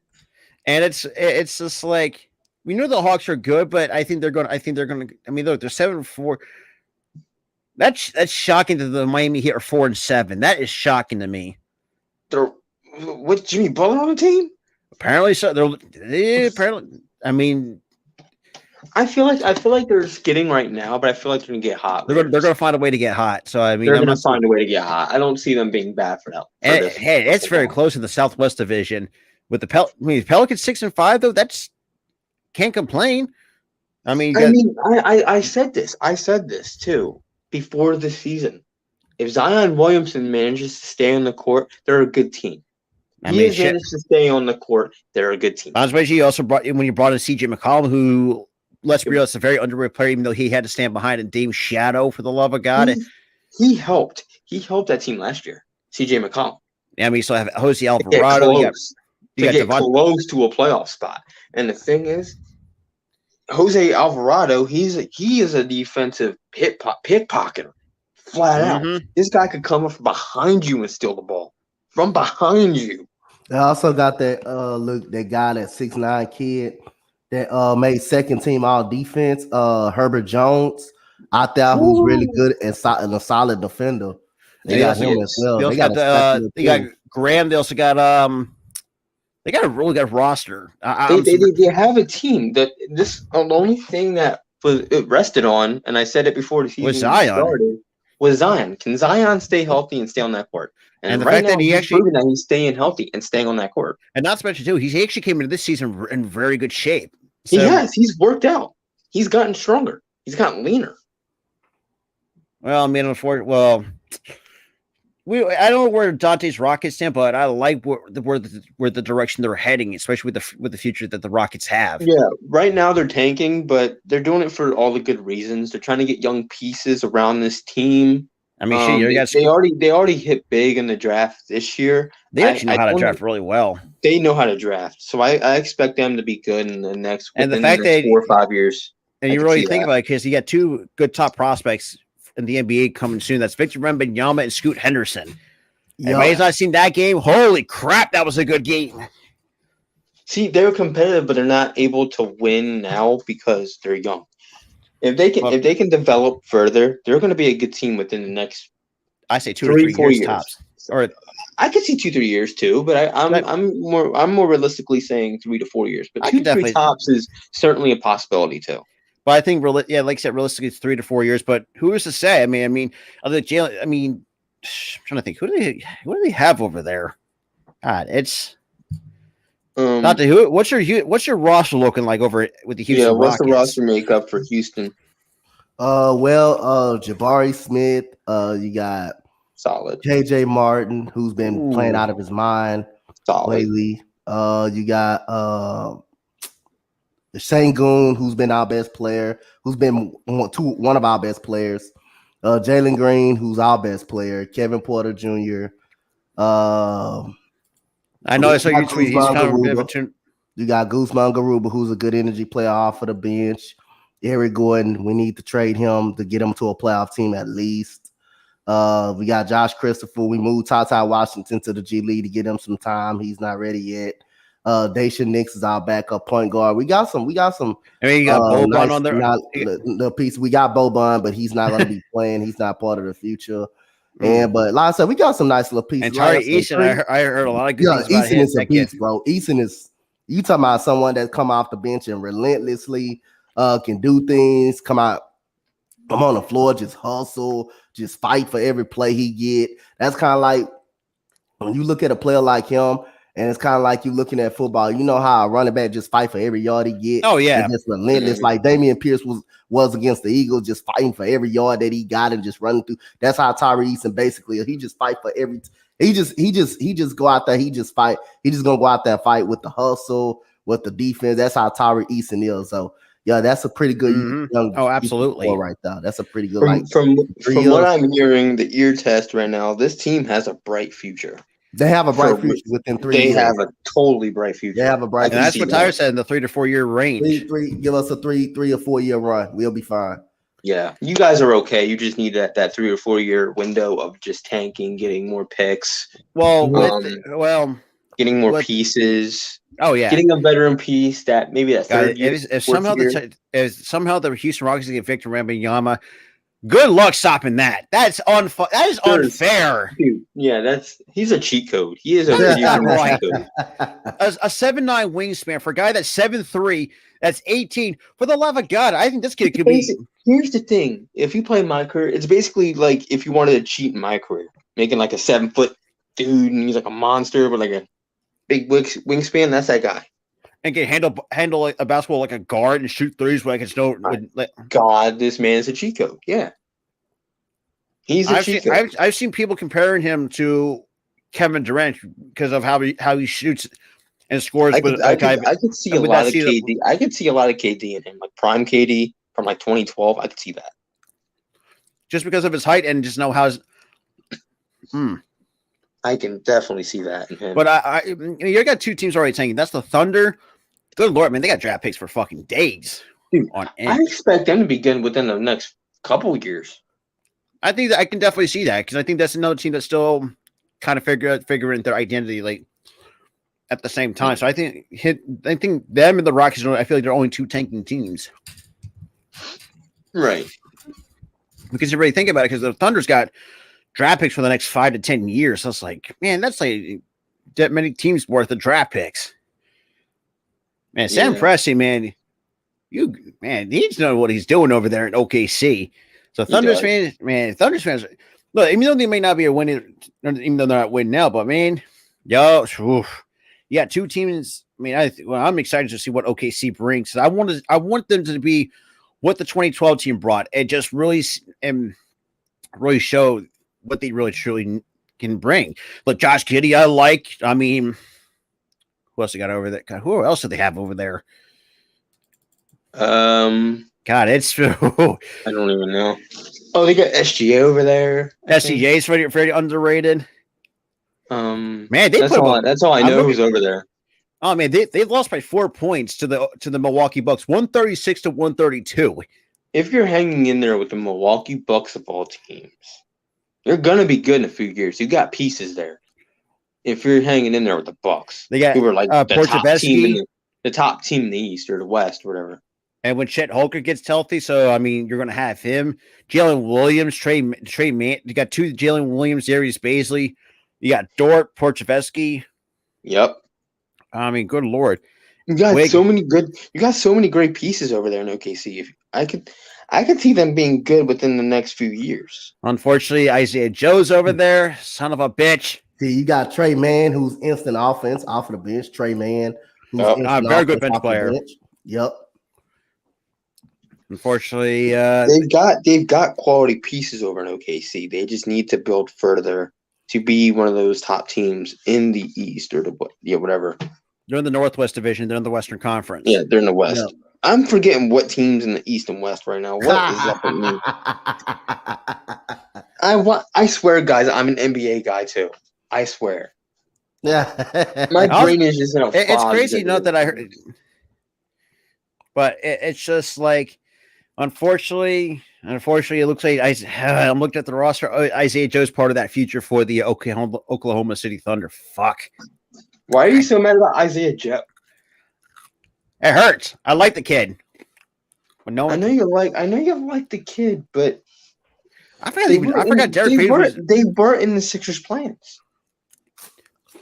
And it's just like we know the Hawks are good, but I think they're going. I mean, look, they're 7-4. That's shocking that the Miami Heat are 4-7. That is shocking to me. They're with Jimmy Butler on the team. Apparently so. Apparently. I mean, I feel like they're skidding right now, but I feel like they're gonna get hot. They're gonna find a way to get hot. So I mean, they're gonna find a way to get hot. I don't see them being bad for that. Hey, it's very close in the Southwest Division with the Pelicans 6-5 though. That's can't complain. I mean, I said this too before the season. If Zion Williamson manages to stay on the court, they're a good team. He managed to stay on the court. They're a good team. Especially you also brought in when you brought in CJ McCollum, who let's be real, it's a very underrated player, even though he had to stand behind a Dame shadow for the love of God. He helped. He helped that team last year. CJ McCollum. I mean, you still have Jose Alvarado. You get close to a playoff spot. And the thing is, Jose Alvarado, he is a defensive pickpocketer. Flat out. This guy could come up from behind you and steal the ball. From behind you. They also got that that guy, that 6'9" kid that made second team all defense, Herbert Jones out there, who's really good and a solid defender. They got him as well. They got Graham. They also got they got a really good roster. They have a team that the only thing that it rested on, and I said it before the season started, was Zion. Can Zion stay healthy and stay on that court? And the fact that he's proven that he's staying healthy and staying on that court. And not to mention too, he actually came into this season in very good shape. So, he has. He's worked out. He's gotten stronger. He's gotten leaner. Well, I mean, unfortunately, I don't know where Dante's Rockets stand, but I like where the direction they're heading, especially with the future that the Rockets have. Yeah, right now they're tanking, but they're doing it for all the good reasons. They're trying to get young pieces around this team. I mean, they already hit big in the draft this year. They actually know how to draft really well. They know how to draft, so I expect them to be good in the next. And the fact that 4 or 5 years, and you really think about it, because you got two good top prospects in the NBA coming soon. That's Victor Wembanyama and Scoot Henderson. Everybody's not seen that game. Holy crap, that was a good game. See, they're competitive, but they're not able to win now because they're young. If they can develop further, they're going to be a good team within the next. I say 2 to 3 years tops. Or I could see 2-3 years too, but I'm more realistically saying 3 to 4 years. But 2-3 tops is certainly a possibility too. But I think, like I said, realistically, it's 3 to 4 years. But who is to say? I mean, other than Jalen, I mean, I'm trying to think. Who do they have over there? God, it's not the who. What's your roster looking like over with the Houston Rockets? What's the roster makeup for Houston? Jabari Smith. You got solid KJ Martin, who's been playing out of his mind lately. You got Sengun, who's been our best player, who's been one of our best players. Jalen Green, who's our best player. Kevin Porter Jr. I know. So you tweet. He's kind of you got Guzman Garuba, who's a good energy player off of the bench. Eric Gordon, we need to trade him to get him to a playoff team at least. We got Josh Christopher. We moved Ty Washington to the G League to get him some time. He's not ready yet. Daisha Nix is our backup point guard. We got some. I mean, you got Boban on there. The piece we got Boban, but he's not going to be playing. He's not part of the future. But like I said, we got some nice little pieces. And Tari Eason, I heard a lot of good things about Eason is a beast, bro. Eason is, you talking about someone that come off the bench and relentlessly can do things, come on the floor, just hustle, just fight for every play he get. That's kind of like when you look at a player like him, and it's kind of like you looking at football. You know how a running back just fight for every yard he get. Oh yeah, just relentless. Like Damian Pierce was against the Eagles, just fighting for every yard that he got and just running through. That's how Tari Eason basically. He just fight for every. He just go out there. He just fight. He just gonna go out there and fight with the hustle, with the defense. That's how Tari Eason is. So yeah, that's a pretty good. Young absolutely, right there. That's a pretty good. From what I'm hearing, the ear test right now, this team has a bright future. They have a bright For- future within 3 They years. have a totally bright future. They have a bright And that's see what that. Tyler said in the 3 to 4 year range. Give us a 3 or 4 year run. We'll be fine. Yeah, you guys are okay. You just need that 3 or 4 year window of just tanking, getting more picks, Well, getting more With- pieces, oh yeah. getting a veteran piece that maybe that God, third year. if fourth somehow year. if somehow the Houston Rockets get Victor Wembanyama, good luck stopping that. That is Sure. unfair. Dude, yeah, he's a cheat code. He is a That is video not game right. cheat code. A 7'9" wingspan for a guy that's 7'3", that's 18. For the love of God, I think this kid could be. Here's the thing: if you play my career, it's basically like if you wanted to cheat in my career, making like a 7-foot dude and he's like a monster with like a big wingspan. That's that guy. And can handle like a basketball like a guard and shoot threes like it's no. God, this man is a cheat code. Yeah, he's a cheat code. I've seen people comparing him to Kevin Durant because of how he shoots and scores. I could see a with lot that of KD. I could see a lot of KD in him, like prime KD from like 2012. I could see that. Just because of his height and just know how. I can definitely see that in him. But you got two teams already tanking. That's the Thunder. Good Lord, man, they got draft picks for fucking days. Dude, on I end. expect them to be good within the next couple of years. I think that I can definitely see that because I think that's another team that's still kind of figuring their identity like at the same time. So I think them and the Rockets. I feel like they're only two tanking teams. Right. Because you really think about it, because the Thunder's got draft picks for the next 5 to 10 years. So it's like, man, that's like that many teams worth of draft picks. Man, Sam Presti, man, he needs to know what he's doing over there in OKC. So Thunder's fans, look, even though they may not be a winning, even though they're not winning now, but man, you got two teams. I mean, I'm excited to see what OKC brings. I want them to be what the 2012 team brought and just really show what they really truly can bring. Look, Josh Giddey, I mean, who else they got over there? God, who else do they have over there? God, it's I don't even know. Oh, they got SGA over there. SGA is very underrated. Man, that's all I know who's over there. Oh man, they've lost by 4 points to the Milwaukee Bucks, 136 to 132. If you're hanging in there with the Milwaukee Bucks of all teams, you're gonna be good in a few years. You got pieces there. If you're hanging in there with the Bucks, they got who were like the top team in the East or the West, or whatever. And when Chet Holker gets healthy, so I mean, you're going to have him, Jalen Williams, Trey Man. You got two Jalen Williams, Darius Baisley. You got Dort, Porchevsky. Yep. I mean, good Lord, you got so many great pieces over there in OKC. I could see them being good within the next few years. Unfortunately, Isaiah Joe's over there, son of a bitch. See, you got Trey Mann, who's instant offense off of the bench. Trey Mann, who's very good bench player. Yep. Unfortunately, they've got quality pieces over in OKC. They just need to build further to be one of those top teams in the East or whatever. They're in the Northwest Division. They're in the Western Conference. Yeah, they're in the West. Yeah. I'm forgetting what teams in the East and West right now. What is up with me? I swear, guys, I'm an NBA guy too. I swear. Yeah, my brain is just in a fog. It's crazy, not that I heard, but it's just like, unfortunately, it looks like I'm looking at the roster. Isaiah Joe's part of that future for the Oklahoma City Thunder. Fuck. Why are you so mad about Isaiah Joe? It hurts. I like the kid. But no, I know you like the kid, but I forgot Derek Favors. They weren't in the Sixers' plans.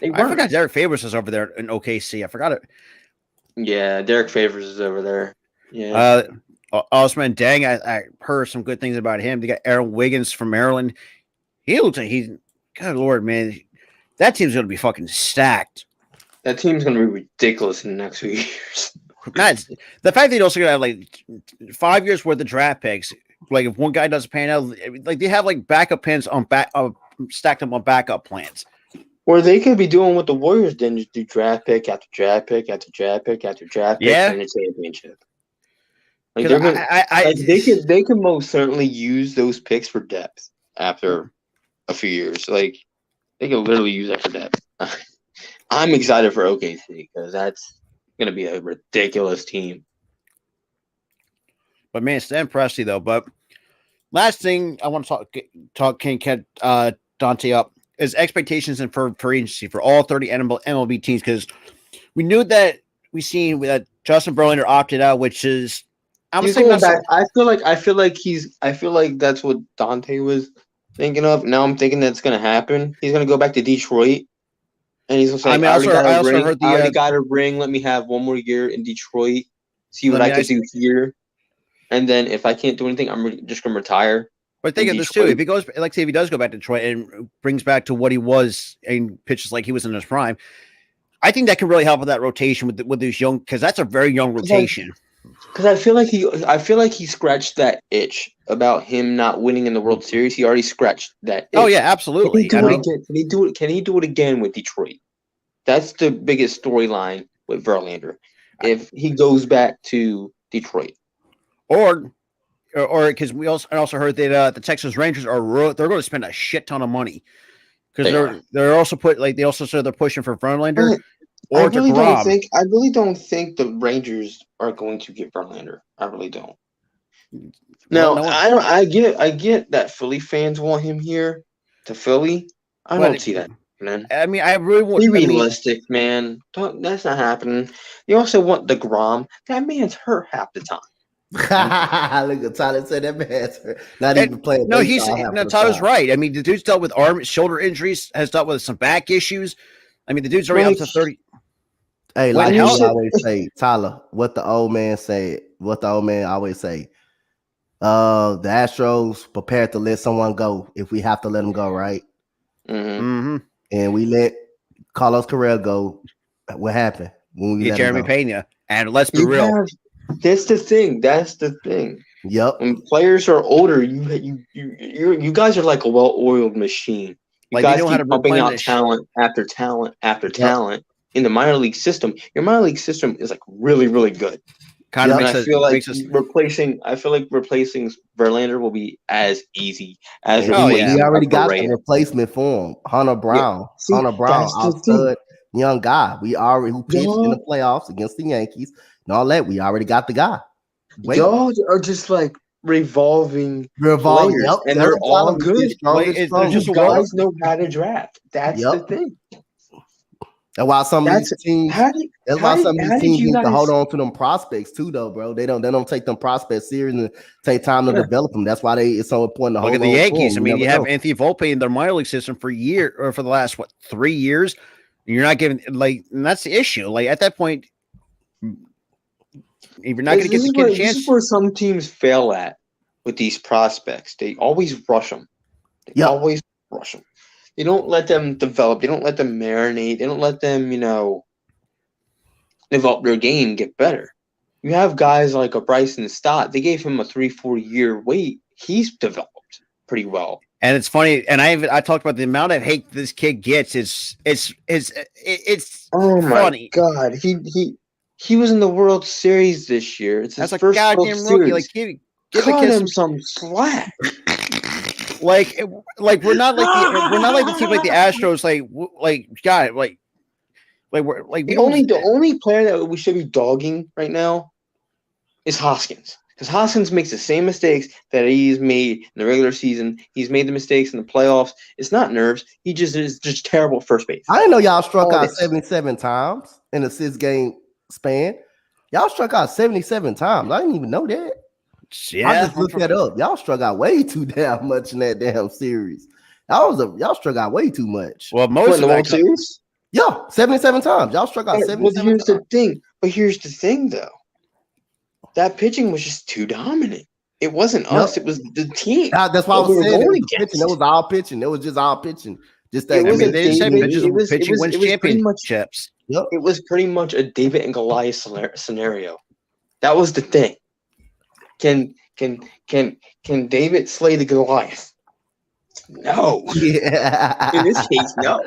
I forgot Derek Favors was over there in OKC. I forgot it. Yeah, Derek Favors is over there. Yeah. Osman Dang, I heard some good things about him. They got Aaron Wiggins from Maryland. He looks like good Lord, man. That team's going to be fucking stacked. That team's going to be ridiculous in the next few years. The fact they also got like 5 years worth of draft picks. Like if one guy doesn't pan out, like they have like backup plans on stacked up on backup plans. Or they could be doing what the Warriors did, just do draft pick after draft pick after draft pick after draft pick and a championship. Like they could most certainly use those picks for depth after a few years. Like They could literally use that for depth. I'm excited for OKC because that's gonna be a ridiculous team. But man, Stan Presti though. But last thing I want to talk King Cat Dante up is expectations and for agency for all 30 MLB teams, because we knew that we seen that Justin Verlander opted out, which is I'm He's saying going that's back. I feel like that's what Dante was thinking of. Now I'm thinking that's gonna happen. He's gonna go back to Detroit, and he's gonna say, I mean, I also heard the I already got a ring. Let me have one more year in Detroit. See what I I mean, can do here, and then if I can't do anything, I'm just gonna retire. But think of this too. If he goes, like, say, if he does go back to Detroit and brings back to what he was and pitches like he was in his prime, I think that can really help with that rotation with these young, because that's a very young rotation. Because I feel like he scratched that itch about him not winning in the World Series. He already scratched that itch. Oh yeah, absolutely. Can he do it again? Can he do it again with Detroit? That's the biggest storyline with Verlander. If he goes back to Detroit, or because we also heard that the Texas Rangers they're going to spend a shit ton of money, because they're also they also said they're pushing for Verlander or to Grom. I really don't think the Rangers are going to get Verlander. I really don't. Now I get that Philly fans want him here to Philly. I don't see that, man. I mean, I really want. Be realistic, man. That's not happening. You also want the Grom. That man's hurt half the time. Look at Tyler said that man's not even playing. No, Tyler's right. I mean, the dude's dealt with shoulder injuries, has dealt with some back issues. I mean, the dude's already up to 30. Hey, like I always say, Tyler, what the old man always say. The Astros prepared to let someone go if we have to let them go, right? Mm-hmm. And we let Carlos Correa go. What happened when we get Jeremy Pena? And let's be real. That's the thing. Yep. When players are older, you guys are like a well-oiled machine. You guys keep pumping out talent after talent after talent in the minor league system. Your minor league system is like really, really good. I feel like replacing Verlander will be as easy as we already got a replacement for him. Hunter Brown. Hunter Brown, our stud young guy. We already who pitched in the playoffs against the Yankees and all that. We already got the guy. Y'all are just like revolving players, and they're all good. You guys know how to draft. That's the thing. And while some of these teams, need to hold on to them prospects too, though, bro. They don't take them prospects serious and take time to develop them. That's why it's so important to hold on. Look at the Yankees. I mean, you have Anthony Volpe in their minor league system for the last 3 years. And you're not giving and that's the issue. Like at that point, if you're not going to get the kid a chance. This is where some teams fail at with these prospects. They always rush them. They don't let them develop. They don't let them marinate. They don't let them, develop their game, get better. You have guys like a Bryson Stott. They gave him a 3-4 year wait. He's developed pretty well. And it's funny. And I talked about the amount of hate this kid gets. It's oh funny. My God. He was in the World Series this year. It's his first goddamn World rookie. Series. Give Cut him some slack. Like we're not like the team like the Astros. The only player that we should be dogging right now is Hoskins, because Hoskins makes the same mistakes that he's made in the regular season. He's made the mistakes in the playoffs. It's not nerves. He just is just terrible at first base. I didn't know y'all struck out 77 times in a 6-game span. Y'all struck out 77 times. I didn't even know that. Yeah, I just looked that up. Y'all struck out way too damn much in that damn series. Y'all struck out way too much. Well, most of the World Series, 77 times. Y'all struck out 77. Well, here's the thing, though. That pitching was just too dominant. It wasn't us. It was the team. That's why I was saying it was all pitching. It was just all pitching. Just that. They just said pitching wins championships. It was pretty much a David and Goliath scenario. That was the thing. Can David slay the Goliath? No. Yeah. In this case, no.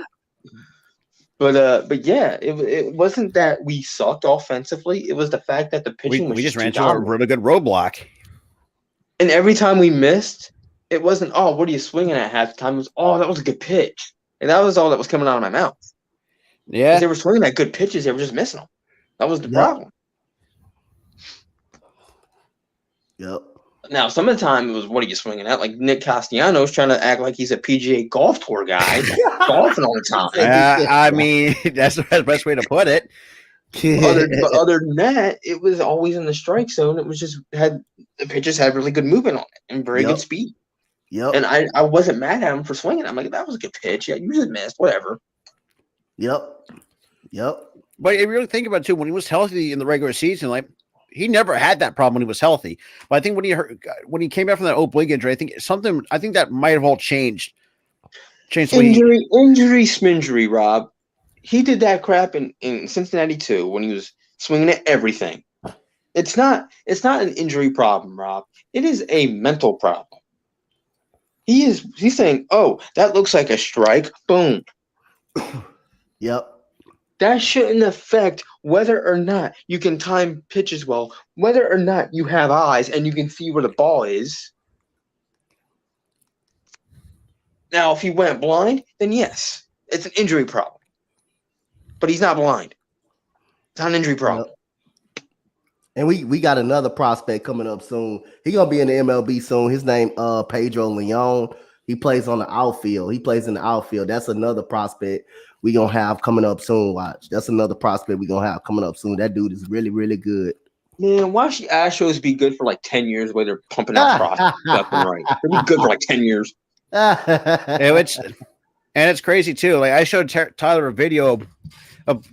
But yeah, it wasn't that we sucked offensively. It was the fact that the pitching was we just ran into a really good roadblock. And every time we missed, it wasn't, what are you swinging at half the time? It was, that was a good pitch. And that was all that was coming out of my mouth. Yeah. They were swinging at good pitches. They were just missing them. That was the Yep. problem. Yep. Now, some of the time it was, what are you swinging at? Like Nick Castellanos trying to act like he's a PGA golf tour guy, golfing all the time. I mean, that's the best way to put it. But other than that, it was always in the strike zone. It was just the pitches had really good movement on it and very good speed. Yep. And I wasn't mad at him for swinging. I'm like, that was a good pitch. Yeah, you just missed. Whatever. Yep. But if you really think about it too, when he was healthy in the regular season, like he never had that problem when he was healthy. But I think when he came back from that oblique injury, I think that might have all changed. Injury, sminjury, Rob. He did that crap in Cincinnati too when he was swinging at everything. It's not an injury problem, Rob. It is a mental problem. He's saying, "Oh, that looks like a strike." Boom. Yep. That shouldn't affect whether or not you can time pitches well, whether or not you have eyes and you can see where the ball is. Now, if he went blind, then yes, it's an injury problem. But he's not blind. It's not an injury problem. Yep. And we got another prospect coming up soon. He's gonna be in the MLB soon. His name Pedro Leon. He plays on the outfield. He plays in the outfield. That's another prospect we gonna have coming up soon. Watch. That's another prospect we gonna have coming up soon. That dude is really, really good. Man, why should Astros be good for like 10 years where they're pumping out prospects left and right? They'll be good for like 10 years. It's crazy too. Like I showed Tyler a video of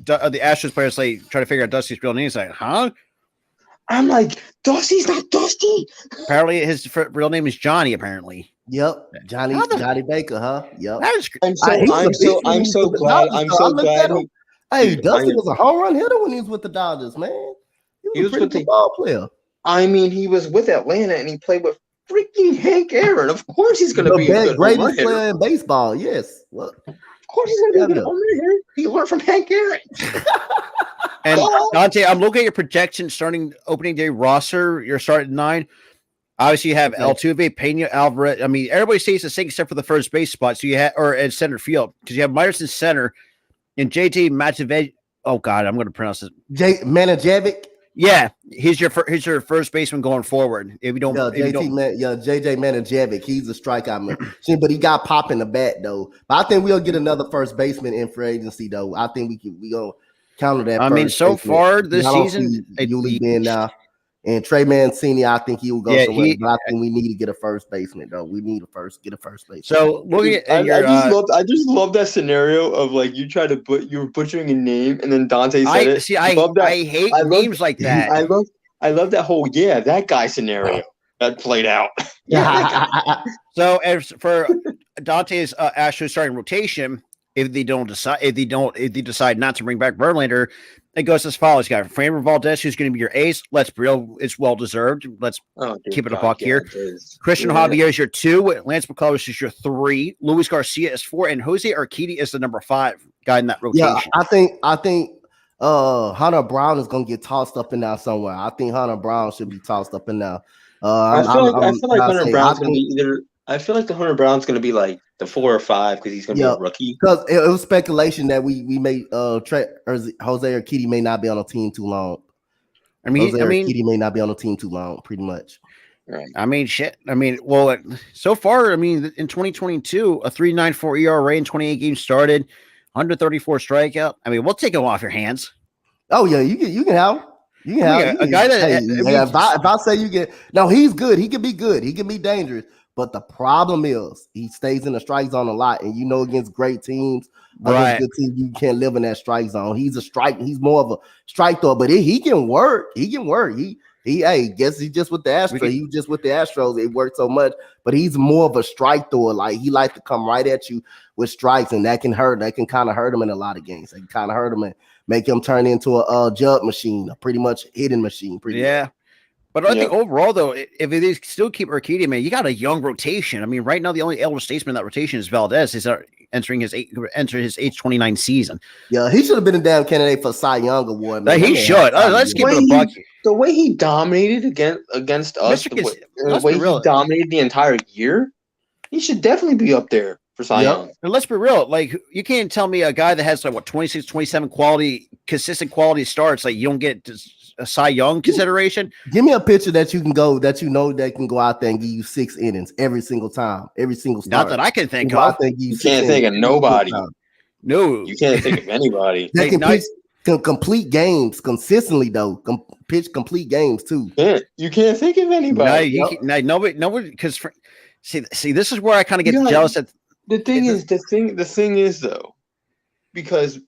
the Astros players like trying to figure out Dusty's real name. He's like, huh? I'm like, Dusty's not Dusty. Apparently his real name is Johnny, apparently. Yep. Johnny Baker, huh? Yep. I'm so glad. Hey, Dusty was a home run hitter when he was with the Dodgers, man. He was a pretty good ball player. I mean, he was with Atlanta and he played with freaking Hank Aaron. Of course he's going to be a good greatest player in baseball. Yes. Well, of course he's going to be a good home run hitter. He learned from Hank Aaron. And Dante, I'm looking at your projection starting opening day roster. You're starting 9. Obviously, you have Altuve, Pena, Alvarez. I mean, everybody stays the same except for the first base spot. So you have, or at center field, because you have Myers in center and JT Matijevic. Oh God, I'm going to pronounce it. Manajevic. Yeah, he's your first baseman going forward. If you don't, JJ Manajevic. He's a strikeout machine, but he got pop in the bat though. But I think we'll get another first baseman in free agency though. I think we gonna counter that. I mean, so far this season, Yuli been and Trey Mancini, I think he will go somewhere. But I think we need to get a first baseman, though. We need get a first baseman. So I just love that scenario of like you try to you're butchering a name and then Dante said it. See, I hate names like that. I love that whole that guy scenario that played out. So as for Dante's Astros starting rotation, if they decide not to bring back Verlander, it goes as follows. You got Framber Valdez, who's going to be your ace. Let's real, it's well deserved. Let's keep it a buck here. Christian Javier is your 2. Lance McCullers is your 3. Luis Garcia is 4, and Jose Urquidy is the number 5 guy in that rotation. Yeah, I think Hunter Brown is going to get tossed up in there somewhere. I think Hunter Brown should be tossed up in there. I feel like Hunter Brown's going to be either. I feel like the Hunter Brown's going to be like the 4 or 5 because he's going to be a rookie. Because it was speculation that we may Jose Urquidy may not be on the team too long. Urquidy may not be on the team too long, pretty much. Right. I mean, shit. I mean, well, so far, I mean, in 2022, a 3.94 ERA in 28 games started, 134 strikeout. I mean, we'll take him off your hands. Oh yeah, you can have him. You can have a guy that. If I say you get he's good. He can be good. He can be dangerous. But the problem is he stays in the strike zone a lot, and against great teams, against good teams, you can't live in that strike zone. He's more of a strike thrower, but he can work. He can work. Guess he's just with the Astros. He was just with the Astros. It worked so much, but he's more of a strike thrower. Like he likes to come right at you with strikes, and that can hurt. That can kind of hurt him in a lot of games. That can kind of hurt him and make him turn into a jug machine, a pretty much hitting machine. Much. But I think overall, though, if they still keep Urquidy, man, you got a young rotation. I mean, right now the only elder statesman in that rotation is Valdez. He's entering his age 29 season. Yeah, he should have been a damn candidate for Cy Young Award. Man. He should. Let's keep it a buck. The way he dominated against us, the way he dominated the entire year, he should definitely be up there. for Cy Yep. Young. And let's be real. Like, you can't tell me a guy that has like what 26, 27 consistent quality starts, like you don't get a Cy Young consideration. Give me a pitcher that you can go that can go out there and give you 6 innings every single time, every single start. Not that I can think Go out of. there and give You 6 can't think of innings every single nobody. time. No, You can't think of anybody. That Hey, can nice. pitch, can complete games consistently though. Pitch complete games too. You can't think of no, anybody. you can't, nobody. Because see, this is where I kind of get Yeah. jealous at. The thing It's is, the thing is though, because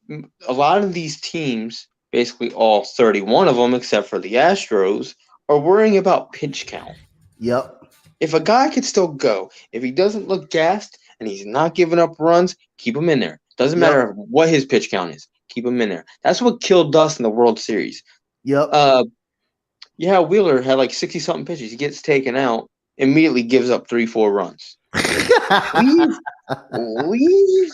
a lot of these teams, basically all 31 of them, except for the Astros, are worrying about pitch count. Yep. If a guy could still go, if he doesn't look gassed and he's not giving up runs, keep him in there. Doesn't Yep. matter what his pitch count is. Keep him in there. That's what killed Dust in the World Series. Yep. Yeah, Wheeler had like 60-something pitches. He gets taken out, immediately gives up 3-4 runs. Leave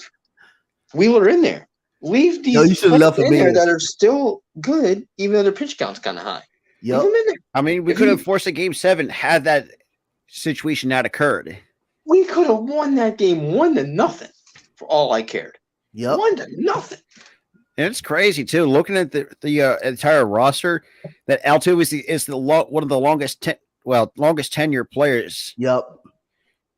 Wheeler in there. Leave these Yo, you should've left in him in there there. that are still good, even though their pitch count's kind of high. Yep. Leave him in there. I mean, we If could he- have forced a game 7 had that situation not occurred. We could have won that game 1-0 for all I cared. Yep. 1-0. And it's crazy too. Looking at the entire roster, that Altuve is one of the longest tenure players Yep.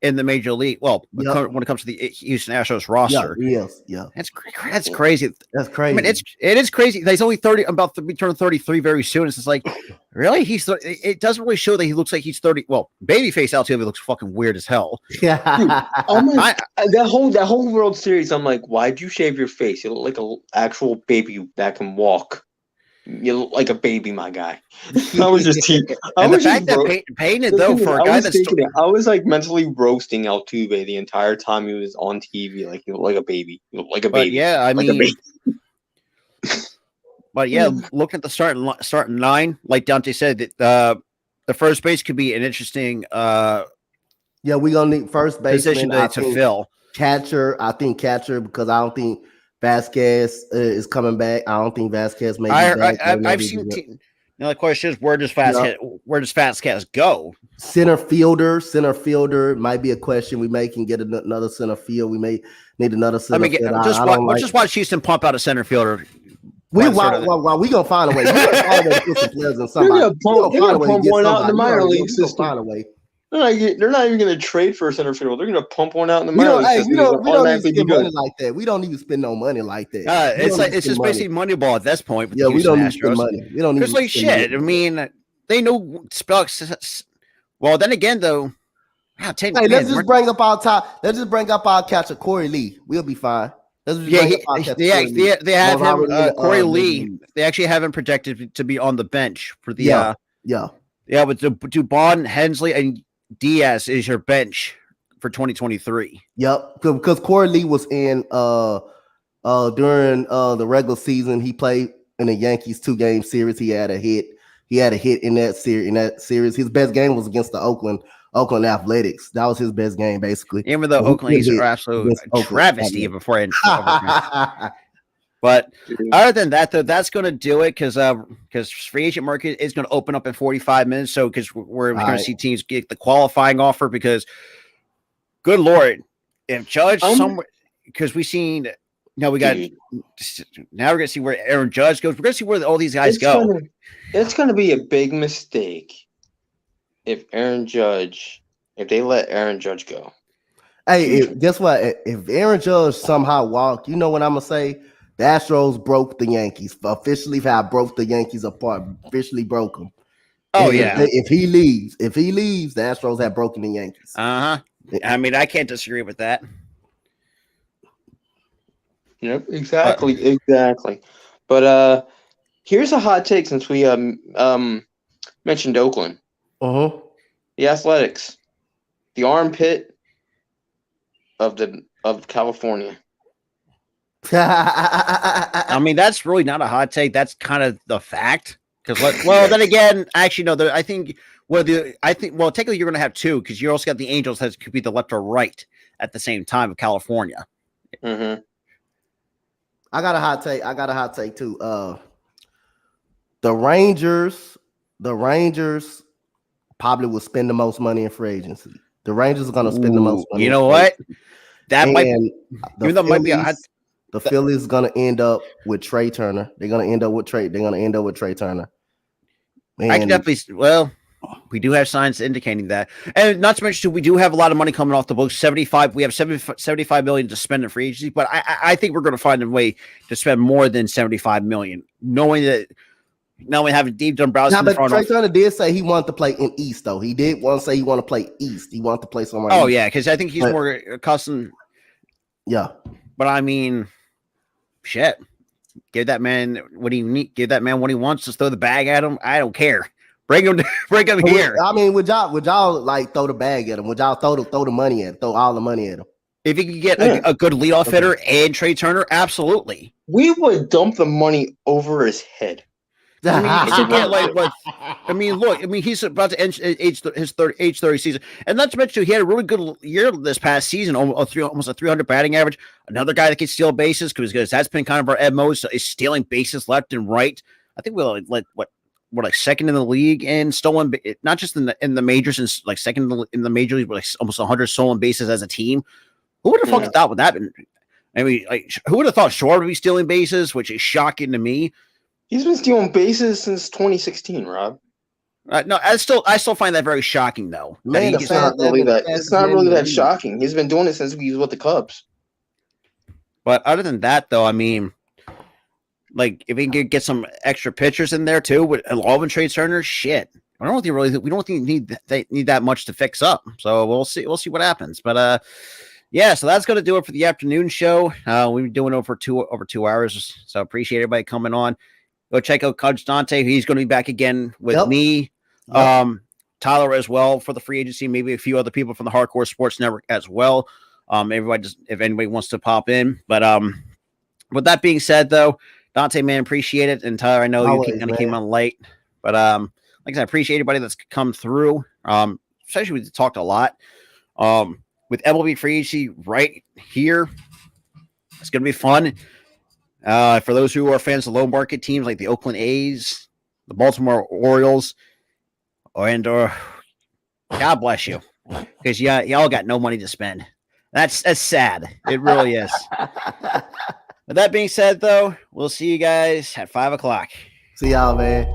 in the major league. Well, Yep. when it comes to the Houston Astros Yep. roster, Yes. Yeah. that's crazy. That's I crazy. mean, it is crazy. He's only 30, about to be turning 33 very soon. It's just like, really? It doesn't really show that he looks like he's 30. Well, babyface Altuve looks fucking weird as hell. yeah. That whole World Series, I'm like, why'd you shave your face? You look like an actual baby that can walk. You look like a baby, my guy. I was just And the fact that painted though for a guy that's I was like mentally roasting Altuve the entire time he was on TV. Like, you look like a baby. You look like a but baby. yeah, I Like a mean, baby. but yeah, looking at the starting 9, like Dante said, that the first base could be an interesting Yeah, we're gonna need first position baseman. to fill. Catcher, I think catcher because I don't think Vasquez is coming back. I don't think Vasquez may be back. I've seen. Now the question is, where does Vasquez go? Center fielder might be a question. We may can get another center field. We may need another center fielder. Just watch Houston pump out a center fielder. We gonna find a way. We gonna find a way to put some players in somebody. They're gonna pump one out in the minor league system. Find a way. They're not even going to trade for a center fielder. They're going to pump one out in the We minor don't, league hey, system. we don't even Be spend money good. like that. We don't even spend no money like that. It's just basically money ball at this point. With Yeah, the we don't Houston need to spend Astros. money. We don't need Because to like spend shit. money. I mean, they know spells. Well, then again, though, wow, Hey, let's just bring up our top. Let's just bring up our catcher, Corey Lee. We'll be fine. Let's just bring up our catcher, Corey Lee. they have Well, him, already in the, Corey major Lee. league. They actually have him projected to be on the bench for the Yeah. with Dubon, Hensley, and Diaz is your bench for 2023. Yep. Because Corey Lee was in during the regular season. He played in the Yankees 2-game series. He had a hit. In that series. His best game was against the Oakland Athletics. That was his best game, basically. Even though Well, Oakland is he an did absolute against Oakland. travesty before I But other than that, though, that's going to do it because free agent market is going to open up in 45 minutes. So because we're going to see teams get the qualifying offer because, good Lord, if Judge somewhere because we've seen now we're going to see where Aaron Judge goes. We're going to see where all these guys go. It's going to be a big mistake if they let Aaron Judge go. Hey, guess what? If Aaron Judge somehow walked, you know what I'm gonna say? The Astros broke the Yankees. Officially, broke the Yankees apart. Officially broke them. Oh, If he leaves, the Astros have broken the Yankees. I mean, I can't disagree with that. Yep, exactly. But here's a hot take since we mentioned Oakland. The Athletics, the armpit of California. I mean, that's really not a hot take. That's kind of the fact. Because, well, then again, actually, no. I think technically you're going to have two because you also got the Angels that could be the left or right at the same time of California. Mm-hmm. I got a hot take too. The Rangers probably will spend the most money in free agency. The Rangers are going to spend the most money. You know what? that might, And even though it might be, the Phillies gonna end up with Trey Turner. They're gonna end up with Trey Turner. I can And definitely. Well, we do have signs indicating that, and not to mention, we do have a lot of money coming off the books. 75. We have 75 million to spend in free agency, but I think we're going to find a way to spend more than 75 million, knowing that now we have a deep Dombrowski in the but front Trey office. Turner did say he wanted to play in East, though. He did want to say he wanted to play East. He wanted to play somewhere. Oh East. yeah, because I think he's But- more accustomed. Yeah. But I mean, shit. Give that man what he need. Give that man what he wants. Just throw the bag at him. I don't care. Bring him here. I mean, would y'all like throw the bag at him? Would y'all throw the money at him? Throw all the money at him? If you could get a good leadoff hitter and Trey Turner, absolutely. We would dump the money over his head. I mean, you should get like what? I mean, look. I mean, he's about to end his age 30 season, and not to mention he had a really good year this past season, almost a 300 batting average. Another guy that can steal bases because that's been kind of our MO is stealing bases left and right. I think we're like we're like second in the league in stolen, not just in the majors, and like second in the major league, like almost 100 stolen bases as a team. Who would have fucking thought would that been? I mean, like who would have thought Shore would be stealing bases, which is shocking to me. He's been stealing bases since 2016, Rob. No, I still find that very shocking, though. Man, It's not really that shocking. He's been doing it since he was with the Cubs. But other than that, though, I mean, like if we can get some extra pitchers in there too with Alvin Trey Turner, shit. I don't think we don't think need that much to fix up. So we'll see what happens. But yeah, so that's gonna do it for the afternoon show. We've been doing over 2 hours, so appreciate everybody coming on. Go check out Coach Dante. He's going to be back again with me, Tyler as well for the free agency. Maybe a few other people from the Hardcore Sports Network as well. Everybody, just if anybody wants to pop in. But with that being said, though, Dante, man, appreciate it. And Tyler, I know you kind of came on late, but like I said, I appreciate everybody that's come through. Especially we talked a lot. With MLB free agency right here, it's going to be fun. For those who are fans of low market teams like the Oakland A's, the Baltimore Orioles, and God bless you, because y'all got no money to spend. That's sad. It really is. With that being said, though, we'll see you guys at 5:00. See y'all, man.